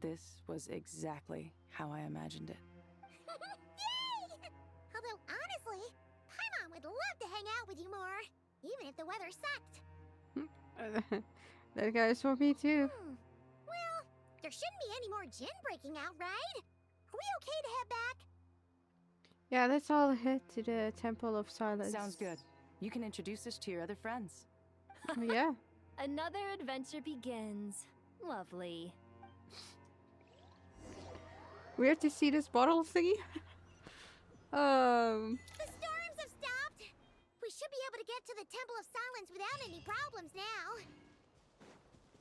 this was exactly how I imagined it. Yay! Although honestly, Paimon would love to hang out with you more, even if the weather sucked. That goes for me too. Well, there shouldn't be any more Jinn breaking out, right? Are we okay to head back? Yeah, let's all head to the Temple of Silence. Sounds good. You can introduce us to your other friends. Yeah. Another adventure begins. Lovely. Weird to see this bottle thingy. The storms have stopped. We should be able to get to the Temple of Silence without any problems now.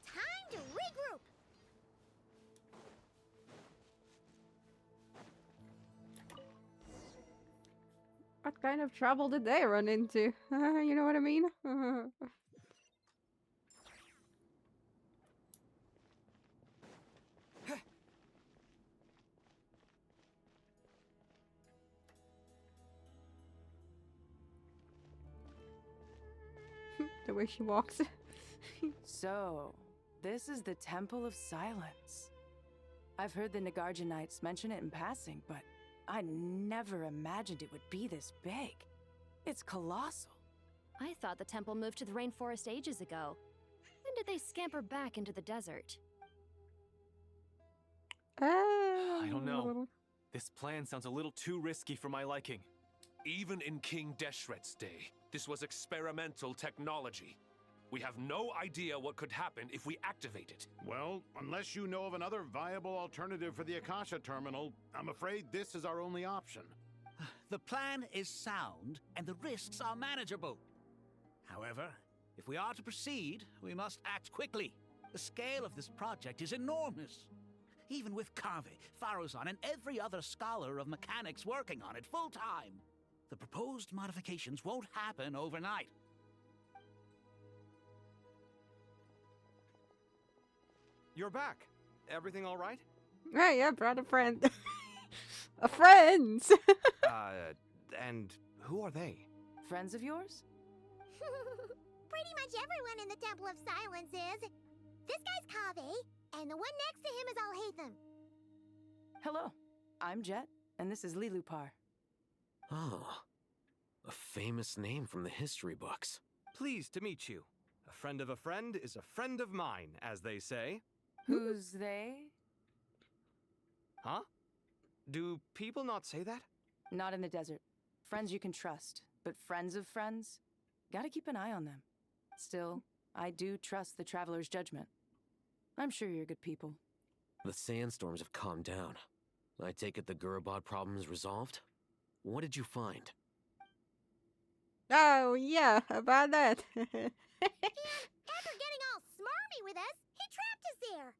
Time to regroup. What kind of trouble did they run into? You know what I mean? The way she walks. So, this is the Temple of Silence. I've heard the Nagarjanites mention it in passing, but I never imagined it would be this big. It's colossal. I thought the temple moved to the rainforest ages ago. When did they scamper back into the desert? I don't know. This plan sounds a little too risky for my liking. Even in King Deshret's day, this was experimental technology. We have no idea what could happen if we activate it. Well, unless you know of another viable alternative for the Akasha terminal, I'm afraid this is our only option. The plan is sound, and the risks are manageable. However, if we are to proceed, we must act quickly. The scale of this project is enormous. Even with Kaveh, Faruzan, and every other scholar of mechanics working on it full-time, the proposed modifications won't happen overnight. You're back. Everything all right? Right, yeah, brought a friend. A friend! And who are they? Friends of yours? Pretty much everyone in the Temple of Silence is. This guy's Kaveh, and the one next to him is Alhaitham. Hello, I'm Jet, and this is Lilupar. Oh, a famous name from the history books. Pleased to meet you. A friend of a friend is a friend of mine, as they say. Who's they? Huh? Do people not say that? Not in the desert. Friends you can trust, but friends of friends? Gotta keep an eye on them. Still, I do trust the Traveler's judgment. I'm sure you're good people. The sandstorms have calmed down. I take it the Gurabod problem is resolved? What did you find? Oh, yeah, about that. And after getting all smarmy with us, he trapped us there.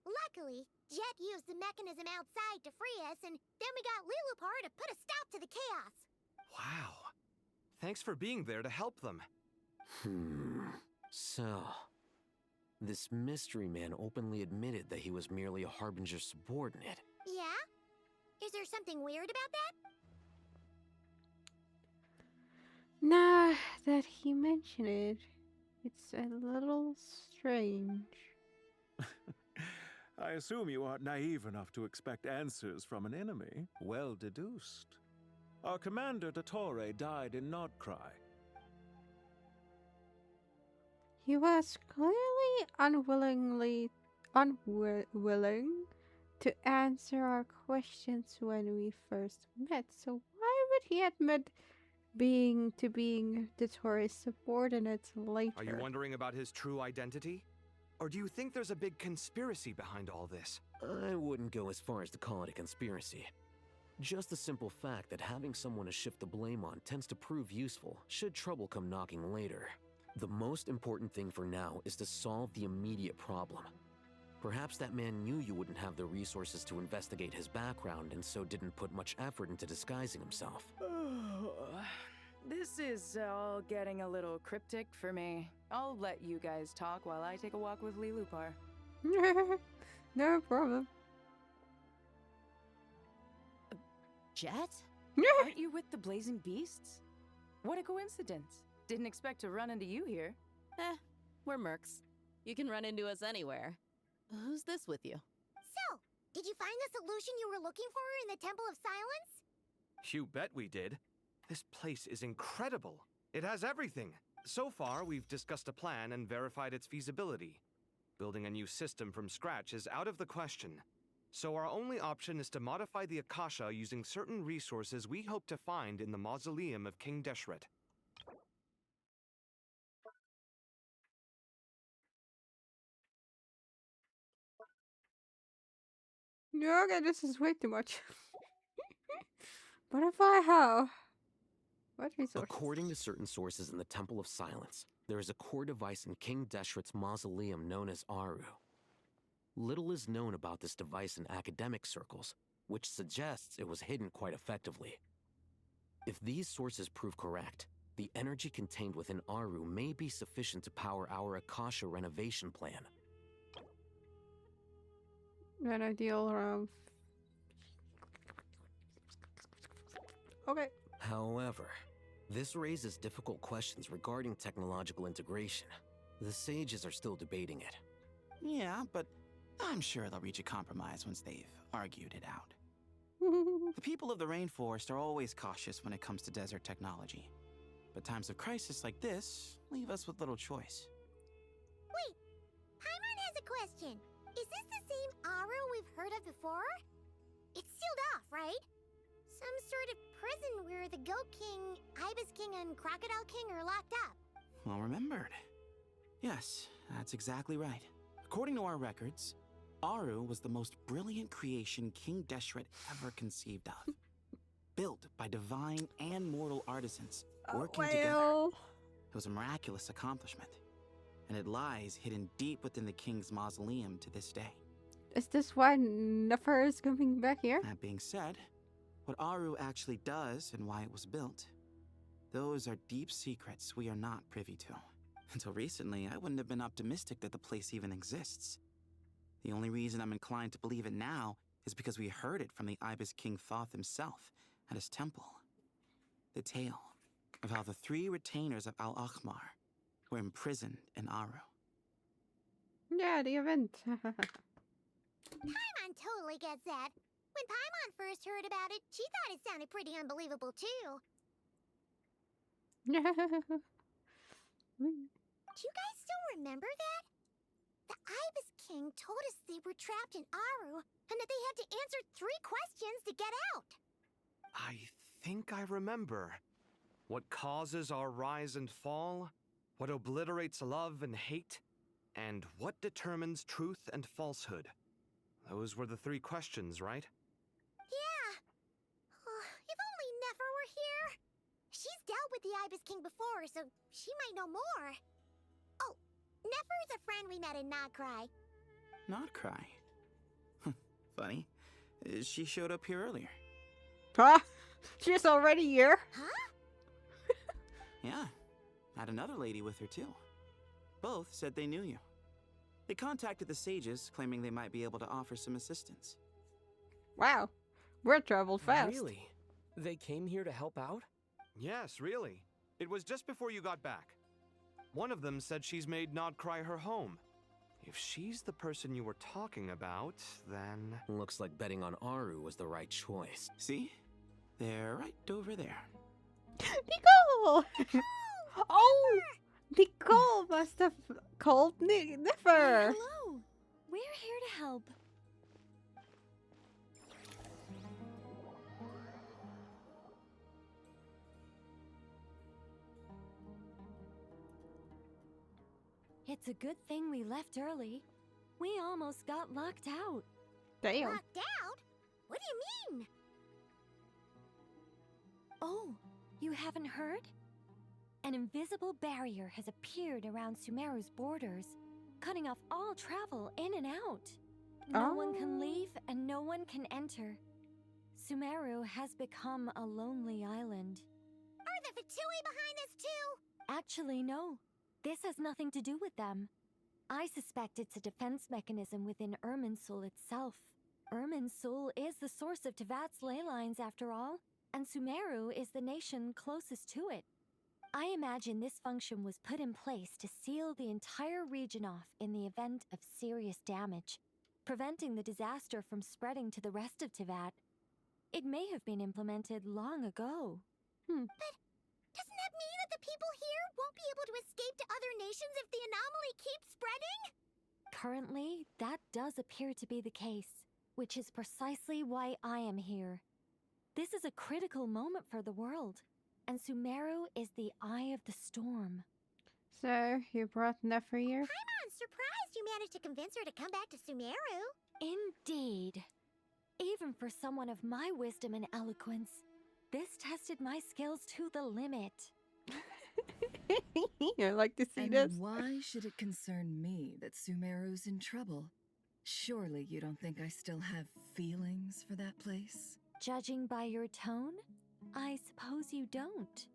Luckily, Jet used the mechanism outside to free us, and then we got Lilupar to put a stop to the chaos. Wow. Thanks for being there to help them. So, this mystery man openly admitted that he was merely a Harbinger subordinate. Yeah? Is there something weird about that? Nah, that he mentioned it. It's a little strange. I assume you aren't naive enough to expect answers from an enemy. Well deduced. Our commander, Dottore, died in Nordcry. He was clearly unwilling to answer our questions when we first met. So why would he admit being Dottore's subordinate later? Are you wondering about his true identity? Or do you think there's a big conspiracy behind all this? I wouldn't go as far as to call it a conspiracy. Just the simple fact that having someone to shift the blame on tends to prove useful should trouble come knocking later. The most important thing for now is to solve the immediate problem. Perhaps that man knew you wouldn't have the resources to investigate his background and so didn't put much effort into disguising himself. This is all getting a little cryptic for me. I'll let you guys talk while I take a walk with Lilupar. No problem. Jet? Aren't you with the Blazing Beasts? What a coincidence. Didn't expect to run into you here. We're mercs. You can run into us anywhere. Who's this with you? So, did you find the solution you were looking for in the Temple of Silence? You bet we did. This place is incredible. It has everything. So far, we've discussed a plan and verified its feasibility. Building a new system from scratch is out of the question. So our only option is to modify the Akasha using certain resources we hope to find in the mausoleum of King Deshret. Yeah, okay, this is way too much. But if I have... What resources? According to certain sources in the Temple of Silence, there is a core device in King Deshret's mausoleum known as Aru. Little is known about this device in academic circles, which suggests it was hidden quite effectively. If these sources prove correct, the energy contained within Aru may be sufficient to power our Akasha renovation plan. An ideal around... Okay. However, this raises difficult questions regarding technological integration. The sages are still debating it. Yeah, but I'm sure they'll reach a compromise once they've argued it out. The people of the rainforest are always cautious when it comes to desert technology. But times of crisis like this leave us with little choice. Wait, Paimon has a question. Is this the same Aru we've heard of before? It's sealed off, right? Some sort of prison where the Goat King, Ibis King, and Crocodile King are locked up. Well remembered. Yes, that's exactly right. According to our records, Aru was the most brilliant creation King Deshret ever conceived of. Built by divine and mortal artisans working together. It was a miraculous accomplishment, and it lies hidden deep within the king's mausoleum to this day. Is this why Nefer is coming back here? That being said, what Aru actually does and why it was built, those are deep secrets we are not privy to. Until recently, I wouldn't have been optimistic that the place even exists. The only reason I'm inclined to believe it now is because we heard it from the Ibis King Thoth himself at his temple. The tale of how the 3 retainers of Al-Akhmar were imprisoned in Aru. Yeah, the event. Paimon totally gets that. When Paimon first heard about it, she thought it sounded pretty unbelievable too. Do you guys still remember that? The Ibis King told us they were trapped in Aru and that they had to answer 3 questions to get out. I think I remember. What causes our rise and fall? What obliterates love and hate? And what determines truth and falsehood? Those were the 3 questions, right? Yeah. If only Nefer were here. She's dealt with the Ibis King before, so she might know more. Oh, Nefer's a friend we met in Notcry. Notcry? Funny. She showed up here earlier. Huh? She's already here? Huh? Yeah. Had another lady with her too. Both said they knew you. They contacted the sages, claiming they might be able to offer some assistance. Wow. We're traveled fast. Really? They came here to help out? Yes, really. It was just before you got back. One of them said she's made Nodcry her home. If she's the person you were talking about, then... Looks like betting on Aru was the right choice. See? They're right over there. Nicole! Oh! Nicole must have called Nefer. Hello. We're here to help. It's a good thing we left early. We almost got locked out. Damn. Locked out? What do you mean? Oh, you haven't heard? An invisible barrier has appeared around Sumeru's borders, cutting off all travel in and out. No one can leave and no one can enter. Sumeru has become a lonely island. Are the Fatui behind this too? Actually, no. This has nothing to do with them. I suspect it's a defense mechanism within Irminsul itself. Irminsul is the source of Teyvat's ley lines after all, and Sumeru is the nation closest to it. I imagine this function was put in place to seal the entire region off in the event of serious damage, preventing the disaster from spreading to the rest of Teyvat. It may have been implemented long ago. But doesn't that mean that the people here won't be able to escape to other nations if the anomaly keeps spreading? Currently, that does appear to be the case, which is precisely why I am here. This is a critical moment for the world, and Sumeru is the eye of the storm. So, you brought Nefer here? I'm surprised you managed to convince her to come back to Sumeru. Indeed. Even for someone of my wisdom and eloquence, this tested my skills to the limit. I like to see and this. Why should it concern me that Sumeru's in trouble? Surely you don't think I still have feelings for that place? Judging by your tone, I suppose you don't.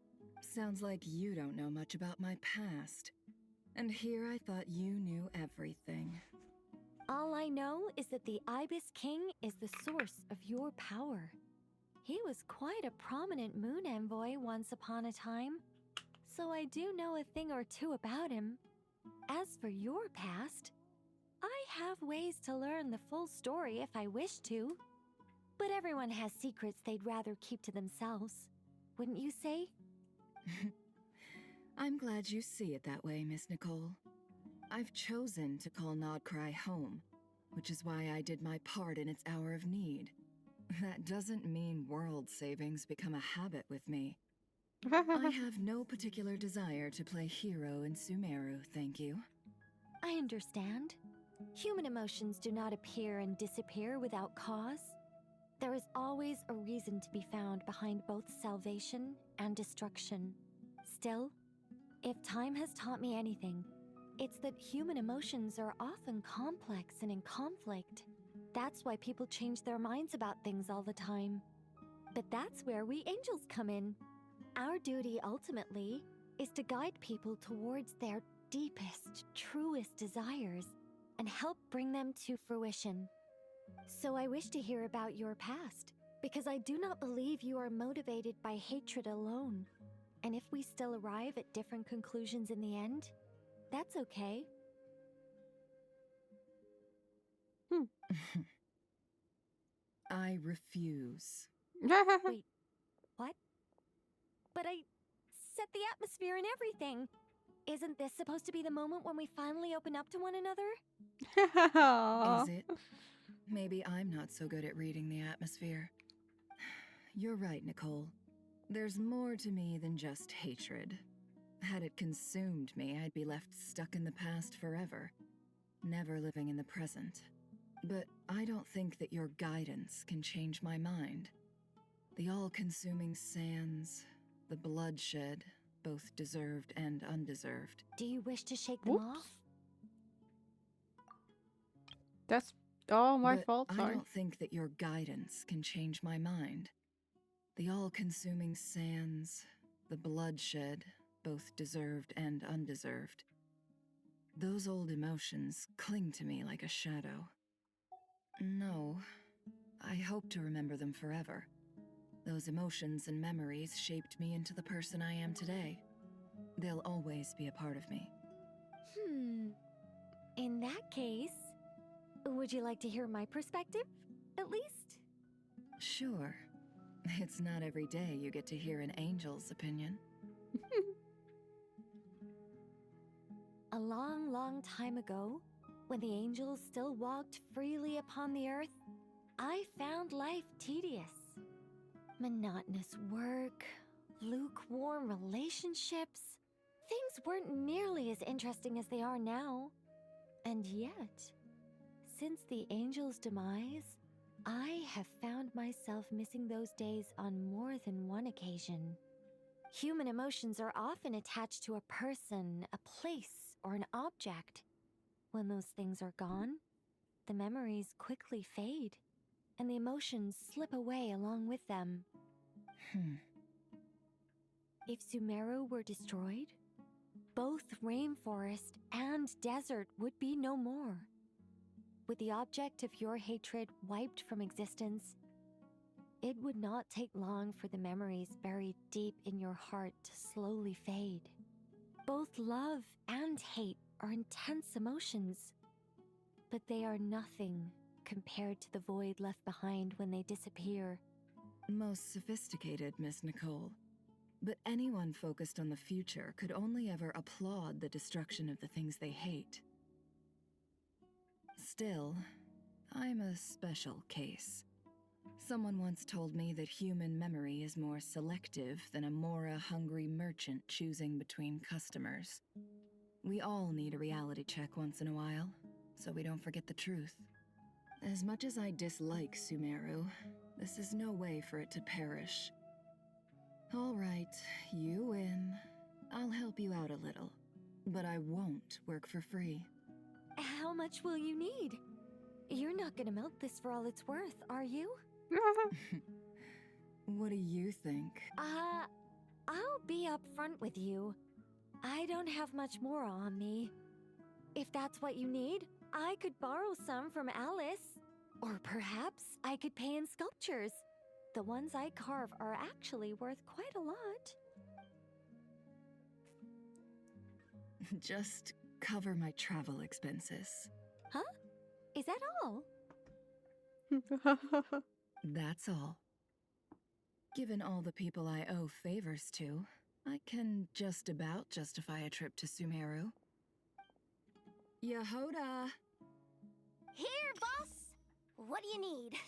Sounds like you don't know much about my past. And here I thought you knew everything. All I know is that the Ibis King is the source of your power. He was quite a prominent moon envoy once upon a time, so I do know a thing or two about him. As for your past, I have ways to learn the full story if I wish to. But everyone has secrets they'd rather keep to themselves, wouldn't you say? I'm glad you see it that way, Miss Nicole. I've chosen to call Nodcry home, which is why I did my part in its hour of need. That doesn't mean world savings become a habit with me. I have no particular desire to play hero in Sumeru, thank you. I understand. Human emotions do not appear and disappear without cause. There is always a reason to be found behind both salvation and destruction. Still, if time has taught me anything, it's that human emotions are often complex and in conflict. That's why people change their minds about things all the time. But that's where we angels come in. Our duty, ultimately, is to guide people towards their deepest, truest desires and help bring them to fruition. So I wish to hear about your past, because I do not believe you are motivated by hatred alone. And if we still arrive at different conclusions in the end, that's okay. I refuse. Wait, what? But I set the atmosphere and everything. Isn't this supposed to be the moment when we finally open up to one another? Is it? Maybe I'm not so good at reading the atmosphere. You're right, Nicole. There's more to me than just hatred. Had it consumed me, I'd be left stuck in the past forever, never living in the present. But I don't think that your guidance can change my mind. The all-consuming sands, the bloodshed, both deserved and undeserved. Do you wish to shake them off? That's all my But fault, sorry. I don't think that your guidance can change my mind. The all-consuming sands, the bloodshed, both deserved and undeserved. Those old emotions cling to me like a shadow. No, I hope to remember them forever. Those emotions and memories shaped me into the person I am today. They'll always be a part of me. In that case, would you like to hear my perspective, at least? Sure. It's not every day you get to hear an angel's opinion. A long, long time ago, when the angels still walked freely upon the earth, I found life tedious. Monotonous work, lukewarm relationships. Things weren't nearly as interesting as they are now. And yet, since the angels' demise, I have found myself missing those days on more than one occasion. Human emotions are often attached to a person, a place, or an object. When those things are gone, the memories quickly fade, and the emotions slip away along with them. If Sumeru were destroyed, both rainforest and desert would be no more. With the object of your hatred wiped from existence, it would not take long for the memories buried deep in your heart to slowly fade. Both love and hate are intense emotions, but they are nothing compared to the void left behind when they disappear. Most sophisticated, Miss Nicole. But anyone focused on the future could only ever applaud the destruction of the things they hate. Still, I'm a special case. Someone once told me that human memory is more selective than a Mora-hungry merchant choosing between customers. We all need a reality check once in a while, so we don't forget the truth. As much as I dislike Sumeru, this is no way for it to perish. All right, you win. I'll help you out a little, but I won't work for free. How much will you need? You're not gonna milk this for all it's worth, are you? What do you think? I'll be upfront with you. I don't have much more on me. If that's what you need, I could borrow some from Alice. Or perhaps I could pay in sculptures. The ones I carve are actually worth quite a lot. Just cover my travel expenses. Huh? Is that all? That's all. Given all the people I owe favors to, I can just about justify a trip to Sumeru. Yehoda! Here, boss! What do you need?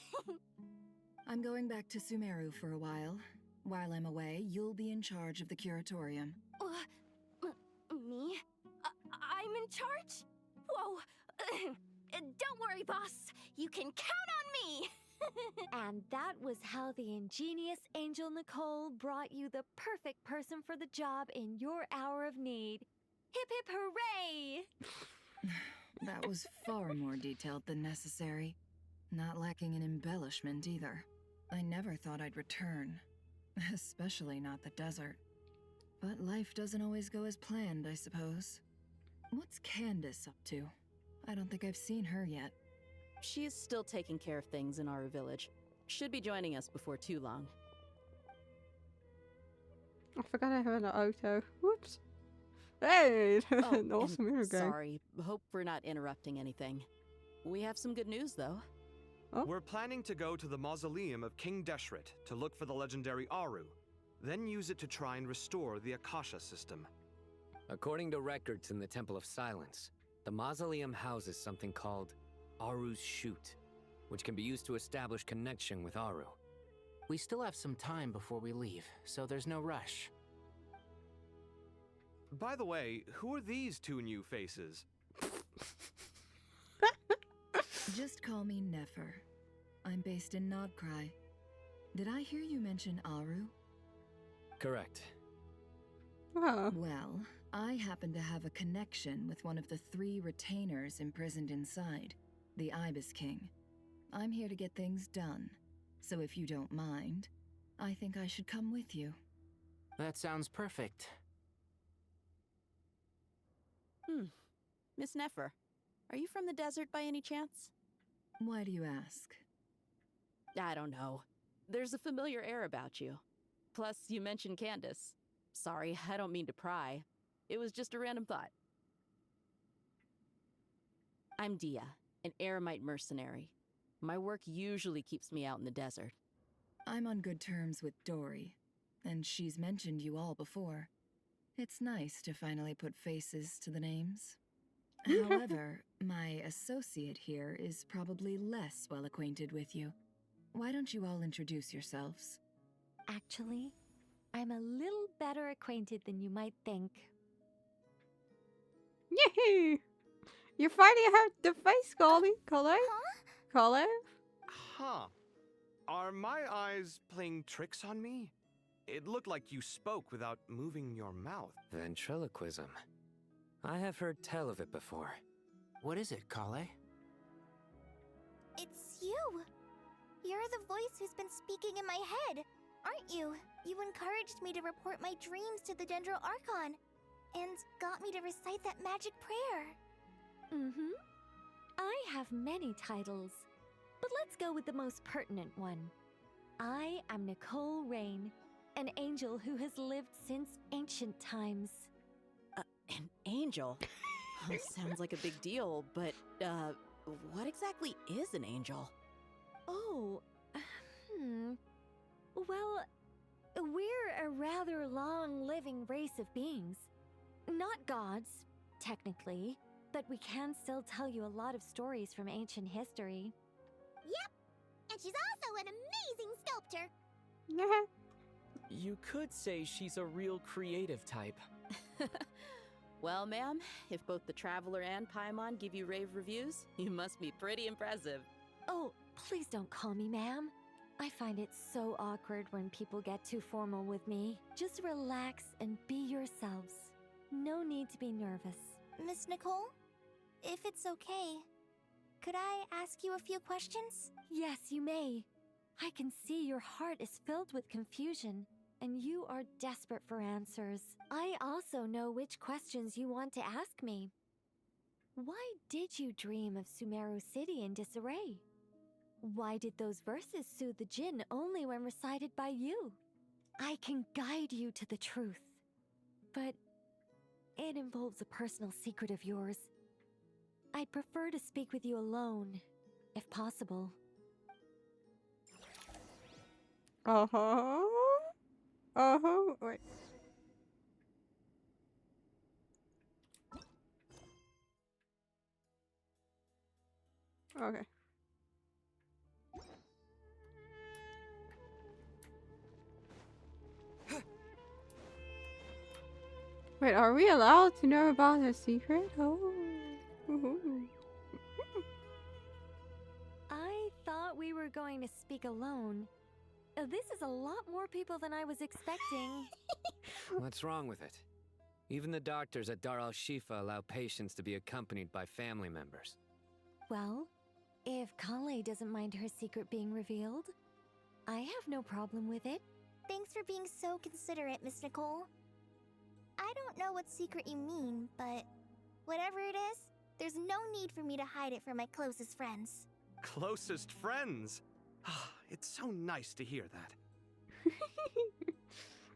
I'm going back to Sumeru for a while. While I'm away, you'll be in charge of the curatorium. Me? I'm in charge? Whoa! Don't worry, boss. You can count on me! And that was how the ingenious Angel Nicole brought you the perfect person for the job in your hour of need. Hip hip hooray! That was far more detailed than necessary. Not lacking in embellishment either. I never thought I'd return. Especially not the desert. But life doesn't always go as planned, I suppose. What's Candace up to? I don't think I've seen her yet. She is still taking care of things in our village. Should be joining us before too long. I forgot I have an auto. Whoops. Hey! Oh, An awesome and hero game. sorry. Hope we're not interrupting anything. We have some good news, though. Oh? We're planning to go to the mausoleum of King Deshret to look for the legendary Aru, then use it to try and restore the Akasha system. According to records in the Temple of Silence, the mausoleum houses something called Aru's Chute, which can be used to establish connection with Aru. We still have some time before we leave, so there's no rush. By the way, who are these two new faces? Just call me Nefer. I'm based in Nodcry. Did I hear you mention Aru? Correct. Oh. Well, I happen to have a connection with one of the 3 retainers imprisoned inside, the Ibis King. I'm here to get things done, so if you don't mind, I think I should come with you. That sounds perfect. Miss Nefer, are you from the desert by any chance? Why do you ask? I don't know. There's a familiar air about you. Plus, you mentioned Candace. Sorry, I don't mean to pry. It was just a random thought. I'm Dia, an eremite mercenary. My work usually keeps me out in the desert. I'm on good terms with Dory, and she's mentioned you all before. It's nice to finally put faces to the names. However, my associate here is probably less well acquainted with you. Why don't you all introduce yourselves? Actually, I'm a little better acquainted than you might think. Yay! You finally have the face, Collie. Collab? Collab? Huh. Are my eyes playing tricks on me? It looked like you spoke without moving your mouth. Ventriloquism. I have heard tell of it before. What is it, Kale? It's you! You're the voice who's been speaking in my head, aren't you? You encouraged me to report my dreams to the Dendro Archon, and got me to recite that magic prayer. Mm-hmm. I have many titles, but let's go with the most pertinent one. I am Nicole Rain, an angel who has lived since ancient times. An angel? Sounds like a big deal, but, what exactly is an angel? Oh, Well, we're a rather long-living race of beings. Not gods, technically, but we can still tell you a lot of stories from ancient history. Yep, and she's also an amazing sculptor. You could say she's a real creative type. Well, ma'am, if both the Traveler and Paimon give you rave reviews, you must be pretty impressive. Oh, please don't call me ma'am. I find it so awkward when people get too formal with me. Just relax and be yourselves. No need to be nervous. Miss Nicole, if it's okay, could I ask you a few questions? Yes, you may. I can see your heart is filled with confusion, and you are desperate for answers. I also know which questions you want to ask me. Why did you dream of Sumeru City in disarray? Why did those verses soothe the djinn only when recited by you? I can guide you to the truth, but it involves a personal secret of yours. I'd prefer to speak with you alone, if possible. Wait. Okay. Wait, are we allowed to know about her secret? Oh. I thought we were going to speak alone. This is a lot more people than I was expecting. What's wrong with it? Even the doctors at Dar al-Shifa allow patients to be accompanied by family members. Well, if Kale doesn't mind her secret being revealed, I have no problem with it. Thanks for being so considerate, Miss Nicole. I don't know what secret you mean, but whatever it is, there's no need for me to hide it from my closest friends. Closest friends? It's so nice to hear that.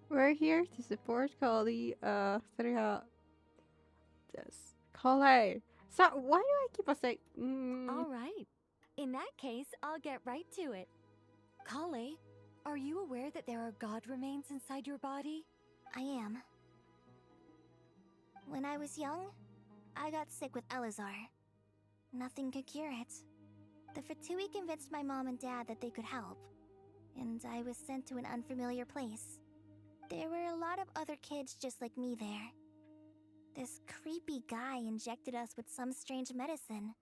We're here to support Kali throughout this. Kale. So why do I keep on saying? All right. In that case, I'll get right to it. Kale, are you aware that there are god remains inside your body? I am. When I was young, I got sick with Elazar. Nothing could cure it. The Fatui convinced my mom and dad that they could help, and I was sent to an unfamiliar place. There were a lot of other kids just like me there. This creepy guy injected us with some strange medicine,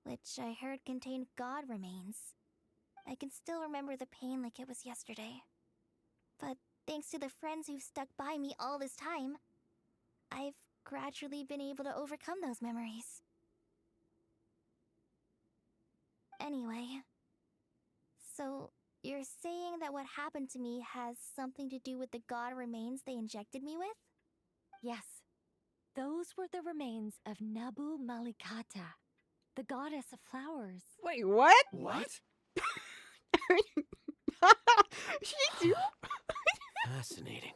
which I heard contained god remains. I can still remember the pain like it was yesterday. But thanks to the friends who've stuck by me all this time, I've gradually been able to overcome those memories. Anyway, so you're saying that what happened to me has something to do with the god remains they injected me with? Yes. Those were the remains of Nabu Malikata, the goddess of flowers. Wait, what? What? She do? Fascinating.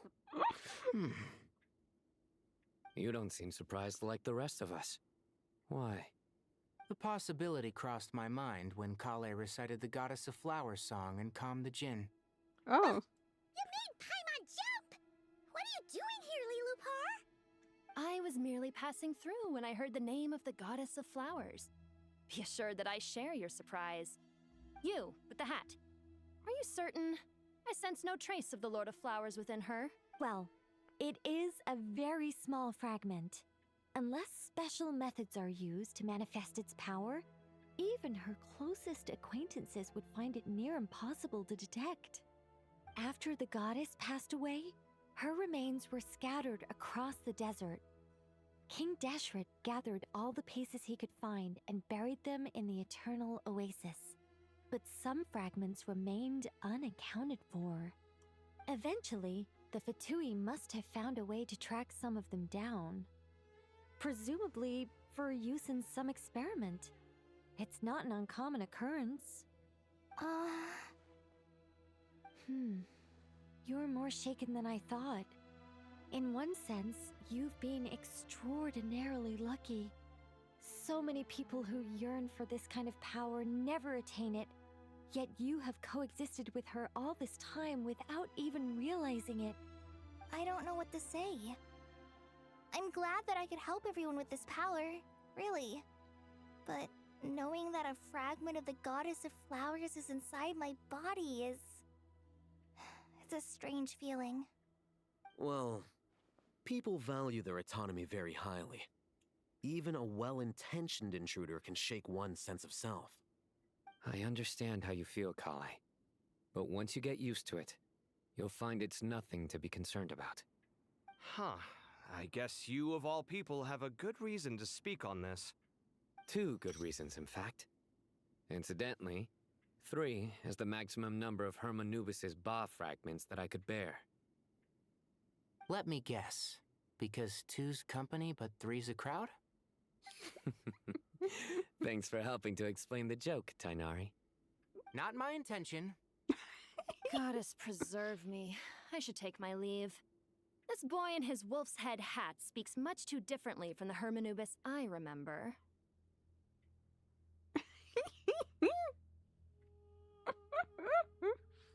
You don't seem surprised like the rest of us. Why? The possibility crossed my mind when Kale recited the Goddess of Flowers song and calmed the djinn. Oh. You made Paimon jump! What are you doing here, Lilupar? I was merely passing through when I heard the name of the Goddess of Flowers. Be assured that I share your surprise. You, with the hat. Are you certain? I sense no trace of the Lord of Flowers within her. Well, it is a very small fragment. Unless special methods are used to manifest its power, even her closest acquaintances would find it near impossible to detect. After the goddess passed away, her remains were scattered across the desert. King Deshret gathered all the pieces he could find and buried them in the Eternal Oasis. But some fragments remained unaccounted for. Eventually, the Fatui must have found a way to track some of them down. Presumably for use in some experiment. It's not an uncommon occurrence. You're more shaken than I thought. In one sense, you've been extraordinarily lucky. So many people who yearn for this kind of power never attain it, yet you have coexisted with her all this time without even realizing it. I don't know what to say. I'm glad that I could help everyone with this power, really. But knowing that a fragment of the goddess of flowers is inside my body is... It's a strange feeling. Well, people value their autonomy very highly. Even a well-intentioned intruder can shake one's sense of self. I understand how you feel, Kale. But once you get used to it, you'll find it's nothing to be concerned about. Huh. I guess you, of all people, have a good reason to speak on this. 2 good reasons, in fact. Incidentally, 3 is the maximum number of Hermanubis's Ba fragments that I could bear. Let me guess. Because 2's company, but 3's a crowd? Thanks for helping to explain the joke, Tainari. Not my intention. Goddess preserve me. I should take my leave. This boy in his wolf's head hat speaks much too differently from the Hermanubis I remember.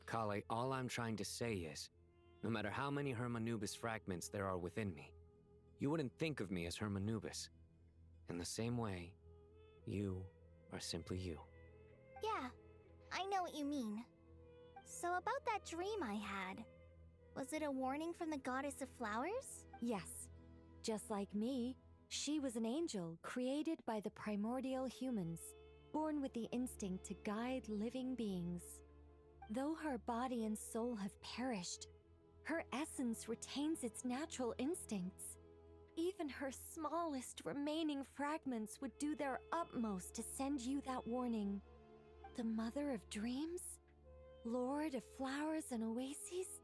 Kale, all I'm trying to say is, no matter how many Hermanubis fragments there are within me, you wouldn't think of me as Hermanubis. In the same way, you are simply you. Yeah, I know what you mean. So about that dream I had, was it a warning from the goddess of flowers? Yes. Just like me, she was an angel created by the primordial humans, born with the instinct to guide living beings. Though her body and soul have perished, her essence retains its natural instincts. Even her smallest remaining fragments would do their utmost to send you that warning. The Mother of Dreams? Lord of Flowers and Oases?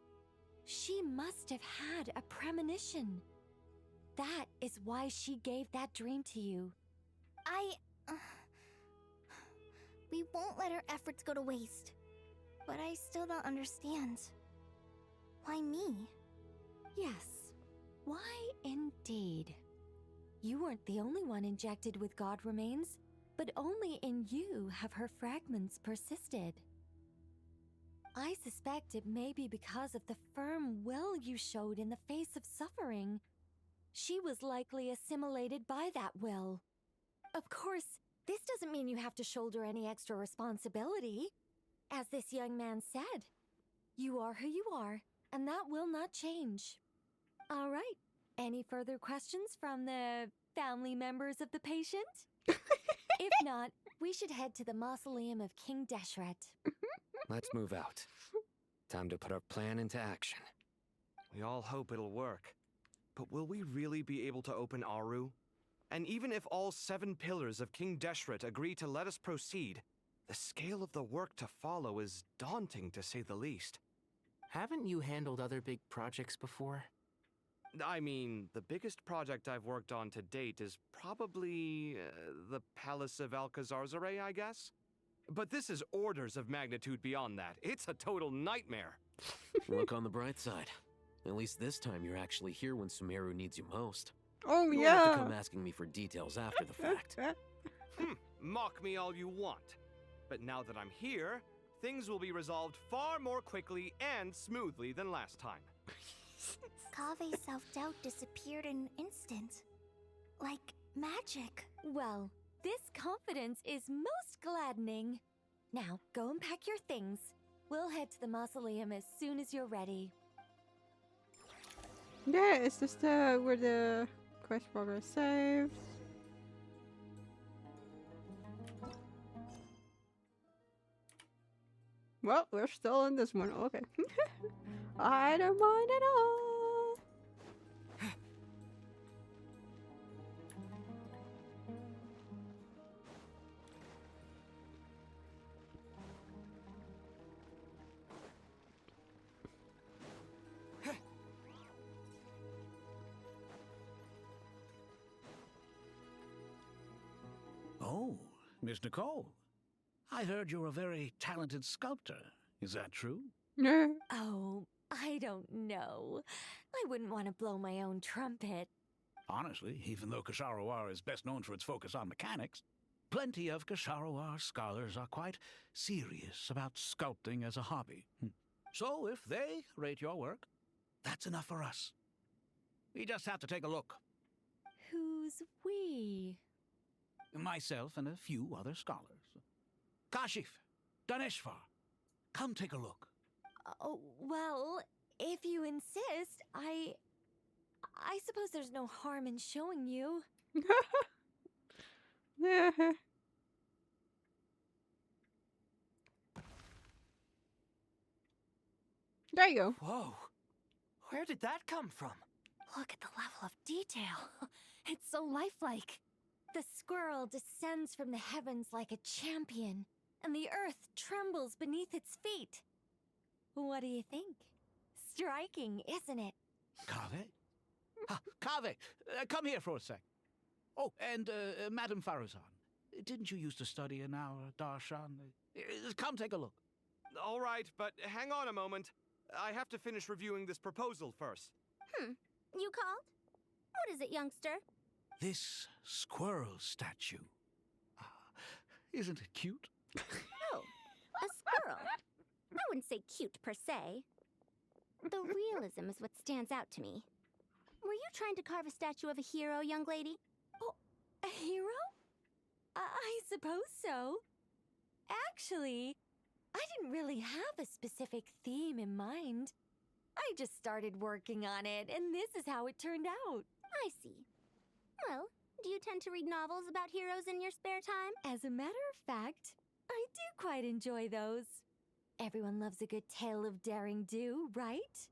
She must have had a premonition. That is why she gave that dream to you. We won't let our efforts go to waste. But I still don't understand. Why me? Yes. Why indeed? You weren't the only one injected with god remains, but only in you have her fragments persisted. I suspect it may be because of the firm will you showed in the face of suffering. She was likely assimilated by that will. Of course, this doesn't mean you have to shoulder any extra responsibility. As this young man said, you are who you are, and that will not change. All right, any further questions from the family members of the patient? If not, we should head to the mausoleum of King Deshret. Let's move out. Time to put our plan into action. We all hope it'll work. But will we really be able to open Aru? And even if all 7 pillars of King Deshret agree to let us proceed, the scale of the work to follow is daunting, to say the least. Haven't you handled other big projects before? I mean, the biggest project I've worked on to date is probably the Palace of Alcazarzaray, I guess? But this is orders of magnitude beyond that. It's a total nightmare. Look on the bright side. At least this time you're actually here when Sumeru needs you most. Oh, you yeah. Don't have to come asking me for details after the fact. Mock me all you want. But now that I'm here, things will be resolved far more quickly and smoothly than last time. Kave's self-doubt disappeared in an instant. Like magic. Well, this confidence is most gladdening. Now, go and pack your things. We'll head to the mausoleum as soon as you're ready. Yeah, is this where the quest progress saves? Well, we're still in this one. Okay. I don't mind at all. Oh, Miss Nicole. I heard you're a very talented sculptor. Is that true? Oh, I don't know. I wouldn't want to blow my own trumpet. Honestly, even though Kasharawar is best known for its focus on mechanics, plenty of Kasharawar scholars are quite serious about sculpting as a hobby. So if they rate your work, that's enough for us. We just have to take a look. Who's we? Myself and a few other scholars. Kashif, Daneshvar, come take a look. Oh, well, if you insist, I suppose there's no harm in showing you. There you go. Whoa. Where did that come from? Look at the level of detail. It's so lifelike. The squirrel descends from the heavens like a champion, and the earth trembles beneath its feet. What do you think? Striking, isn't it? Kave? Kave, come here for a sec. Oh, and Madame Faruzan, didn't you used to study in our darshan? Come take a look. All right, but hang on a moment. I have to finish reviewing this proposal first. You called? What is it, youngster? This squirrel statue. Isn't it cute? Oh, a squirrel. I wouldn't say cute per se. The realism is what stands out to me. Were you trying to carve a statue of a hero, young lady? Oh, a hero? I suppose so. Actually, I didn't really have a specific theme in mind. I just started working on it, and this is how it turned out. I see. Well, do you tend to read novels about heroes in your spare time? As a matter of fact, I do quite enjoy those. Everyone loves a good tale of daring do, right?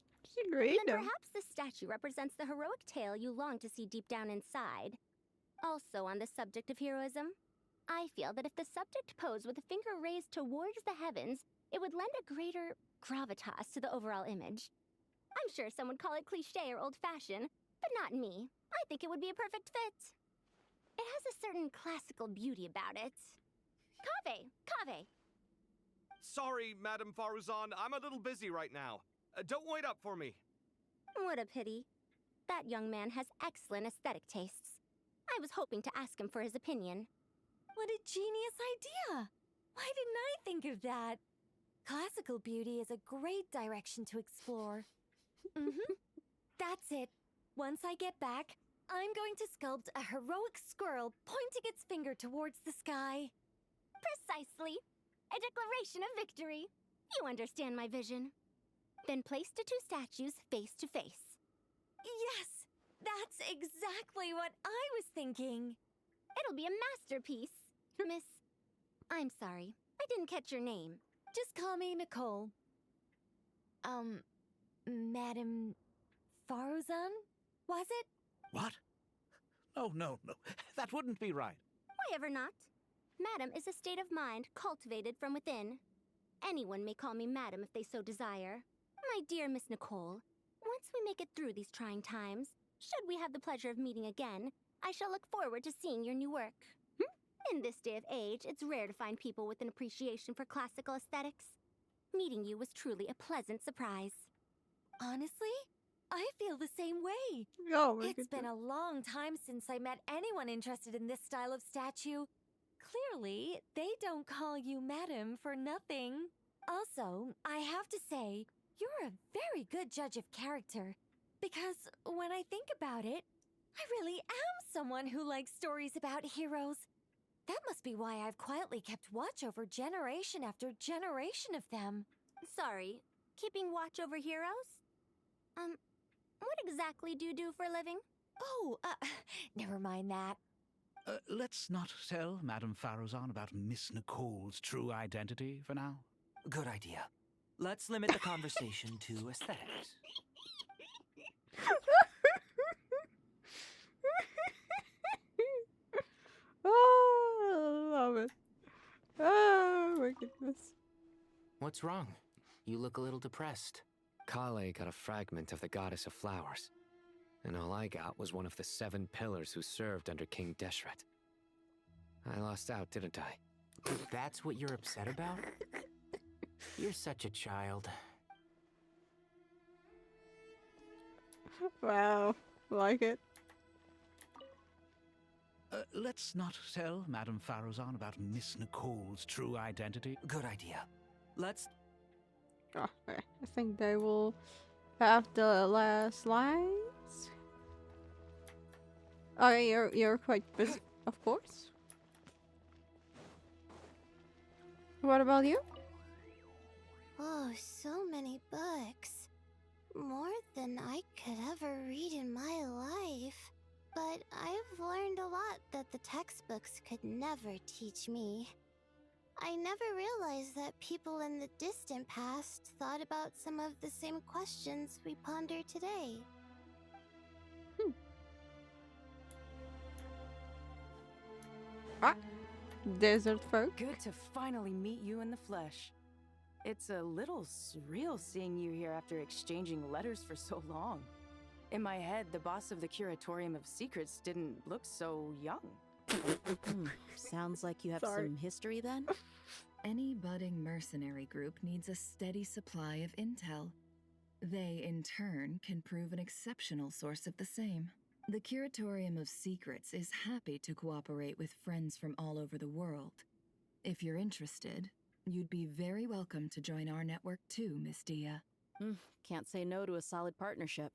Then perhaps this statue represents the heroic tale you long to see deep down inside. Also on the subject of heroism, I feel that if the subject posed with a finger raised towards the heavens, it would lend a greater gravitas to the overall image. I'm sure some would call it cliché or old-fashioned, but not me. I think it would be a perfect fit. It has a certain classical beauty about it. Kave! Sorry, Madame Faruzan, I'm a little busy right now. Don't wait up for me. What a pity. That young man has excellent aesthetic tastes. I was hoping to ask him for his opinion. What a genius idea! Why didn't I think of that? Classical beauty is a great direction to explore. That's it. Once I get back, I'm going to sculpt a heroic squirrel pointing its finger towards the sky. Precisely. A declaration of victory. You understand my vision. Then place the two statues face to face. Yes! That's exactly what I was thinking. It'll be a masterpiece. Miss... I'm sorry. I didn't catch your name. Just call me Nicole. Madame Faruzan? Was it? What? Oh, no. That wouldn't be right. Why ever not? Madam is a state of mind cultivated from within. Anyone may call me Madam if they so desire. My dear Miss Nicole, once we make it through these trying times, should we have the pleasure of meeting again, I shall look forward to seeing your new work. In this day of age, it's rare to find people with an appreciation for classical aesthetics. Meeting you was truly a pleasant surprise. Honestly, I feel the same way. It's been a long time since I met anyone interested in this style of statue. Clearly, they don't call you Madam for nothing. Also, I have to say, you're a very good judge of character. Because when I think about it, I really am someone who likes stories about heroes. That must be why I've quietly kept watch over generation after generation of them. Sorry, keeping watch over heroes? What exactly do you do for a living? Oh, never mind that. Let's not tell Madame Faruzan about Miss Nicole's true identity for now. Good idea. Let's limit the conversation to aesthetics. Oh, I love it. Oh my goodness. What's wrong? You look a little depressed. Kale got a fragment of the Goddess of Flowers, and all I got was one of the 7 pillars who served under King Deshret. I lost out, didn't I? That's what you're upset about? You're such a child. Wow, like it. Let's not tell Madame Faruzan about Miss Nicole's true identity. Good idea. Let's... Oh, okay. I think they will have the last lines. Okay, you're quite busy, of course. What about you? Oh, so many books. More than I could ever read in my life. But I've learned a lot that the textbooks could never teach me. I never realized that people in the distant past thought about some of the same questions we ponder today. Ah, desert folk. Good to finally meet you in the flesh. It's a little surreal seeing you here after exchanging letters for so long. In my head, the boss of the Curatorium of Secrets didn't look so young. Sounds like you have Sorry. some history then? Any budding mercenary group needs a steady supply of intel. They, in turn, can prove an exceptional source of the same. The Curatorium of Secrets is happy to cooperate with friends from all over the world. If you're interested, you'd be very welcome to join our network too, Miss Dia. Can't say no to a solid partnership,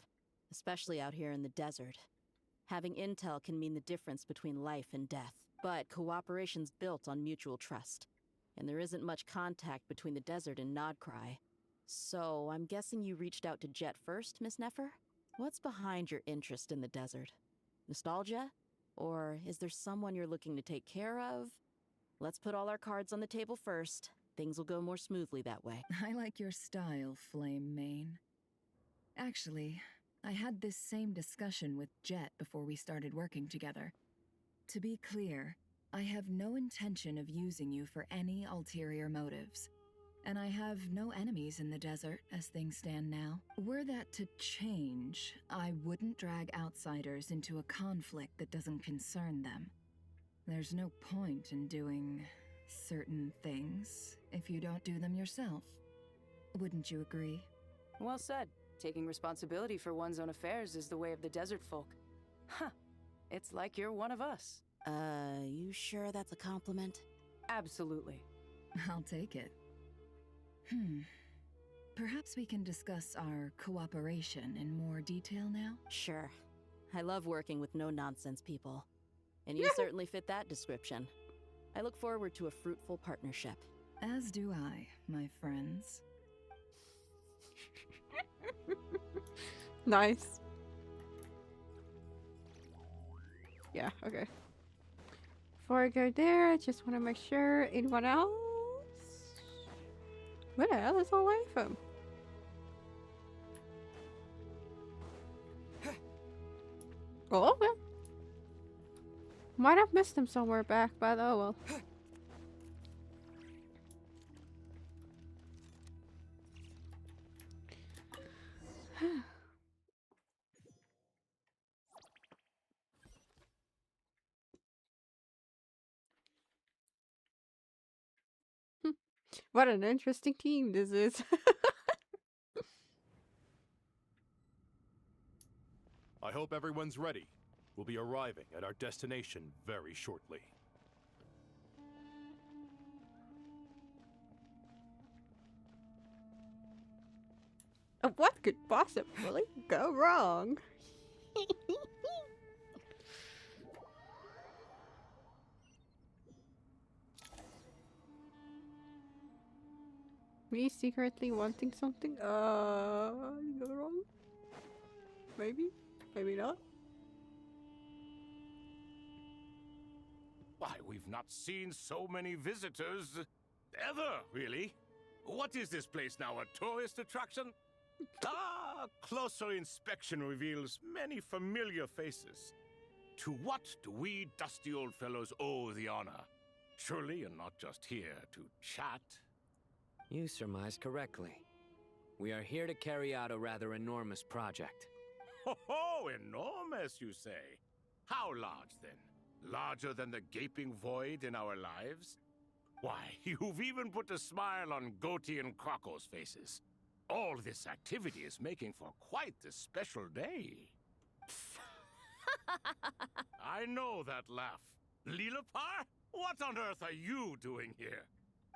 especially out here in the desert. Having intel can mean the difference between life and death, but cooperation's built on mutual trust, and there isn't much contact between the desert and Nodcry. So, I'm guessing you reached out to Jet first, Miss Nefer? What's behind your interest in the desert? Nostalgia? Or is there someone you're looking to take care of? Let's put all our cards on the table first. Things will go more smoothly that way. I like your style, Flame Mane. Actually, I had this same discussion with Jet before we started working together. To be clear, I have no intention of using you for any ulterior motives. And I have no enemies in the desert as things stand now. Were that to change, I wouldn't drag outsiders into a conflict that doesn't concern them. There's no point in doing certain things if you don't do them yourself. Wouldn't you agree? Well said. Taking responsibility for one's own affairs is the way of the desert folk. Huh. It's like you're one of us. You sure that's a compliment? Absolutely. I'll take it. Perhaps we can discuss our cooperation in more detail now? Sure. I love working with no-nonsense people. And you certainly fit that description. I look forward to a fruitful partnership. As do I, my friends. Nice. Yeah, okay. Before I go there, I just want to make sure anyone else? Where the hell is all from? Oh, okay. Might have missed him somewhere back, but oh well. What an interesting team this is. I hope everyone's ready. We'll be arriving at our destination very shortly. What could possibly go wrong? Me secretly wanting something? Go wrong? Maybe? Maybe not? Why, we've not seen so many visitors ever, really. What is this place now, a tourist attraction? Closer inspection reveals many familiar faces. To what do we dusty old fellows owe the honor? Surely you're not just here to chat. You surmised correctly. We are here to carry out a rather enormous project. Ho, enormous, you say? How large, then? Larger than the gaping void in our lives? Why, you've even put a smile on Goatee and Crocco's faces. All this activity is making for quite a special day. I know that laugh. Lilapar? What on earth are you doing here?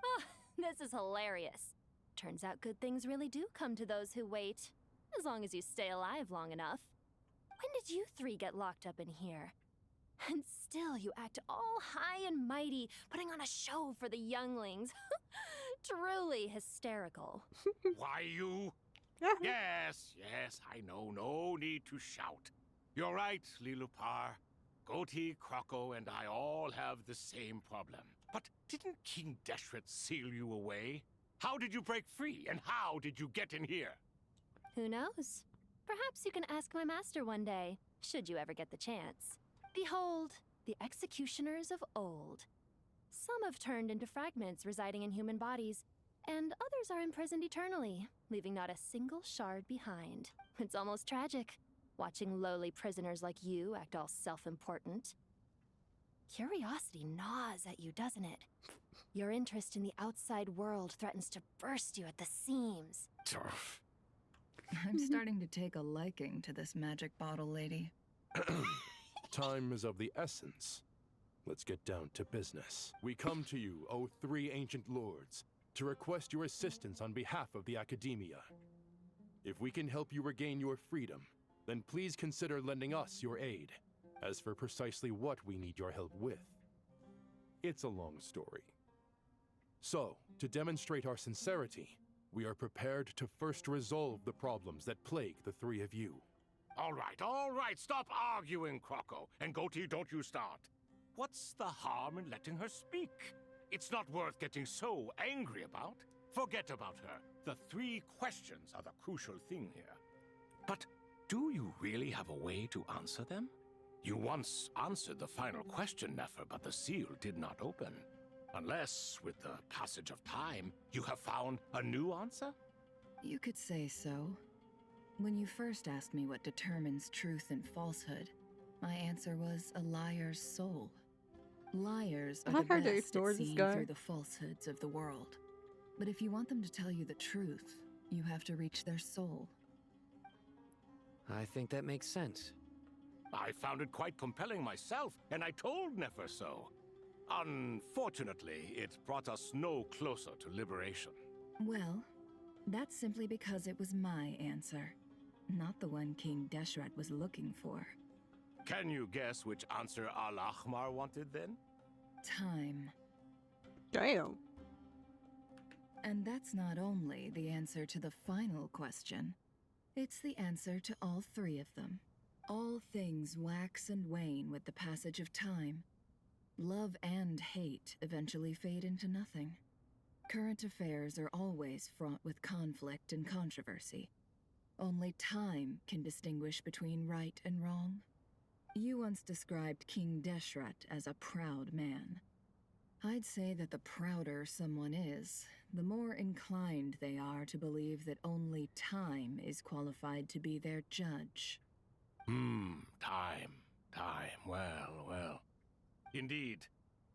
Oh, this is hilarious. Turns out good things really do come to those who wait. As long as you stay alive long enough. When did you three get locked up in here? And still you act all high and mighty, putting on a show for the younglings. Truly hysterical. Why, you? Yes, I know. No need to shout. You're right, Lilupar. Goatee, Croco, and I all have the same problem. But didn't King Deshret seal you away? How did you break free, and how did you get in here? Who knows? Perhaps you can ask my master one day, should you ever get the chance. Behold, the executioners of old. Some have turned into fragments residing in human bodies, and others are imprisoned eternally, leaving not a single shard behind. It's almost tragic, watching lowly prisoners like you act all self-important. Curiosity gnaws at you, doesn't it? Your interest in the outside world threatens to burst you at the seams. I'm starting to take a liking to this magic bottle lady. Time is of the essence. Let's get down to business. We come to you, O three ancient lords, to request your assistance on behalf of the Academia. If we can help you regain your freedom, then please consider lending us your aid. As for precisely what we need your help with, it's a long story. So, to demonstrate our sincerity, we are prepared to first resolve the problems that plague the three of you. All right, stop arguing, Croco. And Goatee, don't you start. What's the harm in letting her speak? It's not worth getting so angry about. Forget about her. The three questions are the crucial thing here. But do you really have a way to answer them? You once answered the final question, Nefer, but the seal did not open. Unless, with the passage of time, you have found a new answer? You could say so. When you first asked me what determines truth and falsehood, my answer was a liar's soul. Liars are the best at seeing through the falsehoods of the world. But if you want them to tell you the truth, you have to reach their soul. I think that makes sense. I found it quite compelling myself, and I told Nefer so. Unfortunately, it brought us no closer to liberation. Well, that's simply because it was my answer, not the one King Deshret was looking for. Can you guess which answer Al-Ahmar wanted then? Time. Damn. And that's not only the answer to the final question, it's the answer to all three of them. All things wax and wane with the passage of time. Love and hate eventually fade into nothing. Current affairs are always fraught with conflict and controversy. Only time can distinguish between right and wrong. You once described King Deshret as a proud man. I'd say that the prouder someone is, the more inclined they are to believe that only time is qualified to be their judge. Time. Well. Indeed.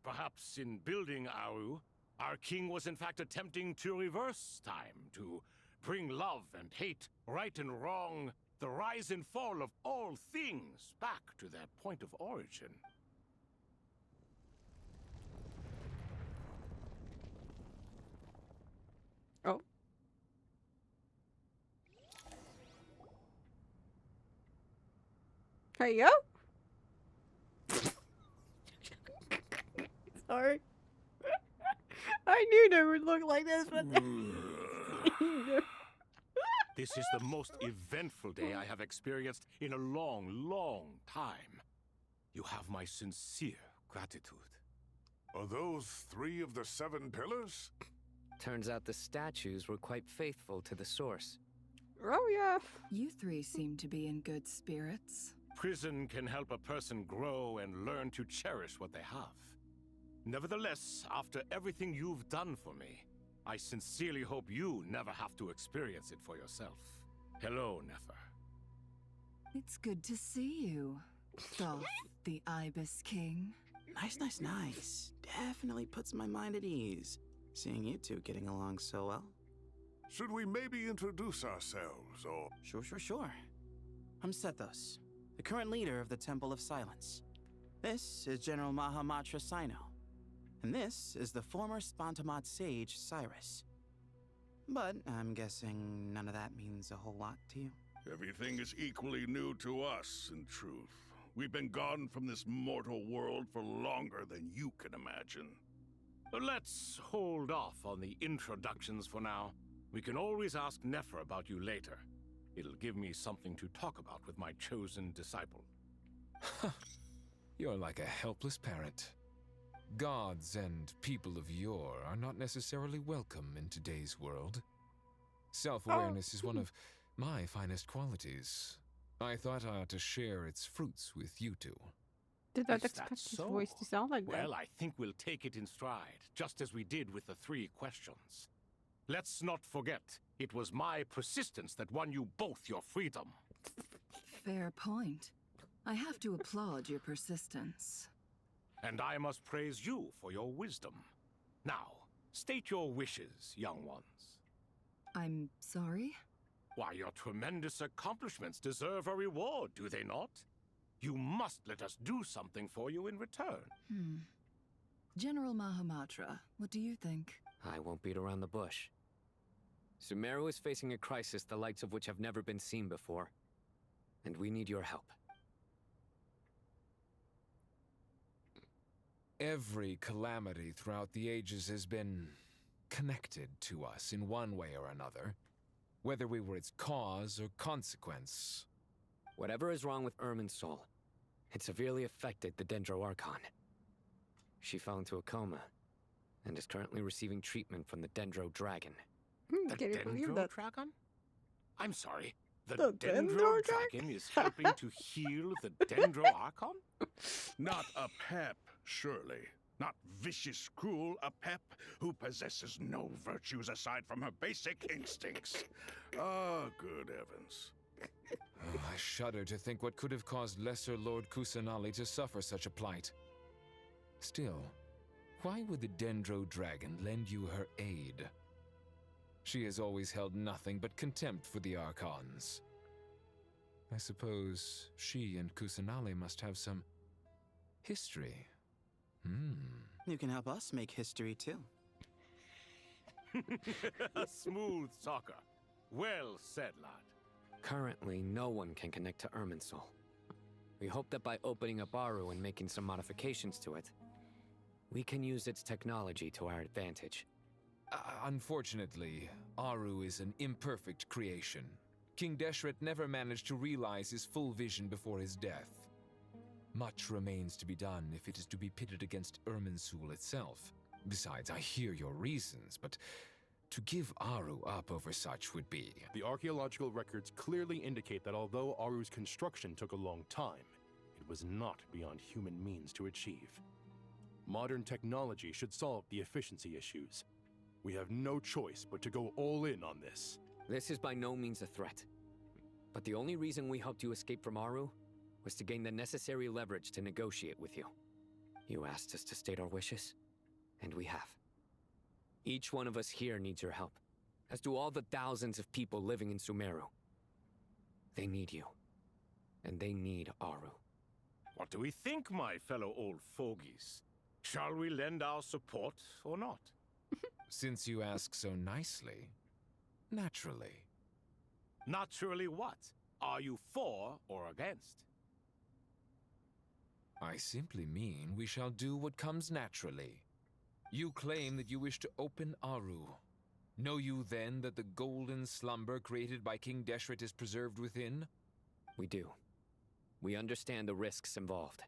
Perhaps in building Aru, our king was in fact attempting to reverse time, to bring love and hate, right and wrong, the rise and fall of all things back to their point of origin. Oh. Hey, yo. Sorry. I knew they would look like this, but This is the most eventful day I have experienced in a long time. You have my sincere gratitude. Are those 3 of the 7 pillars? Turns out the statues were quite faithful to the source. Oh, yeah. You three seem to be in good spirits. Prison can help a person grow and learn to cherish what they have. Nevertheless, after everything you've done for me, I sincerely hope you never have to experience it for yourself. Hello, Nefer. It's good to see you, Thoth, the Ibis King. Nice. Definitely puts my mind at ease, seeing you two getting along so well. Should we maybe introduce ourselves, or... Sure. I'm Sethos, the current leader of the Temple of Silence. This is General Mahamatra Sino. And this is the former Spantamad sage, Cyrus. But I'm guessing none of that means a whole lot to you. Everything is equally new to us, in truth. We've been gone from this mortal world for longer than you can imagine. Let's hold off on the introductions for now. We can always ask Nefer about you later. It'll give me something to talk about with my chosen disciple. You're like a helpless parent. Gods and people of yore are not necessarily welcome in today's world. Self-awareness is one of my finest qualities. I thought I ought to share its fruits with you two. Did not Is expect that his so? voice to sound like that. Well, I think we'll take it in stride, just as we did with the 3 questions. Let's not forget, it was my persistence that won you both your freedom. Fair point. I have to applaud your persistence. And I must praise you for your wisdom. Now, state your wishes, young ones. I'm sorry? Why, your tremendous accomplishments deserve a reward, do they not? You must let us do something for you in return. General Mahamatra, what do you think? I won't beat around the bush. Sumeru is facing a crisis the likes of which have never been seen before. And we need your help. Every calamity throughout the ages has been connected to us in one way or another, whether we were its cause or consequence. Whatever is wrong with Irminsul, it severely affected the Dendro Archon. She fell into a coma and is currently receiving treatment from the Dendro Dragon. The Dendro Dragon? I'm sorry, the The Dendro Dragon is helping to heal the Dendro Archon? Not a pep, surely. Not vicious, cruel a pep who possesses no virtues aside from her basic instincts. Ah, good heavens. Oh, I shudder to think what could have caused Lesser Lord Kusanali to suffer such a plight. Still, why would the Dendro Dragon lend you her aid? She has always held nothing but contempt for the Archons. I suppose she and Kusanali must have some history. You can help us make history too. Smooth talker. Well said, lad. Currently, no one can connect to Irminsul. We hope that by opening up Aru and making some modifications to it, we can use its technology to our advantage. Unfortunately, Aru is an imperfect creation. King Deshret never managed to realize his full vision before his death. Much remains to be done if it is to be pitted against Irminsul itself. Besides, I hear your reasons, but to give Aru up over such would be... The archaeological records clearly indicate that although Aru's construction took a long time, it was not beyond human means to achieve. Modern technology should solve the efficiency issues. We have no choice but to go all in on this. This is by no means a threat. But the only reason we helped you escape from Aru was to gain the necessary leverage to negotiate with you. You asked us to state our wishes, and we have. Each one of us here needs your help, as do all the thousands of people living in Sumeru. They need you, and they need Aru. What do we think, my fellow old fogies? Shall we lend our support or not? Since you ask so nicely, naturally. Naturally what? Are you for or against? I simply mean we shall do what comes naturally. You claim that you wish to open Aru. Know you then that the golden slumber created by King Deshret is preserved within? We do. We understand the risks involved.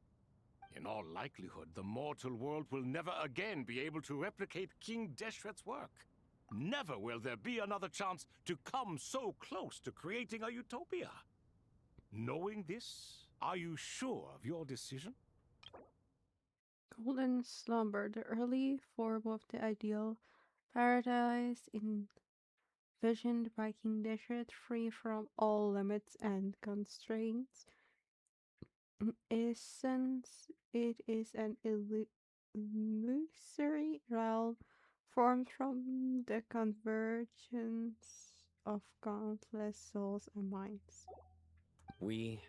In all likelihood, the mortal world will never again be able to replicate King Deshret's work. Never will there be another chance to come so close to creating a utopia. Knowing this, are you sure of your decision? Golden slumber, the early form of the ideal paradise envisioned by King Deshret, free from all limits and constraints. In essence, it is an illusory realm formed from the convergence of countless souls and minds. We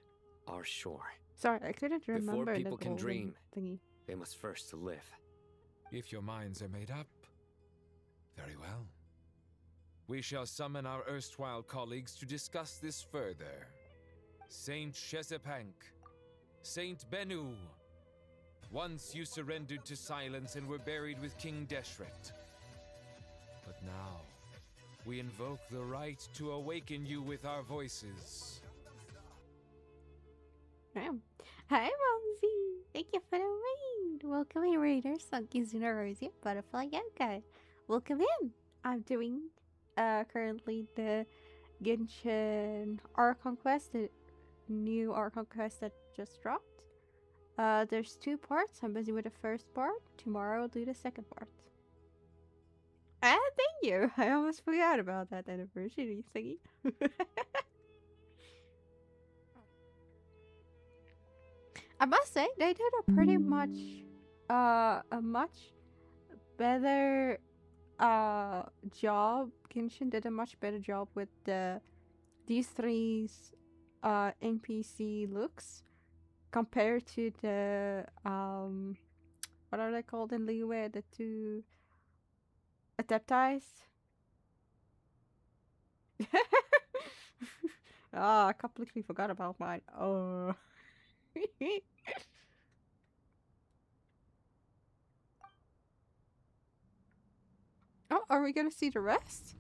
are sure. Sorry, I couldn't remember Before people the can golden dream, thingy. they must first live. If your minds are made up, very well. We shall summon our erstwhile colleagues to discuss this further. Saint Chesapank, Saint Bennu, once you surrendered to silence and were buried with King Deshret. But now, we invoke the right to awaken you with our voices. Hi, Momsy! Thank you for the raid! Welcome in, Raiders on Kizuna Rosie, Butterfly Yokai. Welcome in! I'm doing currently the Genshin Archon Quest, the new Archon Quest that just dropped. There's 2 parts. I'm busy with the first part. Tomorrow I'll do the second part. Ah, thank you! I almost forgot about that anniversary thingy. I must say, they did a pretty much, a much better, job. Genshin did a much better job with these 3's, NPC looks compared to the, what are they called in Liyue? The 2 Adeptis? Ah, I completely forgot about mine. Oh. Oh, are we gonna see the rest?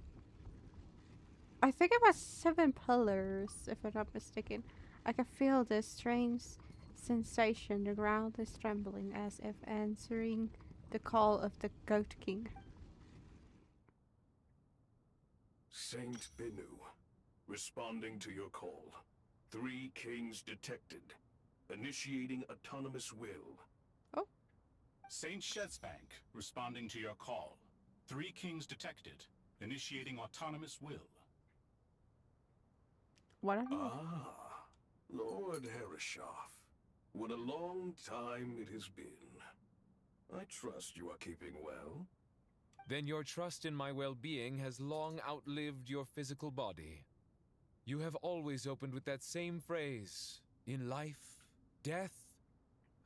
I think it was 7 pillars, if I'm not mistaken. I can feel this strange sensation. The ground is trembling as if answering the call of the Goat King. Saint Bennu, responding to your call. 3 kings detected. Initiating autonomous will. Oh. Saint Shezbank, responding to your call. 3 kings detected. Initiating autonomous will. What are you? Ah, Lord Herreshoff. What a long time it has been. I trust you are keeping well. Then your trust in my well-being has long outlived your physical body. You have always opened with that same phrase, in life, death,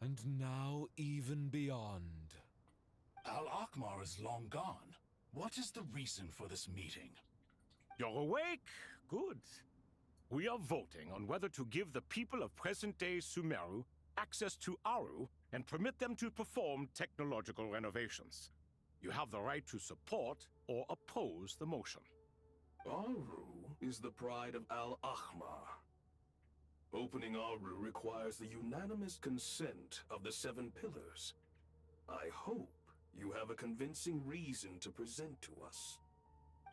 and now even beyond. Al-Akmar is long gone. What is the reason for this meeting? You're awake? Good. We are voting on whether to give the people of present-day Sumeru access to Aru and permit them to perform technological renovations. You have the right to support or oppose the motion. Aru is the pride of Al-Ahmar. Opening Aru requires the unanimous consent of the 7 pillars. I hope you have a convincing reason to present to us.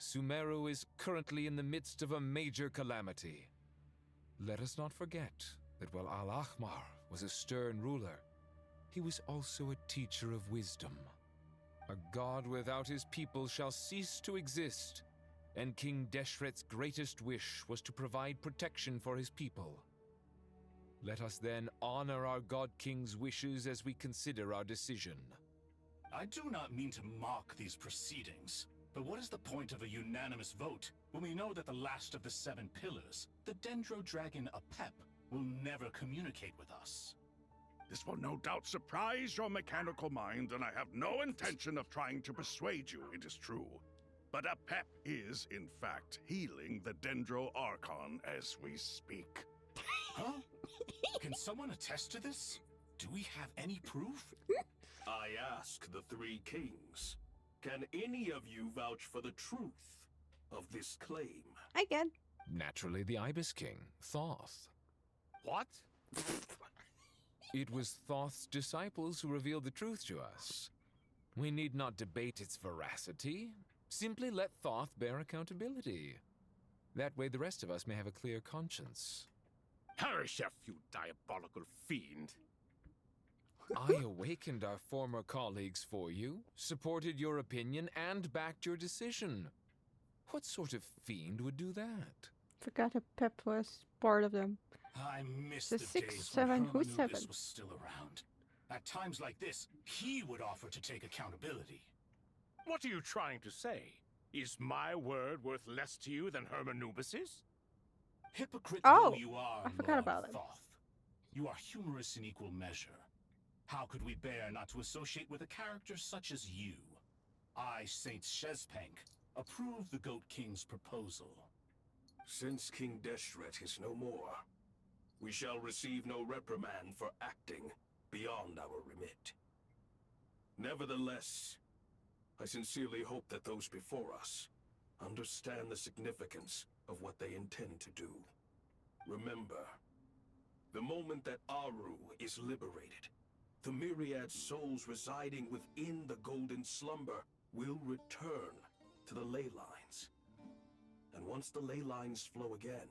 Sumeru is currently in the midst of a major calamity. Let us not forget that while Al-Ahmar was a stern ruler, he was also a teacher of wisdom. A god without his people shall cease to exist, and King Deshret's greatest wish was to provide protection for his people. Let us then honor our God King's wishes as we consider our decision. I do not mean to mock these proceedings, but what is the point of a unanimous vote when we know that the last of the 7 pillars, the Dendro Dragon Apep, will never communicate with us? This will no doubt surprise your mechanical mind, and I have no intention of trying to persuade you, it is true. But Apep is, in fact, healing the Dendro Archon as we speak. Huh? Can someone attest to this? Do we have any proof? I ask the 3 kings. Can any of you vouch for the truth of this claim? I can. Naturally, the Ibis King, Thoth. What? It was Thoth's disciples who revealed the truth to us. We need not debate its veracity. Simply let Thoth bear accountability. That way the rest of us may have a clear conscience. Herreshoff, you diabolical fiend! I awakened our former colleagues for you, supported your opinion, and backed your decision. What sort of fiend would do that? Forgot that Pep was part of them. I miss The the 6, days 7, when who's Hermanubis 7? was still around. At times like this, he would offer to take accountability. What are you trying to say? Is my word worth less to you than Hermanubis's? Hypocrite Oh, though you are, I forgot Lord about it. Thoth, you are humorous in equal measure. How could we bear not to associate with a character such as you? I, Saint Shezpank, approve the Goat King's proposal. Since King Deshret is no more, we shall receive no reprimand for acting beyond our remit. Nevertheless, I sincerely hope that those before us understand the significance of what they intend to do. Remember, the moment that Aru is liberated, the myriad souls residing within the Golden Slumber will return to the ley lines. And once the ley lines flow again,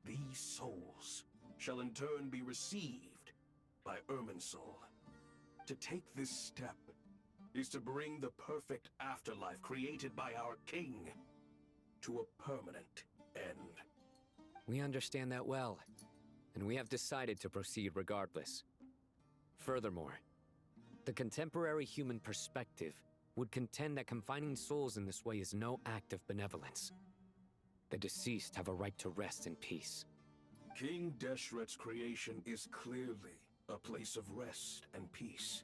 these souls shall in turn be received by Irminsul. To take this step is to bring the perfect afterlife created by our king to a permanent end. We understand that well, and we have decided to proceed regardless. Furthermore, the contemporary human perspective would contend that confining souls in this way is no act of benevolence. The deceased have a right to rest in peace. King Deshret's creation is clearly a place of rest and peace.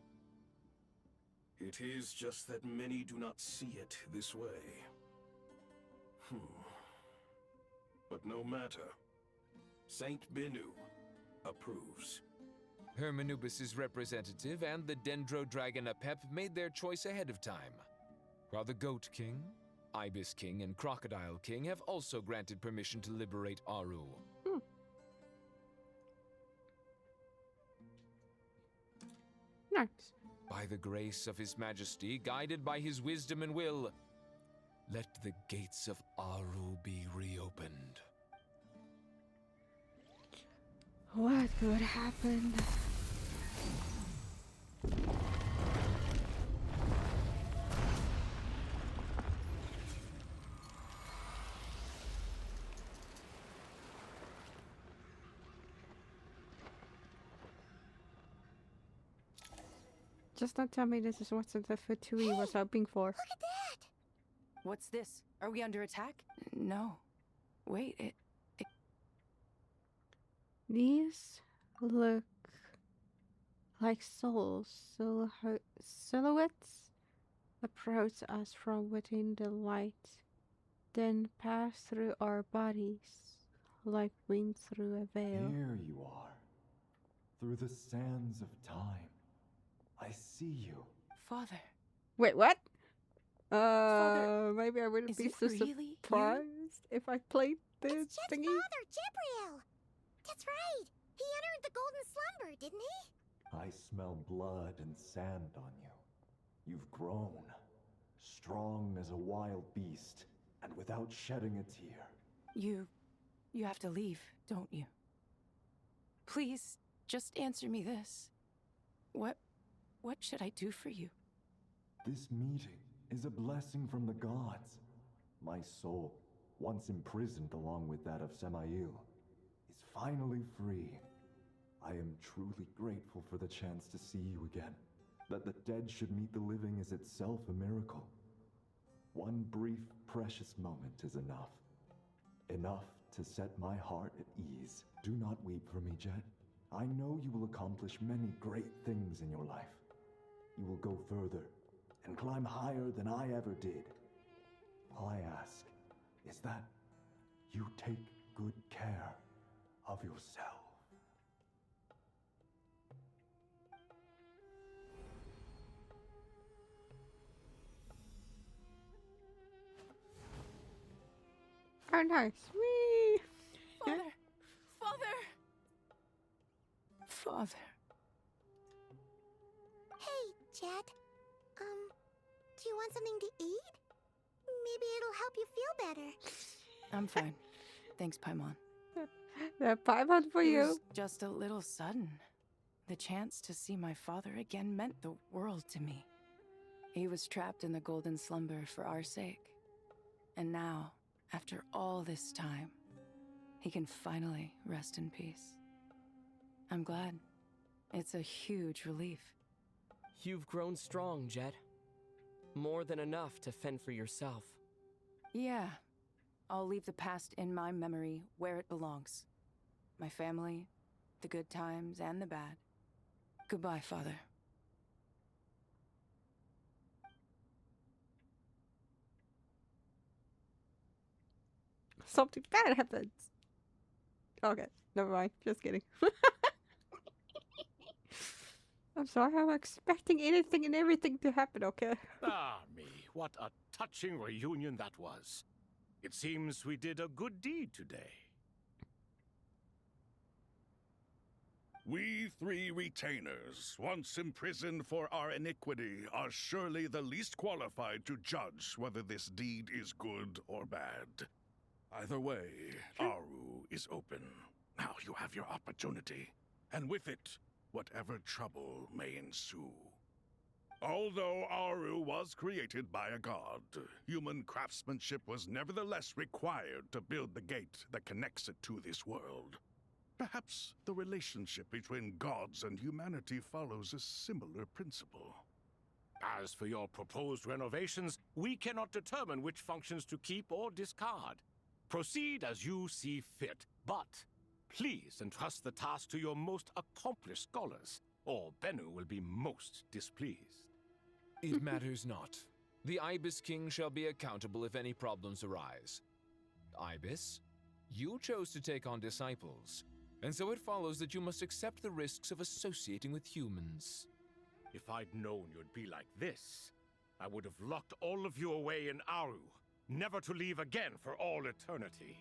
It is just that many do not see it this way. But no matter. Saint Binu approves. Hermanubis' representative and the Dendro Dragon Apep made their choice ahead of time, while the Goat King, Ibis King, and Crocodile King have also granted permission to liberate Aru. Nice. By the grace of His Majesty, guided by his wisdom and will, let the gates of Aru be reopened. What could happen? Just don't tell me this is what the Fatui was hoping for. Look at that! What's this? Are we under attack? No. Wait, it... These look like souls, silhouettes approach us from within the light, then pass through our bodies like wind through a veil. Here you are, through the sands of time. I see you. Father. Wait, what? Father, maybe I wouldn't is be it so really surprised if I played this It's Jed's thingy. father, Jibril! That's right! He entered the Golden Slumber, didn't he? I smell blood and sand on you. You've grown, strong as a wild beast, and without shedding a tear. You have to leave, don't you? Please, just answer me this. What should I do for you? This meeting is a blessing from the gods. My soul, once imprisoned along with that of Semail, is finally free. I am truly grateful for the chance to see you again. That the dead should meet the living is itself a miracle. One brief, precious moment is enough. Enough to set my heart at ease. Do not weep for me, Jet. I know you will accomplish many great things in your life. You will go further and climb higher than I ever did. All I ask is that you take good care of yourself. Oh, nice. Whee! Father! Father! Hey, Jet. Do you want something to eat? Maybe it'll help you feel better. I'm fine. Thanks, Paimon. That Paimon for It you. was just a little sudden. The chance to see my father again meant the world to me. He was trapped in the Golden Slumber for our sake. And now, after all this time, he can finally rest in peace. I'm glad. It's a huge relief. You've grown strong, Jet. More than enough to fend for yourself. Yeah. I'll leave the past in my memory where it belongs. My family, the good times and the bad. Goodbye, Father. Something bad happens. Okay. Never mind. Just kidding. I'm sorry. I'm expecting anything and everything to happen. Okay. Ah, me, what a touching reunion that was. It seems we did a good deed today. We three retainers, once imprisoned for our iniquity, are surely the least qualified to judge whether this deed is good or bad. Either way, Aru is open. Now you have your opportunity, and with it, whatever trouble may ensue. Although Aru was created by a god, human craftsmanship was nevertheless required to build the gate that connects it to this world. Perhaps the relationship between gods and humanity follows a similar principle. As for your proposed renovations, we cannot determine which functions to keep or discard. Proceed as you see fit, but please entrust the task to your most accomplished scholars, or Bennu will be most displeased. It matters not. The Ibis King shall be accountable if any problems arise. Ibis, you chose to take on disciples, and so it follows that you must accept the risks of associating with humans. If I'd known you'd be like this, I would have locked all of you away in Aru, never to leave again for all eternity.